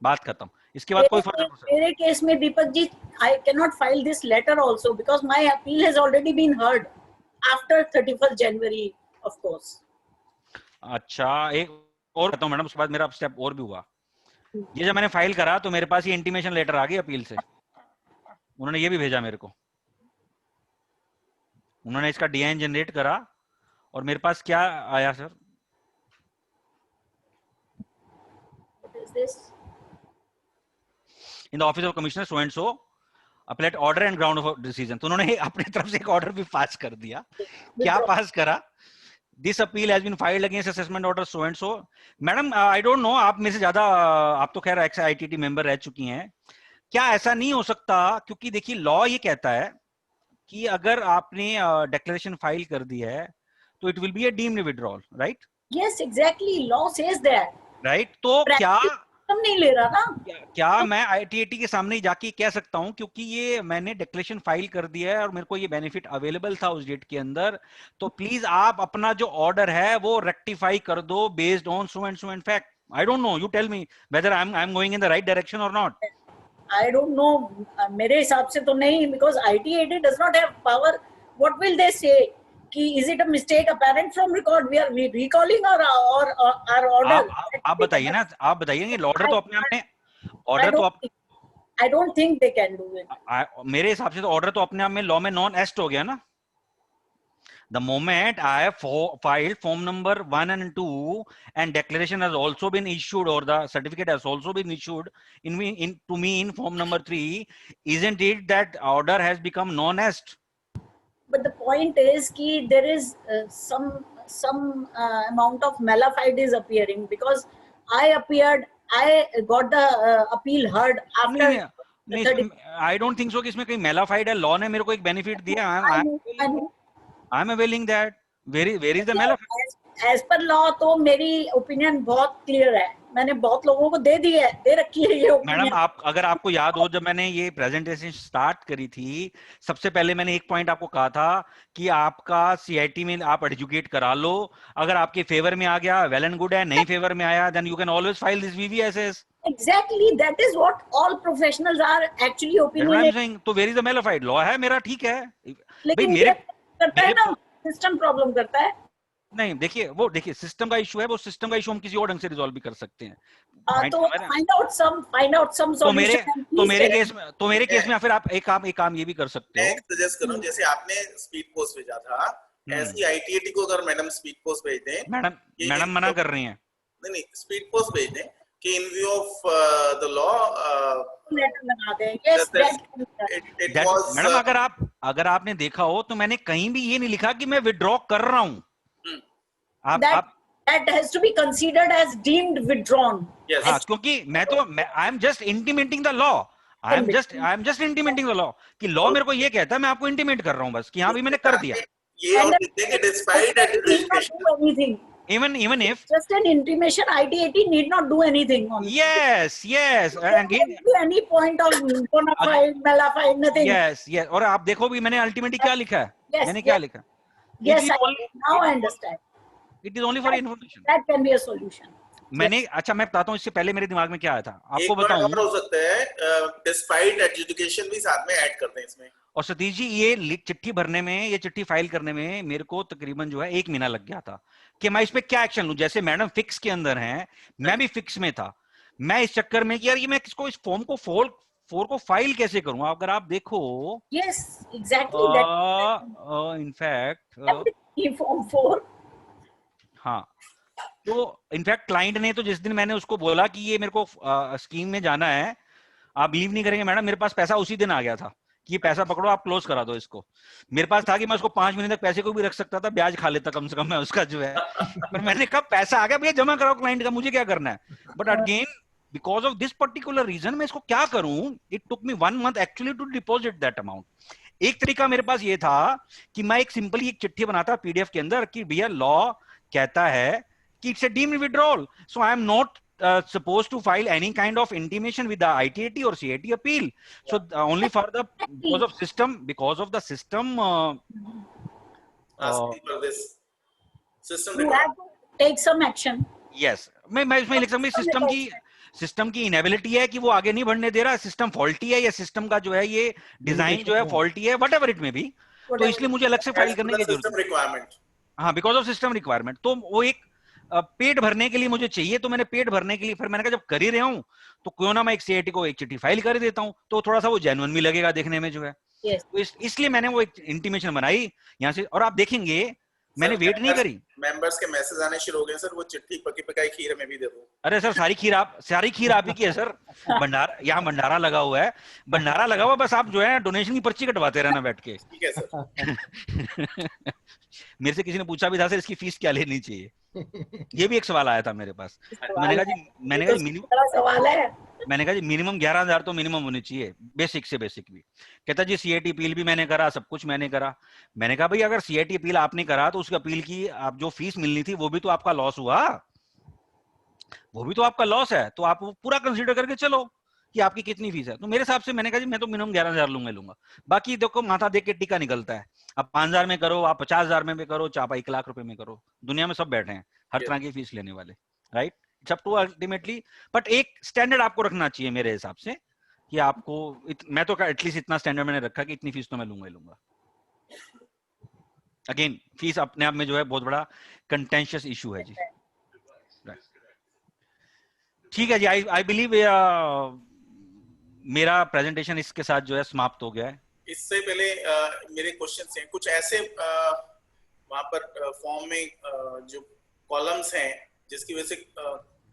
बात खत्म। इसके बाद कोई फर्दर मेरे केस में Deepak ji I can not file this letter also because my appeal has already been heard after 31st January of course. अच्छा, एक और कहता हूं मैडम, उसके बाद मेरा स्टेप और भी हुआ। ये जब मैंने फाइल करा तो मेरे पास ये इंटीमेशन लेटर आ गई अपील से, उन्होंने ये भी भेजा मेरे को, उन्होंने इसका DIN जनरेट करा और मेरे पास क्या आया sir, What is this? In the office of commissioner so and so appellate order and ground of decision. तो उन्होंने अपनी तरफ से एक ऑर्डर भी पास कर दिया। क्या पास करा? This appeal has been filed against assessment order so and so. Madam I don't know, आप में से ज्यादा, आप तो खैर एक्स आईटीटी मेंबर रह चुकी हैं, क्या ऐसा नहीं हो सकता? क्योंकि देखिए लॉ ये कहता है कि अगर आपने डिक्लेरेशन फाइल कर दी है तो it will be a deemed withdrawal, right? Yes exactly, law says that, right. तो क्या हम नहीं ले रहा ना, क्या मैं आईटीएटी के सामने जाके कह सकता हूं क्योंकि ये मैंने डिक्लेरेशन फाइल कर दिया है और मेरे को ये बेनिफिट अवेलेबल था उस डेट के अंदर, तो प्लीज आप अपना जो ऑर्डर है वो रेक्टिफाई कर दो based on so and fact? I don't know, you tell me whether I am going in the right direction और नॉट। I don't know, मेरे हिसाब से तो नहीं, because ITAT does not have power. What will they say? कि is it a mistake apparent from record? We are recalling our order. आप बताइए ना, आप बताइए, ऑर्डर तो अपने आप में, ऑर्डर तो I don't think they can do it. मेरे हिसाब से तो ऑर्डर तो अपने आप में लॉ में नॉन एस्ट हो गया ना। The moment I have filed form number 1 and 2 and declaration has also been issued or the certificate has also been issued to me in form number 3, isn't it that order has become non-est? But the point is कि there is some amount of malafide is appearing, because I got the appeal heard after. I don't think so कि इसमें कहीं malafide है। लॉ ने मेरे को एक बेनिफिट दिया, I'm availing that. Where is the malafide? As per law तो मेरी ओपिनियन बहुत क्लियर है, मैंने बहुत लोगों को दे दी है, दे रखी है ये ओपिनियन। मैडम आप, अगर आपको याद हो, जब मैंने ये प्रेजेंटेशन स्टार्ट करी थी, सबसे पहले मैंने एक पॉइंट आपको कहा था कि आपका सीआईटी में आप एडजुकेट करा लो, अगर आपके फेवर में आ गया वेल एंड गुड है, नहीं फेवर में आया then you can always file this VVSS. Exactly, that is what all professionals are actually opinionating. तो where is the malafide? Law है मेरा, ठीक है, लेकिन मेरे करता है ना, सिस्टम प्रॉब्लम करता है। नहीं देखिए, वो देखिए सिस्टम का इशू है, वो सिस्टम का इशू हम किसी और ढंग से रिजॉल्व भी कर सकते हैं। तो फाइंड आउट सम सॉल्यूशन। तो मेरे केस में फिर आप एक काम ये भी कर सकते हो। मैं सजेस्ट कर रहा हूं, जैसे आपने स्पीड पोस्ट भेजा था, ऐसी आईटीएटी को अगर मैडम स्पीड पोस्ट भेज दें। मैडम मना कर रही हैं। नहीं, स्पीड पोस्ट भेज दें कि in view of the law letter लगा दें। यस, मैडम अगर आपने देखा हो तो मैंने कहीं भी ये नहीं लिखा कि मैं विड्रॉ कर रहा हूं। That has to be considered as deemed withdrawn. Yes. हाँ, क्योंकि I am just intimating the law. I am just intimating the law कि लॉ मेरे को ये कहता है, मैं आपको इंटीमेट कर रहा हूँ बस कि हाँ भी मैंने कर दिया। ये और देखेंगे despite anything. Even if just an intimation, ITAT need not do anything on it. Yes. Again, any point of bona fide, malafide, nothing. Yes. और आप देखो भी मैंने अल्टीमेटली क्या लिखा है। मैंने क्या लिखा? Yes, now I understand. It is only for information. That can be a solution. अच्छा मैं बताता हूँ, इससे पहले मेरे दिमाग में क्या आया था आपको बताऊं। हो सकता है डिस्पाइट एडजुडिकेशन भी साथ में ऐड करते हैं इसमें। और सतीश जी, ये चिट्ठी भरने में, ये चिट्ठी फाइल करने में मेरे को तकरीबन जो है 1 महीना लग गया था कि मैं इस पे क्या एक्शन लूं। जैसे मैडम फिक्स के अंदर हैं, मैं भी फिक्स में था, मैं इस चक्कर में कि यार ये मैं किसको इस फॉर्म को 4 को फाइल कैसे करूं। अगर आप देखो, yes, exactly that. In fact form 4, हाँ, तो इनफैक्ट क्लाइंट ने तो जिस दिन मैंने उसको बोला कि ये मेरे को स्कीम में जाना है, आप बिलीव नहीं करेंगे मैडम, मेरे पास पैसा उसी दिन आ गया था कि ये पैसा पकड़ो, आप क्लोज करा दो इसको। मेरे पास था कि मैं उसको 5 महीने तक पैसे को भी रख सकता था, ब्याज खा लेता कम से कम मैं उसका जो है। पर मैंने कहा पैसा आ गया भैया, जमा कराओ क्लाइंट का, मुझे क्या करना है। But again because of this particular reason मैं इसको क्या करूं, it took me 1 month actually to deposit that amount. एक तरीका मेरे पास ये था कि मैं एक सिंपली एक चिट्ठी बनाता पीडीएफ के अंदर कि भैया लॉ कहता है कि it's a deemed withdrawal, so I am not supposed to file any kind of intimation with the ITAT or CIT appeal. So only for the because of the system. Asking for this system. You have to take some action. Yes, मैं इसमें लिख सकता हूँ सिस्टम की इनएबिलिटी है कि वो आगे नहीं बढ़ने दे रहा, सिस्टम फॉल्टी है या सिस्टम का जो है ये डिजाइन जो है फॉल्टी है, व्हाटएवर इट में भी, तो इसलिए मुझे अलग से फाइल करने की जरूरत है। हाँ, बिकॉज ऑफ सिस्टम रिक्वायरमेंट। तो वो एक पेट भरने के लिए मुझे चाहिए, तो मैंने पेट भरने के लिए फिर मैंने कहा जब कर ही रहा हूं तो क्यों ना मैं एक सीआईटी को एक चिट्ठी फाइल कर देता हूं, तो थोड़ा सा वो जेन्युइन भी लगेगा देखने में जो है। तो इसलिए मैंने वो एक इंटीमेशन बनाई यहाँ से। और आप देखेंगे मैंने वेट नहीं करी। मेंबर्स के मैसेज आने शुरू हो गए सर, वो चिट्ठी पकी पकाई खीर में भी दे दो। अरे सर सारी खीर आप ही की है सर। भंडारा, यहाँ भंडारा लगा हुआ है, भंडारा लगा हुआ, बस आप जो है डोनेशन की पर्ची कटवाते रहना बैठ के। ठीक है सर। मेरे से किसी ने पूछा भी था सर इसकी फीस क्या लेनी चाहिए, ये भी एक सवाल आया था मेरे पास। तो मैंने कहा जी मिनिमम 11,000 तो मिनिमम होनी चाहिए, बेसिक से बेसिक भी। कहता जी सीआईटी अपील भी मैंने करा, सब कुछ मैंने करा। मैंने कहा भाई अगर सीआईटी अपील आपने करा तो उसकी अपील की आप जो फीस मिलनी थी वो भी तो आपका लॉस हुआ, वो भी तो आपका लॉस है, तो आप पूरा कंसीडर करके चलो कि आपकी कितनी फीस है। तो मेरे हिसाब से मैंने कहा जी मैं तो मिनिमम 11,000 लूंगा। बाकी देखो माथा देख के टीका निकलता है, आप 5,000 में करो, आप 50,000 में भी करो, चाहे आप 1 लाख रुपए में करो, दुनिया में सब बैठे हैं हर तरह की फीस लेने वाले, राइट। सब टू अल्टीमेटली, बट एक स्टैंडर्ड आपको रखना चाहिए मेरे हिसाब से कि आपको मैं तो एटलीस्ट इतना स्टैंडर्ड मैंने रखा कि इतनी फीस तो मैं लूंगा। अगेन फीस अपने आप में जो है बहुत बड़ा कंटेंशियस इशू है जी। ठीक है जी, आई बिलीव मेरा प्रेजेंटेशन इसके साथ जो है समाप्त हो गया है। इससे पहले मेरे क्वेश्चन हैं कुछ ऐसे, वहां पर फॉर्म में जो कॉलम्स हैं जिसकी वजह से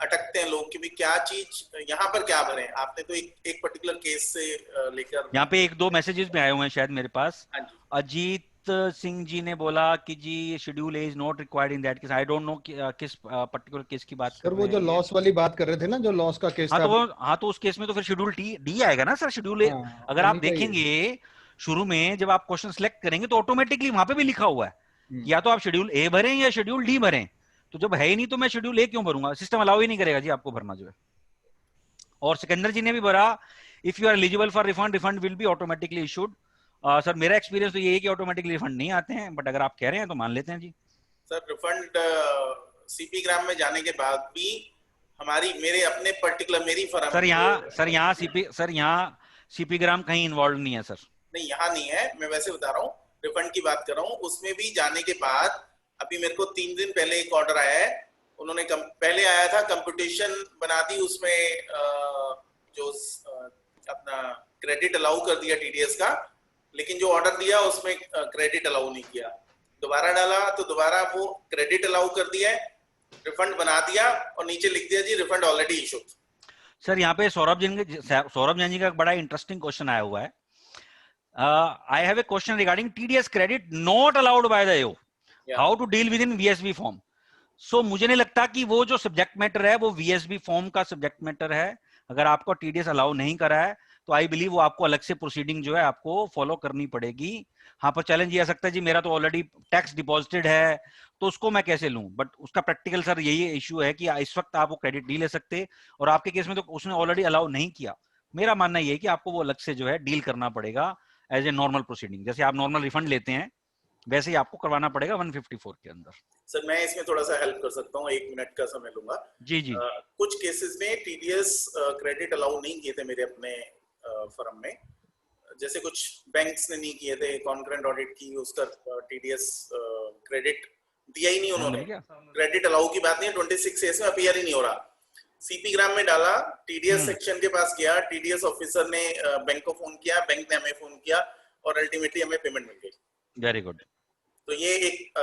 अटकते हैं लोग कि भी क्या चीज यहाँ पर क्या भरें। आपने तो एक पर्टिकुलर केस से लेकर, यहाँ पे 1-2 मैसेजेस भी आए हुए हैं शायद मेरे पास। अजीत सिंह जी ने बोला कि जी schedule A is not required in that case. I don't know किस पर्टिकुलर केस की बात कर रहे हैं। वो जो लॉस वाली बात कर रहे थे ना, जो लॉस का केस था। हाँ तो उस केस में तो फिर शेड्यूल डी आएगा ना सर। शेड्यूल ए अगर आप देखेंगे शुरू में जब आप क्वेश्चन सिलेक्ट करेंगे तो ऑटोमेटिकली वहां पे भी लिखा हुआ है या तो आप शेड्यूल ए भरें या शेड्यूल डी भरें। तो जब है ही नहीं तो मैं शेड्यूल ए क्यों भरूंगा, सिस्टम अलाउ ही नहीं करेगा जी आपको भरना जो है। और सिकंदर जी ने भी भरा, if you are eligible for refund, refund will be automatically issued. Sir मेरा एक्सपीरियंस तो ये है कि ऑटोमेटिकली रिफंड नहीं आते हैं, बट अगर आप कह रहे हैं तो मान लेते हैं जी। सर रिफंड सीपी ग्राम में जाने के बाद भी मेरे अपने पर्टिकुलर मेरी फर्म सर यहाँ सीपी ग्राम कहीं इन्वॉल्व नहीं है सर। नहीं यहाँ नहीं है, मैं वैसे बता रहा हूँ, रिफंड की बात कर रहा हूँ। उसमें भी जाने के बाद अभी मेरे को 3 दिन पहले एक ऑर्डर आया है, उन्होंने पहले आया था कंप्यूटेशन बना दी, उसमें जो अपना क्रेडिट अलाउ कर दिया टीडीएस का, लेकिन जो ऑर्डर दिया उसमें क्रेडिट अलाउ नहीं किया। दोबारा डाला तो दोबारा वो क्रेडिट अलाउ कर दिया, रिफंड बना दिया और नीचे लिख दिया जी रिफंड ऑलरेडी इशूड। सर यहाँ पे सौरभ जैन जी का बड़ा इंटरेस्टिंग क्वेश्चन आया हुआ है। I have a question regarding TDS credit not allowed by the AO, how to deal with in VSB form. So मुझे नहीं लगता कि वो जो सब्जेक्ट मैटर है वो वीएसबी फॉर्म का सब्जेक्ट मैटर है। अगर आपको टीडीएस अलाउ नहीं करा है तो आई बिलीव वो आपको अलग से प्रोसीडिंग जो है आपको फॉलो करनी पड़ेगी। हाँ पर चैलेंज ये आ सकता है जी मेरा तो ऑलरेडी टैक्स डिपॉजिटेड है तो उसको मैं कैसे लूं, बट उसका प्रैक्टिकल सर यही इश्यू है कि इस वक्त आप वो क्रेडिट नहीं ले सकते, और आपके केस में तो उसने ऑलरेडी अलाउ नहीं किया। मेरा मानना ये है कि आपको वो अलग से जो है डील करना पड़ेगा एज ए नॉर्मल प्रोसीडिंग। जैसे आप नॉर्मल रिफंड लेते हैं वैसे ही आपको करवाना पड़ेगा 154 के अंदर। सर मैं इसमें थोड़ा सा हेल्प कर सकता हूँ, 1 मिनट का समय लूंगा। जी जी। कुछ केसेस में टीडीएस क्रेडिट अलाउ नहीं किए थे मेरे अपने फर्म में, जैसे कुछ बैंक्स ने नहीं किए थे, कॉन्करेंट ऑडिट की, उसका टीडीएस क्रेडिट दिया ही नहीं उन्होंने। क्रेडिट अलाउ की बात नहीं, 26A में अपीयर ही नहीं हो रहा। सीपी ग्राम में डाला, टीडीएस सेक्शन के पास गया, टीडीएस ऑफिसर ने बैंक को फोन किया, बैंक ने हमें फोन किया और अल्टीमेटली हमें पेमेंट मिल गई। Very good. तो ये एक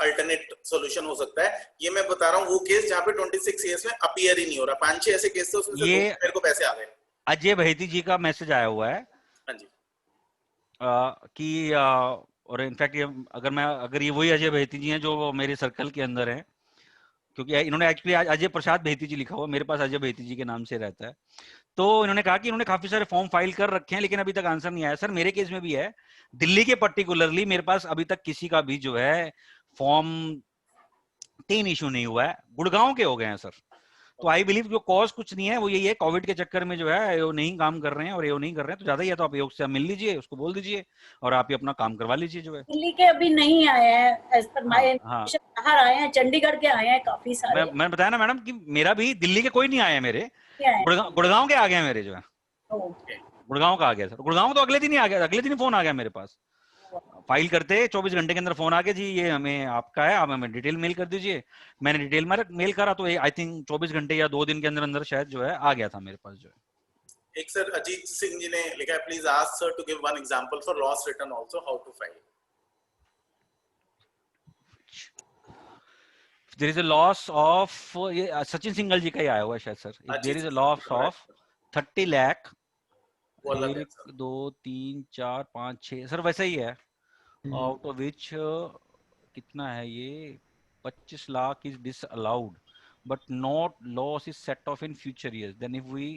अल्टरनेट सॉल्यूशन हो सकता है। ये मैं बता रहा हूँ वो केस जहाँ पे 26A में अपीयर ही नहीं हो रहा। 5-6 ऐसे केस थे उसमें से मेरे को पैसे आ गए। अजय बहेती जी का मैसेज आया हुआ है। हाँ जी। कि और इनफैक्ट ये अगर ये वही अजय बहेती जी हैं जो मेरे सर्कल के अंदर हैं, क्योंकि इन्होंने एक्चुअली अजय प्रसाद बहेती जी लिखा हुआ, मेरे पास अजय बहेती जी के नाम से रहता है। तो इन्होंने कहा कि इन्होंने काफी सारे फॉर्म फाइल कर रखे हैं लेकिन अभी तक आंसर नहीं आया। सर मेरे केस में भी है, दिल्ली के पर्टिकुलरली मेरे पास अभी तक किसी का भी जो है फॉर्म 3 इशू नहीं हुआ है, गुड़गांव के हो गए हैं सर। तो आई बिलीव जो कॉज कुछ नहीं है, वो यही है कोविड के चक्कर में जो है एओ नहीं काम कर रहे हैं, और एओ नहीं कर रहे हैं तो ज्यादा ही है। तो आप एओ से मिल लीजिए, उसको बोल दीजिए और आप ही अपना काम करवा लीजिए जो है। दिल्ली के अभी नहीं आए हैं एज पर माय इन्फॉर्मेशन, बाहर आए हैं, चंडीगढ़ के आए हैं काफी सारे। मैंने बताया ना मैडम कि मेरा भी दिल्ली के कोई नहीं आया है, मेरे गुड़गांव के आ गए मेरे जो है। गुड़गांव का आ गया सर, गुड़गांव तो अगले दिन ही आ गया, अगले दिन फोन आ गया मेरे पास। फाइल करते 24 घंटे के अंदर फोन आ गया जी ये हमें आपका है, आप हमें डिटेल मेल कर दीजिए। मैंने डिटेल मेल करा तो आई थिंक 24 घंटे या 2 दिन के अंदर अंदर शायद जो है आ गया था मेरे पास जो है। एक सर अजीत सिंह जी ने लिखा है, please ask sir to give one example for loss return also, how to file. which there is a loss of, ये सचिन सिंगल जी का ही आया हुआ है शायद sir, if there is a loss of 30 lakh, 1 2 3 4 5 6 sir वैसा ही है, out of which कितना है ये 25 lakh is disallowed but not loss is set off in future years, then if we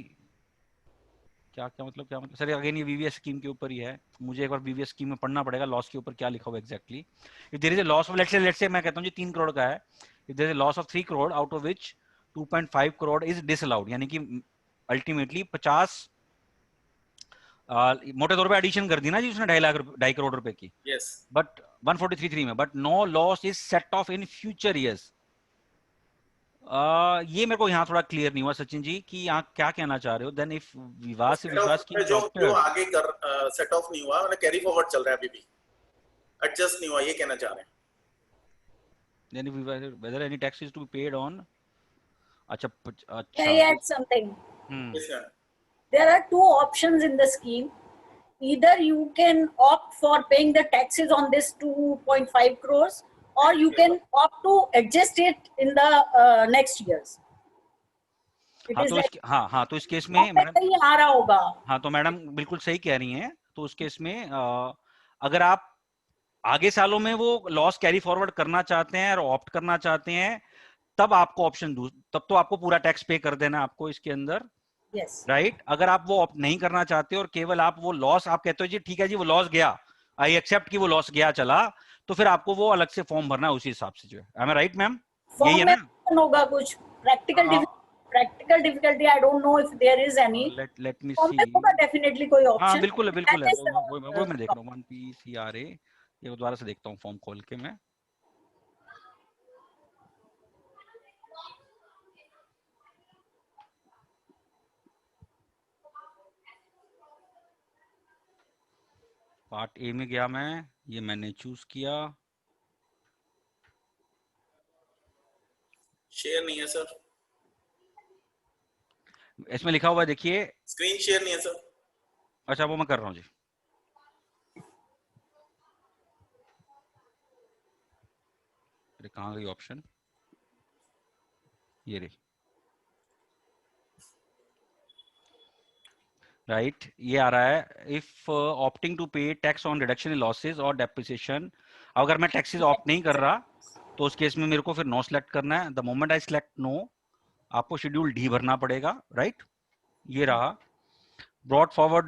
क्या मतलब सर अगेन ये वीवीएस स्कीम के ऊपर ही है, मुझे एक बार वीवीएस स्कीम में पढ़ना पड़ेगा लॉस के ऊपर क्या लिखा हुआ exactly. If there is a loss of let's say मैं कहता हूं जी 3 करोड़ का है, if there is a loss of 3 crore out of which 2.5 crore is disallowed, यानी कि अल्टीमेटली 50 मोटे तौर पे एडिशन कर दी ना जी उसने 2.5 करोड़ रुपए की, यस, बट 143.3 में, but no loss is set off in future years. ये मेरे को यहाँ थोड़ा क्लियर नहीं हुआ सचिन जी कि यहाँ क्या कहना चाह रहे हो। देन इफ विवाद की जो आगे कर सेट ऑफ नहीं हुआ, मतलब कैरी फॉरवर्ड चल रहा है, अभी भी एडजस्ट नहीं हुआ, ये कहना चाह रहे हैं। Then if whether any tax is to be paid on, अच्छा Can I add something? There are 2 options in the scheme. Either you can opt for paying the taxes on this 2.5 crores, or you can opt to adjust it in the next years. हाँ तो इस केस में मैडम आ रहा होगा। हाँ तो मैडम बिल्कुल सही कह रही हैं। तो उस केस में अगर आप आगे सालों में वो लॉस कैरी फॉरवर्ड करना चाहते हैं और ऑप्ट करना चाहते हैं, तब आपको ऑप्शन तब तो आपको पूरा टैक्स पे कर देना आपको इसके अंदर, राइट। अगर आप वो ऑप्ट नहीं करना चाहते और केवल आप वो लॉस आप कहते हो जी ठीक है जी वो लॉस गया, आई एक्सेप्ट कि वो लॉस गया चला, तो फिर आपको वो अलग से फॉर्म भरना है उसी हिसाब से जो है। Am I right, ma'am? यही है ना? होगा कुछ practical difficulty, I don't know if there is any. Let me see. होगा definitely कोई option. हाँ बिल्कुल है वो मैं देख रहा हूँ 1PCRA, ये दोबारा से देखता हूँ फॉर्म खोल के मैं। पार्ट ए में गया मैं, ये मैंने चूज किया, शेयर नहीं है सर, इसमें लिखा हुआ है देखिए स्क्रीन शेयर नहीं है सर। अच्छा वो मैं कर रहा हूँ जी। अरे कहाँ गई ऑप्शन, ये रही, राइट ये आ रहा है। इफ ऑप्टिंग टू पे tax on reduction in losses और डेप्रिसिएशन, अगर मैं टैक्सेस ऑप्ट नहीं कर रहा तो उस केस में मेरे को फिर नो सिलेक्ट करना है। The moment I select no, आपको शेड्यूल डी भरना पड़ेगा, राइट। ये रहा brought forward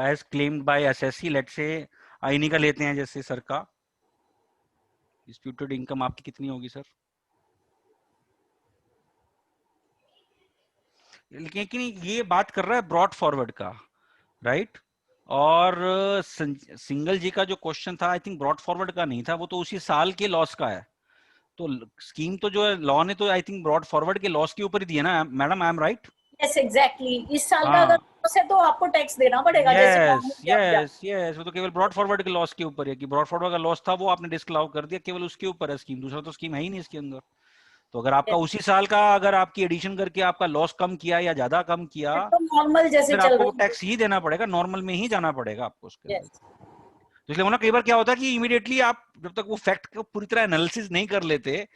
as claimed by SSC, let say आईनी का लेते हैं जैसे सर का, डिस्प्यूटेड इनकम आपकी कितनी होगी सर, लेकिन ये बात कर रहा है ब्रॉट फॉरवर्ड का, राइट। और सिंगल जी का जो क्वेश्चन था आई थिंक ब्रॉट फॉरवर्ड का नहीं था, वो तो उसी साल के लॉस का है। तो स्कीम तो जो है लॉ ने तो आई थिंक ब्रॉट फॉरवर्ड के लॉस के ऊपर ही दिया ना madam, I am right? Yes exactly, इस साल का अगर लॉस है तो आपको टैक्स देना पड़ेगा। यस वो तो केवल ब्रॉट फॉरवर्ड के लॉस के ऊपर है कि ब्रॉट फॉरवर्ड का लॉस था वो आपने डिस्क्लाउ कर दिया, केवल उसके ऊपर है स्कीम, दूसरा तो स्कीम है ही नहीं इसके अंदर। तो अगर आपका उसी साल का अगर आपकी एडिशन करके आपका लॉस कम किया या ज्यादा कम किया तो नॉर्मल जैसे चल रहा है, आपको टैक्स ही देना पड़ेगा, नॉर्मल में ही जाना पड़ेगा आपको उसके अंदर। तो इसलिए ना कई बार क्या होता है कि इमीडिएटली आप जब तक वो फैक्ट को पूरी तरह एनालिसिस नहीं कर लेते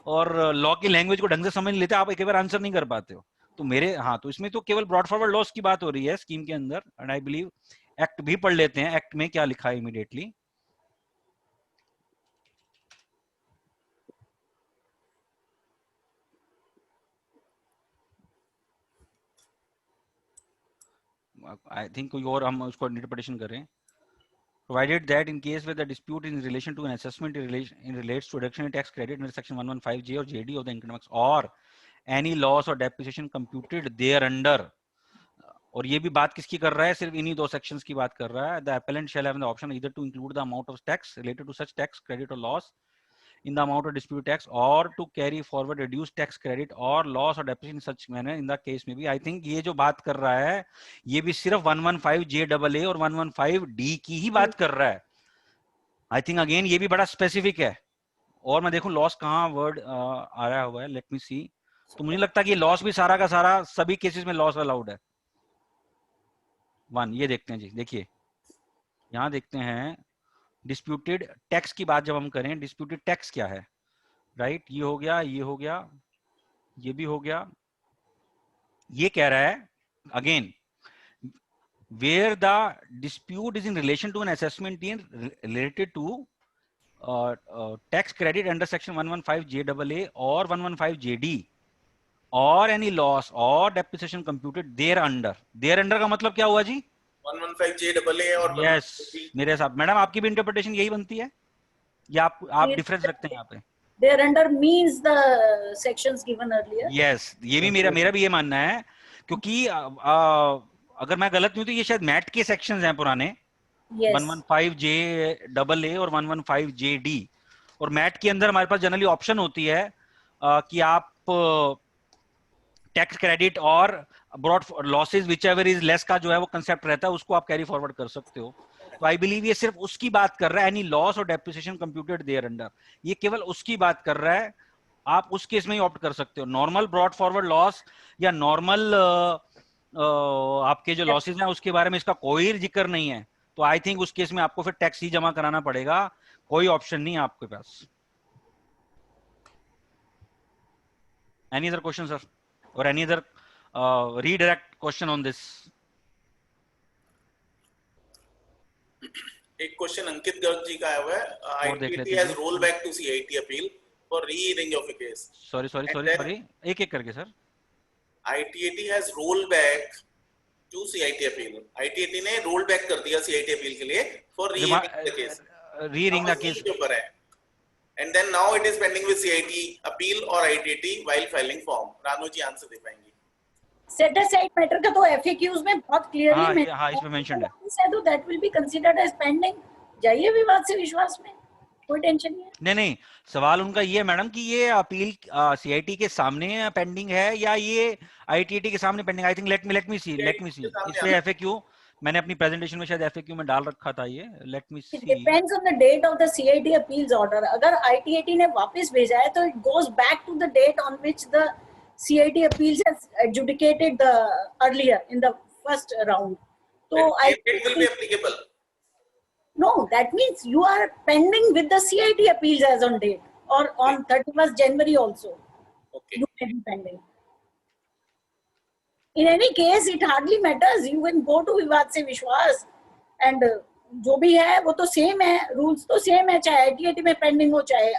और लॉ की लैंग्वेज को ढंग से समझ लेते, आप कई बार आंसर नहीं कर पाते हो। तो मेरे हाँ तो इसमें तो केवल ब्रॉड फॉरवर्ड लॉस की बात हो रही है स्कीम के अंदर, एंड आई बिलीव एक्ट भी पढ़ लेते हैं, एक्ट में क्या लिखा है इमीडिएटली। आई थिंक कोई और हम उसको इंटरप्रिटेशन करें। Provided that in case where the dispute is in relation to an assessment relates to reduction in tax credit under section 115J or JD of the income tax or any loss or depreciation computed thereunder, और ये भी बात किसकी कर रहा है, सिर्फ इन्हीं 2 सेक्शंस की बात कर रहा है। The appellant shall have the option either to include the amount of tax related to such tax credit or loss in the amount of dispute tax or to carry forward reduced tax credit or loss or depreciation in such manner in the case में भी। I think ये जो बात कर रहा है ये भी सिर्फ 115JAA और 115D की ही बात कर रहा है। I think again ये भी बड़ा स्पेसिफिक है। और मैं देखूं लॉस कहाँ वर्ड आ रहा हुआ है, लेट मी सी। तो मुझे लगता है कि लॉस भी सारा का सारा सभी केसेस में लॉस अलाउड है। 1 ये देखते हैं जी, देखिए यहाँ देखते हैं डिस्प्यूटेड टैक्स की बात जब हम करें, डिस्प्यूटेड टैक्स क्या है, राइट? ये हो गया, ये हो गया, ये भी हो गया। ये कह रहा है again, where the dispute is in relation to an assessment related to tax credit under section 115JAA or 115JD or any loss or depreciation computed thereunder. Thereunder का मतलब क्या हुआ जी? 115JAA और yes, मेरे साथ मैडम आपकी भी इंटरप्रिटेशन यही बनती है या आप डिफरेंस रखते हैं यहाँ पे? Thereunder means the sections given earlier. Yes, ये भी मेरा भी ये मानना है, क्योंकि अगर मैं गलत नहीं हूं तो ये शायद मैट के सेक्शंस हैं पुराने, 115JAA और 115JD, और मैट के अंदर हमारे पास जनरली ऑप्शन होती है कि आप टैक्स क्रेडिट और brought losses whichever is less का जो है वो कंसेप्ट रहता है, उसको आप कैरी फॉरवर्ड कर सकते हो। तो आई बिलीव ये सिर्फ उसकी बात कर रहा है, एनी लॉस और डेप्रिसिएशन कंप्यूटेड देयर अंडर, ये केवल उसकी बात कर रहा है। आप उस केस में ही ऑप्ट कर सकते हो, नॉर्मल ब्रॉड फॉरवर्ड लॉस या नॉर्मल आपके जो लॉसेज हैं उसके बारे में इसका कोई जिक्र नहीं है, तो आई थिंक उस केस में आपको फिर टैक्स ही जमा कराना पड़ेगा, कोई ऑप्शन नहीं है आपके पास। एनी अदर क्वेश्चन सर, और any other redirect question on this? एक क्वेश्चन अंकित गर्ग जी का आया हुआ है, ITAT has rolled back to CIT appeal for re-hearing of a case. Sorry, एक करके sir. ITAT has rolled back to CIT appeal. ITAT ने roll back कर दिया CIT appeal के लिए for re-hearing the case. Re-hearing the case. And then now it is pending with CIT appeal or ITAT while filing form. Ranu ji answer दे पाएंगी। Set aside मैटर का तो FAQs में बहुत क्लियरली इसमें मेंशन्ड है, so that will be considered as pending. जाइए विवाद से विश्वास में, कोई टेंशन नहीं है। नहीं, सवाल उनका ये है मैडम कि ये अपील CIT के सामने पेंडिंग है या ये ITAT के सामने pending? I think let me see इस पे FAQ मैंने अपनी प्रेजेंटेशन में शायद FAQ में डाल रखा था, ये let me see. Depends on the date of the CIT appeals order. अगर ITAT ने वापस भेजा है तो it goes back to the date on which the CIT appeals has adjudicated the earlier in the first round. So it will be applicable. No, that means you are pending with the CIT appeals as on date, or on 31st January also. Okay. You may be pending. In any case, it hardly matters. You can go to विवाद से विश्वास and जो भी है वो तो सेम है, रूल्स तो सेम है, चाहे ITAT में पेंडिंग हो चाहे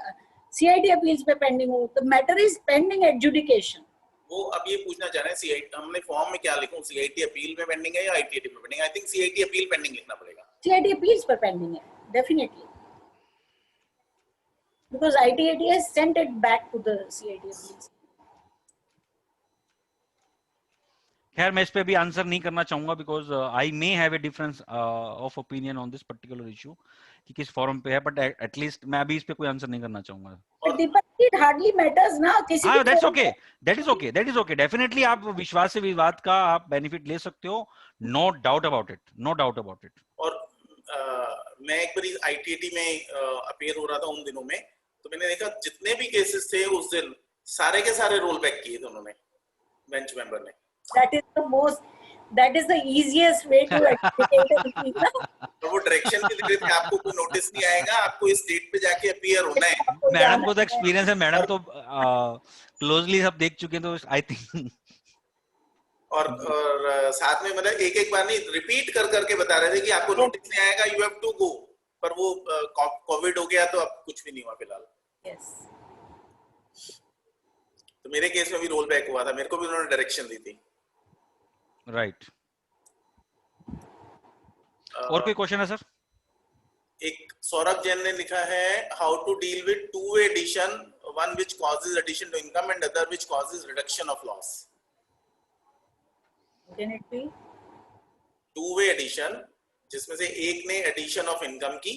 CIT अपील्स पे पेंडिंग हो, the matter is pending adjudication. वो अब ये पूछना चाह रहे हैं CIT हमने फॉर्म में क्या लिखूं, CIT अपील में पेंडिंग है या ITAT में pending? I think CIT appeal pending लिखना पड़ेगा। CIT अपील्स पर पेंडिंग है definitely, because ITAT has sent it back to the CIT appeals. खैर मैं इस पे भी आंसर नहीं करना चाहूंगा because I may have a difference of opinion on this particular issue कि किस फॉरम पे है, बट एटलीस्ट मैं अभी इस पे कोई आंसर नहीं करना चाहूंगा। It hardly matters ना किसी हाँ, that's okay, that is okay, definitely आप विश्वास से विवाद का आप बेनिफिट ले सकते हो, no doubt about it। और मैं एक बार ITAT में अपीयर हो रहा था उन दिनों में, तो मैंने देखा जितने भी केसेस थे उस दिन सारे के सारे रोल बैक किए थे उन्होंने, बेंच मेंबर ने। That is the easiest way to adjudicate. तो वो डायरेक्शन की तरह आपको कोई नोटिस नहीं आएगा, आपको इस डेट पे जाके अपीयर होना है। मैडम को तो एक्सपीरियंस है, मैडम तो क्लोजली सब देख चुके हैं, तो आई थिंक और साथ में मतलब एक बार नहीं रिपीट कर करके बता रहे थे कि आपको नोटिस नहीं आएगा, यू हैव टू गो, पर वो कोविड हो गया तो अब कुछ भी नहीं हुआ फिलहाल। तो मेरे केस में भी रोल बैक हुआ था, मेरे को भी उन्होंने डायरेक्शन दी थी। राइट और कोई क्वेश्चन है सर? एक सौरभ जैन ने लिखा है, how to deal with two way addition, one which causes addition to income and other which causes reduction of loss. Can it be? Two way addition जिसमें से एक ने एडिशन ऑफ इनकम की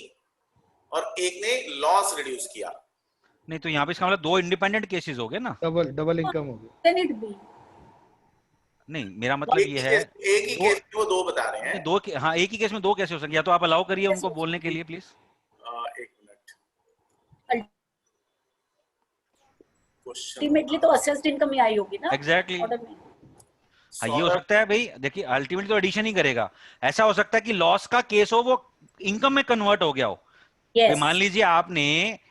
और एक ने लॉस रिड्यूस किया। नहीं तो यहाँ पे इसका मतलब दो इंडिपेंडेंट केसेस हो गए ना, डबल इनकम हो गया। Can it be? नहीं मेरा मतलब ये है एक ही केस में वो दो बता रहे हैं। दो हाँ, एक ही केस में दो कैसे हो सकते, या तो आप अलाउ करिए उनको बोलने के लिए प्लीज। एक मिनट, अल्टीमेटली तो असेस्ड इनकम ही आई होगी ना। एग्जैक्टली हाँ, ये हो सकता है भाई, देखिए अल्टीमेटली तो एडिशन ही करेगा। ऐसा हो सकता है कि लॉस का केस हो वो इनकम में कन्वर्ट हो गया हो, yes. मान लीजिए आपने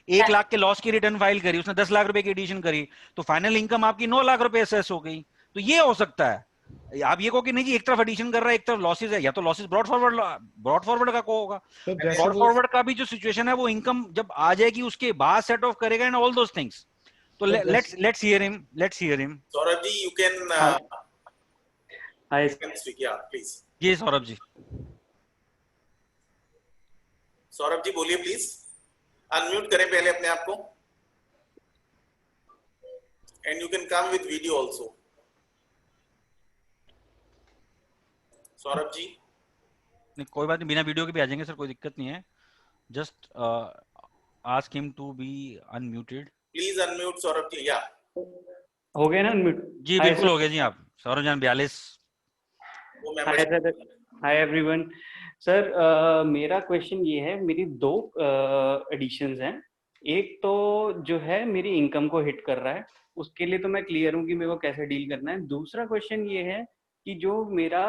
1 लाख के लॉस की रिटर्न फाइल करी, उसने 10 लाख रुपए की एडिशन करी, तो फाइनल इनकम आपकी 9 लाख रुपए असेस हो गई। तो ये हो सकता है। आप ये कहो कि नहीं जी एक तरफ एडिशन कर रहा है एक तरफ लॉसेज है, या तो लॉसेज ब्रॉड फॉरवर्ड का को होगा। ब्रॉड फॉरवर्ड का भी जो सिचुएशन है वो इनकम जब आ जाएगी उसके बाद सेट ऑफ करेगा एंड ऑल दोस थिंग्स। तो let's hear him. Saurabh ji, you can hi you can speak, yeah please. जी सौरभ जी। सौरभ जी बोलिए प्लीज, अनम्यूट करें पहले अपने आप को, and you can come with video also. Saurabh ji नहीं कोई बात नहीं, बिना वीडियो के भी आ जाएंगे सर, कोई दिक्कत नहीं है। Just ask him to be unmuted. Please unmute Saurabh ji. या हो गया ना अनम्यूट? जी बिल्कुल हो गया जी। आप सौरभ जान 42। Hi everyone. सर मेरा क्वेश्चन ये है, मेरी 2 एडिशंस हैं। एक तो जो है मेरी इनकम को हिट कर रहा है, उसके लिए तो मैं क्लियर हूँ कि मेरे को कैसे डील करना है। दूसरा क्वेश्चन ये है कि जो मेरा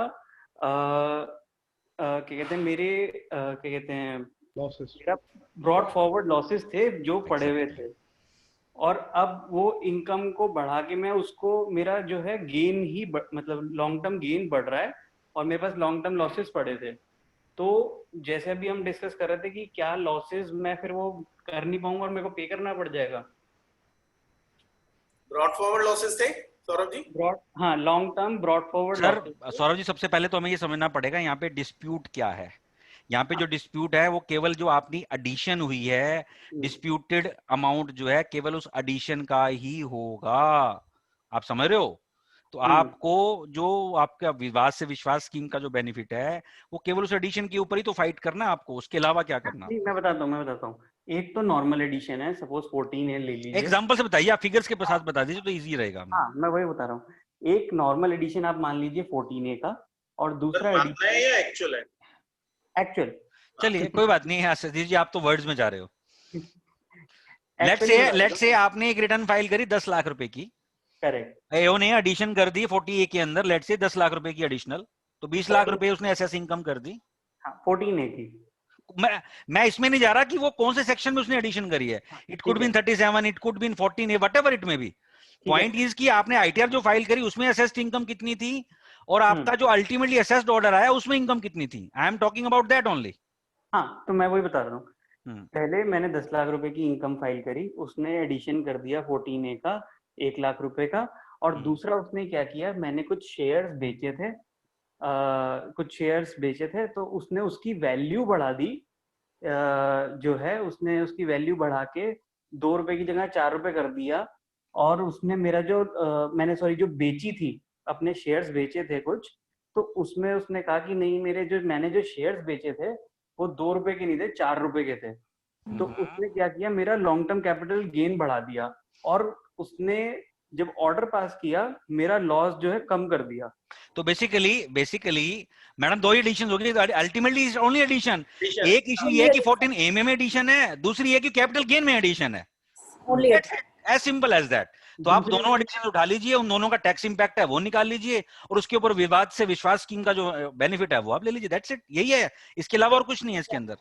क्या कहते हैं मेरे क्या कहते हैं लॉसेस, मेरा ब्रॉड फॉरवर्ड लॉसेस थे जो पड़े हुए थे, और अब वो इनकम को बढ़ा के मैं उसको, मेरा जो है गेन ही मतलब लॉन्ग टर्म गेन बढ़ रहा है और मेरे पास लॉन्ग टर्म लॉसेस पड़े थे। तो जैसे अभी हम डिस्कस कर रहे थे कि क्या लॉसेस मैं फिर वो कर नहीं पाऊंगा और मेरे को पे करना पड़ जाएगा। ब्रॉड फॉरवर्ड लॉसेस थे सौरभ जी? हाँ, long term brought forward. Sir Saurabh ji सबसे पहले तो हमें ये समझना पड़ेगा यहाँ पे डिस्प्यूट क्या है। यहाँ पे जो डिस्प्यूट है वो केवल जो आपकी एडिशन हुई है, डिस्प्यूटेड अमाउंट जो है केवल उस एडिशन का ही होगा। आप समझ रहे हो? तो आपको जो आपका विवाद से विश्वास स्कीम का जो बेनिफिट है वो केवल उस एडिशन के ऊपर ही तो फाइट करना है आपको, उसके अलावा क्या करना? मैं बताता हूँ। एक तो नॉर्मल एडिशन है, सपोज 14 है ले लीजिए। एग्जांपल से बताइए, आप फिगर्स के साथ बता दीजिए तो इजी रहेगा। हाँ मैं वही बता रहा हूँ। एक नॉर्मल एडिशन आप मान लीजिए 14A का, और दूसरा एडिशन है या एक्चुअल है? एक्चुअल। चलिए कोई बात नहीं है सतीश जी, आप तो वर्ड्स में जा रहे हो। लेट्स से आपने एक रिटर्न फाइल करी 10 लाख रुपए की, करेक्ट। एओ ने एडिशन कर दी 40A के अंदर, लेट्स से 10 लाख रुपए की एडिशनल, तो 20 लाख रुपए उसने एसएस इनकम कर दी। हाँ, 14A की। मैं इसमें नहीं जा रहा कि वो कौन से सेक्शन में उसने एडिशन करी है। It could been 37, it could been 14A, whatever it may be. Point is कि आपने आईटीआर जो फाइल करी उसमें असेस्ड इनकम कितनी थी और आपका जो अल्टीमेटली असेस्ड ऑर्डर आया उसमें इनकम कितनी थी। I am talking about that only. हाँ, तो मैं वही बता रहा हूँ। पहले मैंने 10 लाख रुपए की इनकम फाइल करी, उसने एडिशन कर दिया 14A का 1 लाख रुपए का, और दूसरा उसने क्या किया, मैंने कुछ शेयर्स बेचे थे, तो उसने उसकी वैल्यू बढ़ा दी। जो है उसने उसकी वैल्यू बढ़ा के 2 रुपए की जगह 4 रुपए कर दिया, और उसने मेरा जो जो बेची थी, अपने शेयर्स बेचे थे कुछ, तो उसमें उसने कहा कि नहीं, मैंने जो शेयर्स बेचे थे वो 2 रुपए के नहीं थे, 4 रुपए के थे। तो उसने क्या किया, मेरा लॉन्ग टर्म कैपिटल गेन बढ़ा दिया, और उसने जब ऑर्डर पास किया मेरा लॉस जो है कम कर दिया। तो बेसिकली मैडम 2 एडिशन हो गई, अल्टीमेटली इज ओनली एडिशन। एक इशू ये है कि 14A में एडिशन है, दूसरी है कि कैपिटल गेन में एडिशन है, एज सिंपल एज दैट। तो आप दोनों एडिशन उठा लीजिए, उन दोनों का टैक्स इंपैक्ट है वो निकाल लीजिए, और उसके ऊपर विवाद से विश्वास स्कीम का जो बेनिफिट है वो आप ले लीजिए। दैट्स इट, यही है, इसके अलावा और कुछ नहीं है इसके अंदर।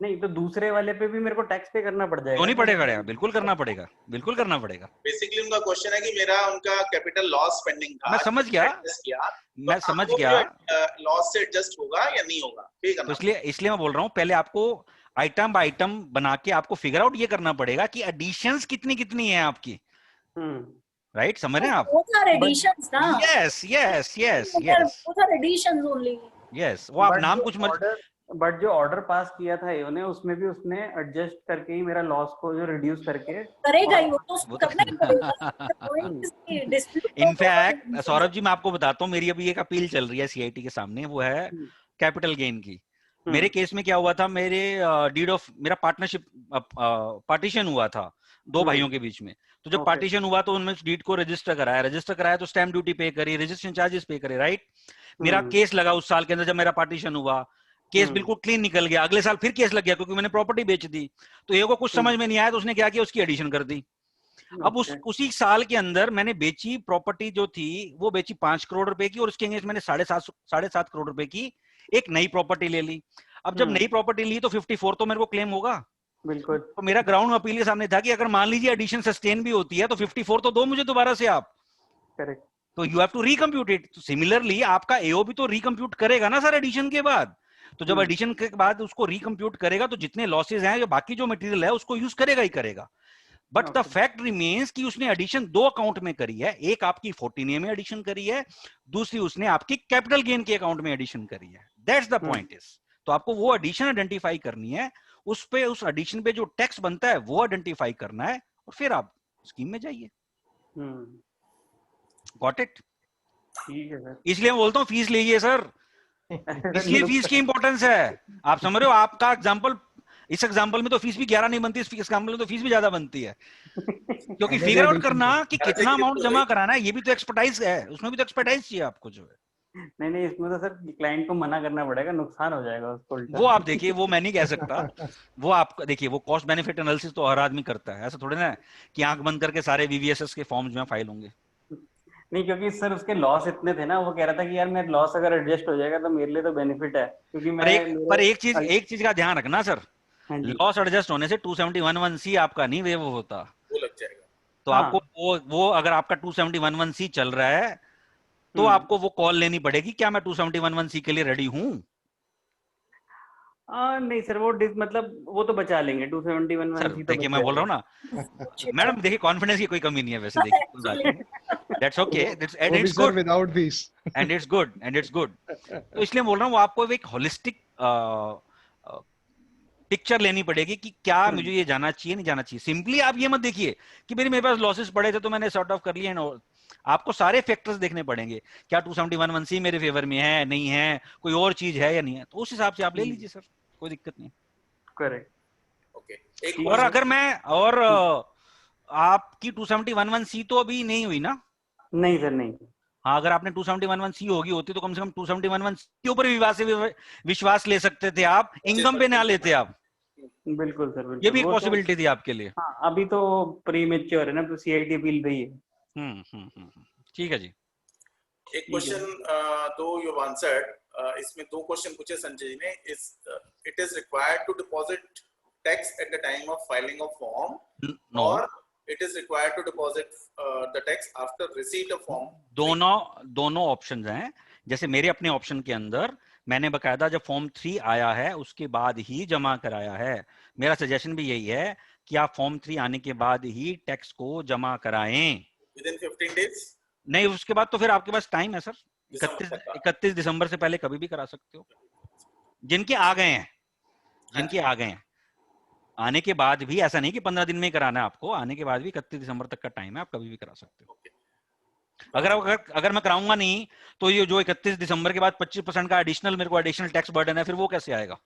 नहीं तो दूसरे वाले पे भी मेरे को टैक्स पे करना पड़ जाएगा? क्यों नहीं पड़ेगा, बिल्कुल करना पड़ेगा, बिल्कुल करना पड़ेगा। बेसिकली उनका क्वेश्चन है कि मेरा उनका कैपिटल लॉस पेंडिंग था, मैं समझ गया, लॉस से एडजस्ट होगा या नहीं होगा, तो इसलिए मैं बोल रहा हूँ पहले आपको आइटम बाय आइटम बना के आपको फिगर आउट ये करना पड़ेगा कि एडिशंस कितनी है आपकी। राइट, समझ रहे हैं आप? यस, वो आप नाम कुछ बट जो ऑर्डर पास किया था एओ ने, उसमें भी उसने एडजस्ट करके ही मेरा लॉस को जो रिड्यूस करके करेगा ही, वो तो करना ही पड़ेगा। इनफैक्ट सौरभ जी मैं आपको बताता हूँ, मेरी अभी एक अपील चल रही है सीआईटी के सामने, वो है कैपिटल गेन की। मेरे केस में क्या हुआ था, मेरे डीड ऑफ मेरा पार्टनरशिप पार्टीशन हुआ था 2 भाइयों के बीच में। तो जब पार्टीशन हुआ तो उन्होंने डीड को रजिस्टर कराया तो स्टैम्प ड्यूटी पे करी, रजिस्ट्रेशन चार्जेस पे करे, राइट। मेरा केस लगा उस साल के अंदर, जब मेरा पार्टीशन हुआ केस बिल्कुल क्लीन निकल गया। अगले साल फिर केस लग गया क्योंकि मैंने प्रॉपर्टी बेच दी। तो ये को कुछ समझ में नहीं आया, तो उसने क्या किया, उसकी एडिशन कर दी। अब उसी साल के अंदर मैंने बेची प्रॉपर्टी जो थी वो बेची 5 करोड़ रुपए की, और उसके अगेंस्ट मैंने 7.5 करोड़ रुपए की एक नई प्रॉपर्टी ले ली। अब जब नई प्रॉपर्टी ली तो 54 तो मेरे को क्लेम होगा। बिल्कुल। तो मेरा ग्राउंड अपील के सामने था कि अगर मान लीजिए एडिशन सस्टेन भी होती है तो 54 तो दो मुझे दोबारा से आप। करेक्ट। तो you have to recompute it. Similarly आपका एओ भी तो रिकम्प्यूट करेगा ना सर एडिशन के बाद। तो जब एडिशन के बाद उसको रिकम्प्यूट करेगा तो जितने लॉसेज हैं, जो बाकी जो मटेरियल है उसको यूज करेगा ही करेगा। बट द फैक्ट रिमेन्स कि उसने एडिशन दो अकाउंट में करी है, एक आपकी 14A में एडिशन करी है, दूसरी उसने आपकी कैपिटल गेन के अकाउंट में एडिशन करी है। That's the point is. तो आपको वो एडिशन आइडेंटिफाई करनी है, उस पे उस एडिशन पे जो टैक्स बनता है वो आइडेंटिफाई करना है और फिर आप स्कीम में जाइए। Got it? ठीक है सर। इसलिए मैं बोलता हूँ फीस लीजिए सर, इसलिए फीस की इंपॉर्टेंस है। आप समझ रहे हो? आपका एग्जांपल, इस एग्जांपल में तो फीस भी 11 नहीं बनती, इस एग्जांपल में तो फीस भी ज्यादा बनती है, क्योंकि फिगर आउट करना कि कितना अमाउंट जमा कराना है ये भी तो एक्सपर्टाइज है, उसमें भी तो एक्सपर्टाइज चाहिए आपको जो है। नहीं, इसमें तो सर क्लाइंट को मना करना पड़ेगा, नुकसान हो जाएगा उसको उल्टा। वो आप देखिए, वो मैं नहीं कह सकता। वो आप देखिए, वो कॉस्ट बेनिफिट एनालिसिस तो हर आदमी करता है, ऐसा थोड़ी ना है कि आंख बंद करके सारे वीवीएसएस के फॉर्म्स में फाइल होंगे। नहीं, क्योंकि सर उसके लॉस इतने थे ना, वो कह रहा था कि यार मेरा लॉस अगर एडजस्ट हो जाएगा तो मेरे लिए तो बेनिफिट है, क्योंकि पर एक चीज का ध्यान रखना सर, लॉस एडजस्ट होने से 27011C आपका नहीं वेव होता, वो लग जाएगा। तो आपको वो अगर आपका 27011C चल रहा है तो आपको वो कॉल लेनी पड़ेगी, क्या मैं 27011C के लिए रेडी हूं? नहीं सर, वो मतलब वो तो बचा लेंगे 271 देखिए मैं बोल रहा हूँ ना मैडम, देखिए कॉन्फिडेंस की कोई कमी नहीं है वैसे, देखिए कोई बात नहीं, that's okay, and it's good without this, and it's good, and it's good. तो इसलिए बोल रहा हूँ, वो आपको एक होलिस्टिक पिक्चर लेनी पड़ेगी कि क्या मुझे ये जाना चाहिए नहीं जाना चाहिए। सिंपली आप ये मत देखिए कि मेरे पास लॉसेस पड़े थे तो मैंने सॉर्ट ऑफ कर लिया, आपको सारे फैक्टर्स देखने पड़ेंगे, क्या 271C मेरे फेवर में है नहीं है, कोई और चीज है या नहीं है, तो उस हिसाब से आप ले लीजिए सर, कोई दिक्कत नहीं। Correct, okay. और अगर मैं और आपकी 271C तो अभी नहीं हुई ना? नहीं सर, नहीं। हाँ, अगर आपने 271C होगी होती तो कम से कम 271C के ऊपर विश्वास ले सकते थे आप, इनकम पे ना लेते आप। बिल्कुल सर, बिल्कुल, ये भी एक पॉसिबिलिटी थी आपके लिए। हाँ, अभी तो प्रीमेच्योर है ना, तो सीआईटी अपील पे ही है। ठीक है जी। एक क्वेश्चन दो यू आंसर्ड, इसमें दो क्वेश्चन पूछे संजय जी ने। It is required to deposit tax at the time of filing of form और it is required to deposit the tax after receipt of form? दोनों ऑप्शंस हैं। जैसे मेरे अपने ऑप्शन के अंदर मैंने बकायदा जब फॉर्म 3 आया है उसके बाद ही जमा कराया है। मेरा सजेशन भी यही है कि आप फॉर्म 3 आने के बाद ही टैक्स को जमा कराएं। Within 15 days? नहीं, उसके बाद तो फिर आपके पास टाइम है सर, 31 दिसंबर से पहले कभी भी करा सकते हो। जिनके आ गए हैं, जिनके आ गए हैं, आने के बाद भी ऐसा नहीं कि 15 दिन में कराना है आपको, आने के बाद भी 31 दिसंबर तक का टाइम है, आप कभी भी करा सकते हो। अगर मैं कराऊंगा नहीं तो ये जो 31 दिसंबर के बाद 25% का एडिशनल मेरे को एडिशनल टैक्स बर्डन है, फिर वो कैसे आएगा?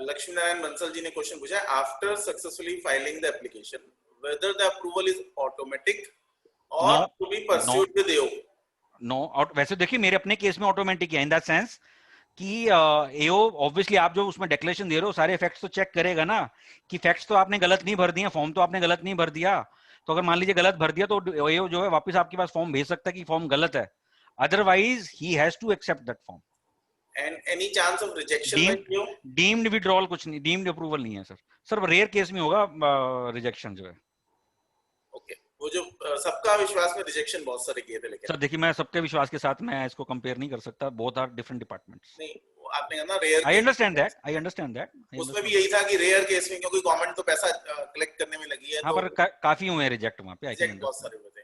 लक्ष्मी नारायण बंसल जी ने क्वेश्चन पूछा है, after successfully filing the application whether the approval is automatic or to be pursued with AO? No, वैसे देखिए मेरे अपने केस में ऑटोमेटिक है, इन दैट सेंस कि एओ ऑब्वियसली आप जो उसमें डिक्लेरेशन दे रहे हो सारे फैक्ट्स तो चेक करेगा ना कि फैक्ट्स तो आपने गलत नहीं भर दिए, फॉर्म तो आपने गलत नहीं भर दिया। तो अगर मान लीजिए गलत भर दिया तो एओ जो है वापस आपके पास फॉर्म भेज सकता है कि फॉर्म गलत है, otherwise he has to accept that form. And any chance of rejection? Deemed withdrawal कुछ नहीं, डीम्ड अप्रूवल नहीं है सर। सर रेयर केस में होगा रिजेक्शन जो है। ओके, वो जो सबका विश्वास में रिजेक्शन बहुत सारे किए थे, लेकिन सर देखिए मैं सबके विश्वास के साथ मैं इसको कंपेयर नहीं कर सकता, बोथ आर डिफरेंट डिपार्टमेंट्स। नहीं, आपने कहा ना रेयर, आई अंडरस्टैंड दैट, उसमें भी यही था कि रेयर केस में क्योंकि गवर्नमेंट तो पैसा कलेक्ट करने में लगी है। हाँ, पर काफी हुए रिजेक्ट वहां पे, आई कैन बहुत सारे हुए थे।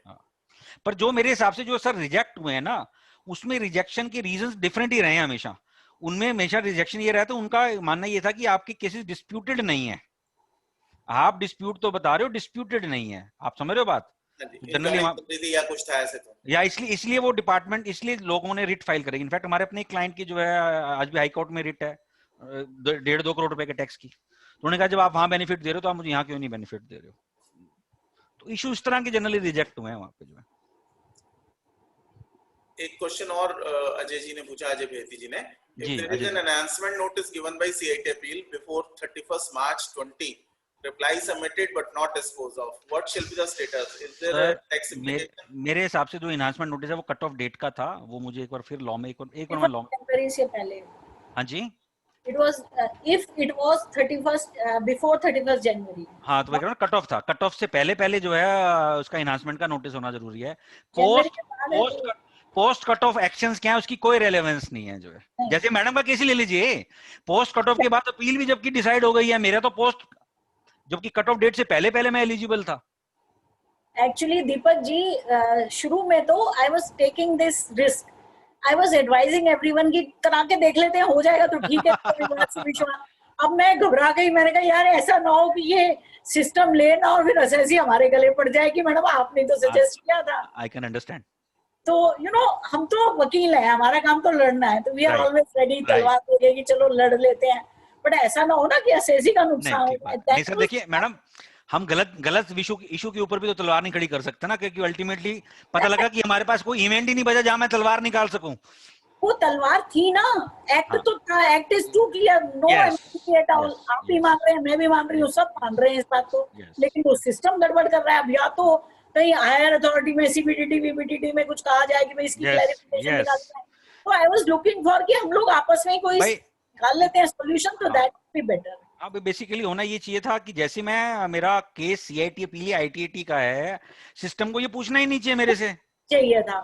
पर जो मेरे हिसाब से जो सर रिजेक्ट हुए हैं ना, उसमें रिजेक्शन के रीजंस डिफरेंट ही रहे हैं हमेशा। उनमें हमेशा रिजेक्शन ये रहता है, उनका मानना ये था कि आपकी केसेस डिस्प्यूटेड नहीं है। आप डिस्प्यूट तो बता रहे हो, डिस्प्यूटेड नहीं है, आप समझ रहे हो बात? जनरली या कुछ था ऐसे तो, या इसलिए वो डिपार्टमेंट, इसलिए लोगों ने रिट फाइल करेगी। इनफैक्ट हमारे अपने क्लाइंट की जो है आज भी हाई कोर्ट में रिट है 1.5-2 करोड़ रुपए के टैक्स की। तो उन्होंने कहा जब आप वहां बेनिफिट दे रहे हो तो आप मुझे यहाँ क्यों नहीं बेनिफिट दे रहे हो? तो इशू इस तरह के जनरली रिजेक्ट हुए हैं वहां पे जो है। एक क्वेश्चन और अजय जी ने पूछा, अजय भेती जी ने, if there is an announcement notice given by CIT appeal before 31st March 20, reply submitted but not disposed of, what shall be the status? Is there a tax implication? मेरे हिसाब से जो इनहांसमेंट नोटिस है वो कट ऑफ डेट का था, वो मुझे एक बार फिर लॉ में एक बार लॉ से पहले। हाँ जी, It was if it was 31st before 31st January. हाँ तो मैं कट ऑफ था, कट ऑफ से पहले जो है उसका इनहांसमेंट का नोटिस होना जरूरी है। पोस्ट कट ऑफ एक्शंस क्या है उसकी कोई रेलेवेंस नहीं है जो है। जैसे मैडम का केस ही ले लीजिए, पोस्ट कट ऑफ के बाद अपील भी जबकि डिसाइड हो गई है, मेरा तो पोस्ट जबकि कट ऑफ डेट से पहले मैं एलिजिबल था। एक्चुअली दीपक जी शुरू में तो I was taking this risk, I was advising everyone की करा के देख लेते हैं, हो जाएगा तो ठीक है। अब मैं घबरा गई, मैंने कहा यार ऐसा ना हो कि ये सिस्टम लेना और फिर असेसी हमारे गले पड़ जाए कि मैडम आपने तो सजेस्ट किया था। I can understand. तो यू नो हम तो वकील हैं, हमारा काम तो लड़ना है, तो वी आर ऑलवेज रेडी, तलवार लेके कि चलो लड़ लेते हैं, बट ऐसा ना हो ना कि असेसी का नुकसान हो। नहीं सर देखिए मैडम, हम गलत इशू के ऊपर भी तो तलवार नहीं खड़ी कर सकते ना, क्योंकि अल्टीमेटली पता लगा कि हमारे पास कोई इवेंट ही नहीं बचा जहां मैं तलवार निकाल सकूं। वो तलवार थी ना, एक्ट तो था, act is too clear, no ambiguity at all. आप भी मान रहे हैं, मैं भी मान रही हूँ, सब मान रहे हैं इस बात को, लेकिन वो सिस्टम गड़बड़ कर रहा है। अब या तो कहीं हायर अथॉरिटी में सीबीडीटी वीबीटीटी में कुछ कहा जाए कि भाई इसकी क्लैरिफिकेशन निकाल जाए, तो आई वाज लुकिंग फॉर कि हम लोग आपस में कोई निकाल लेते हैं सॉल्यूशन, तो दैट वुड बी बेटर। अब बेसिकली होना ये चाहिए था कि जैसे मेरा केस सीआईटी अपील आईटीएटी का है, सिस्टम को ये पूछना ही नहीं चाहिए मेरे से, चाहिए था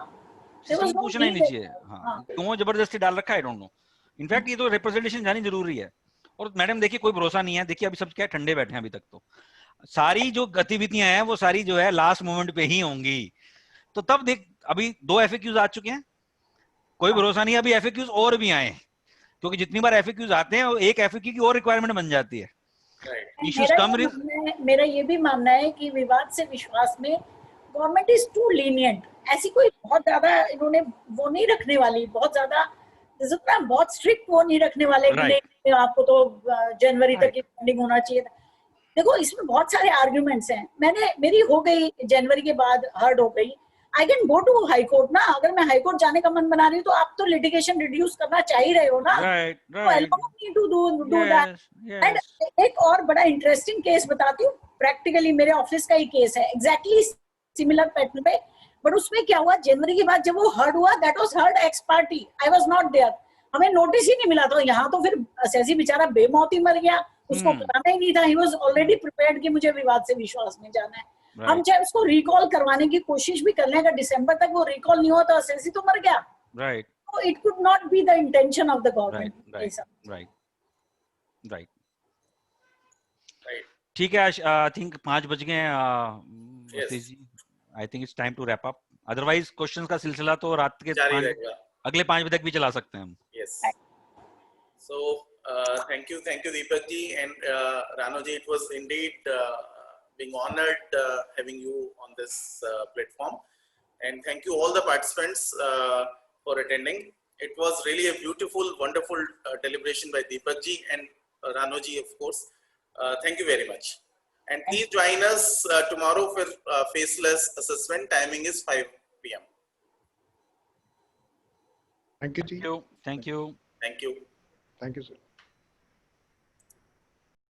पूछना ही नहीं चाहिए। हाँ क्यों जबरदस्ती डाल रखा है, आई डोंट नो। इनफैक्ट ये तो रिप्रेजेंटेशन जानी जरूरी है। और मैडम देखिए कोई भरोसा नहीं है, देखिए अभी सब क्या ठंडे बैठे हैं, अभी तक तो सारी जो गतिविधियां हैं वो सारी जो है लास्ट मोमेंट पे ही होंगी। तो तब देख अभी 2 एफएक्यूज आ चुके हैं, कोई भरोसा नहीं अभी एफएक्यूज और भी आए, क्योंकि जितनी बार एफएक्यूज आते हैं एक एफएक्यू की और रिक्वायरमेंट बन जाती है। इश्यूज कम। मेरा ये भी मानना है कि विवाद से विश्वास में गवर्नमेंट इज टू लीनियंट। ऐसी कोई बहुत ज्यादा इन्होंने वो नहीं रखने वाली, बहुत ज्यादा बहुत स्ट्रिक्ट वो नहीं रखने वाले कि नहीं आपको तो जनवरी तक की फंडिंग होना चाहिए था। देखो इसमें बहुत सारे आर्ग्यूमेंट्स हैं, मेरी हो गई जनवरी के बाद हर्ड हो गई, I can go to high court ना। अगर मैं हाई कोर्ट जाने का मन बना रही हूँ तो आप तो लिटिगेशन रिड्यूस करना चाह ही रहे हो ना, तो allow me to do that. And एक और बड़ा इंटरेस्टिंग केस बताती हूँ, प्रैक्टिकली मेरे ऑफिस का ही केस है, एग्जैक्टली सिमिलर पैटर्न पे, बट उसमें क्या हुआ जनवरी के बाद जब वो हर्ड हुआ, that was heard ex I was not there, हमें नोटिस ही नहीं मिला। तो यहाँ तो फिर असेसी बेचारा बेमौत ही मर गया, उसको कराना ही नहीं था, ही वाज ऑलरेडी प्रिपेयर्ड कि मुझे विवाद से विश्वास में जाना है। हम चाहे उसको रिकॉल करवाने की कोशिश भी कर लें, अगर दिसंबर तक वो रिकॉल नहीं हुआ तो असेसी तो मर गया। Right, so it could not be the intention of the government. Right. ठीक है, आई थिंक 5 बज गए हैं। I think it's time to wrap up, otherwise questions का सिलसिला तो रात के अगले 5 बजे तक भी चला सकते हैं हम। Yes, so thank you Deepak ji and Rano ji, it was indeed being honored having you on this platform, and thank you all the participants for attending. It was really a beautiful, wonderful deliberation by Deepak ji and Rano ji, of course. Thank you very much, and please join us tomorrow for faceless assessment. Timing is 5 PM. Thank you ji. Thank you. Thank you, sir.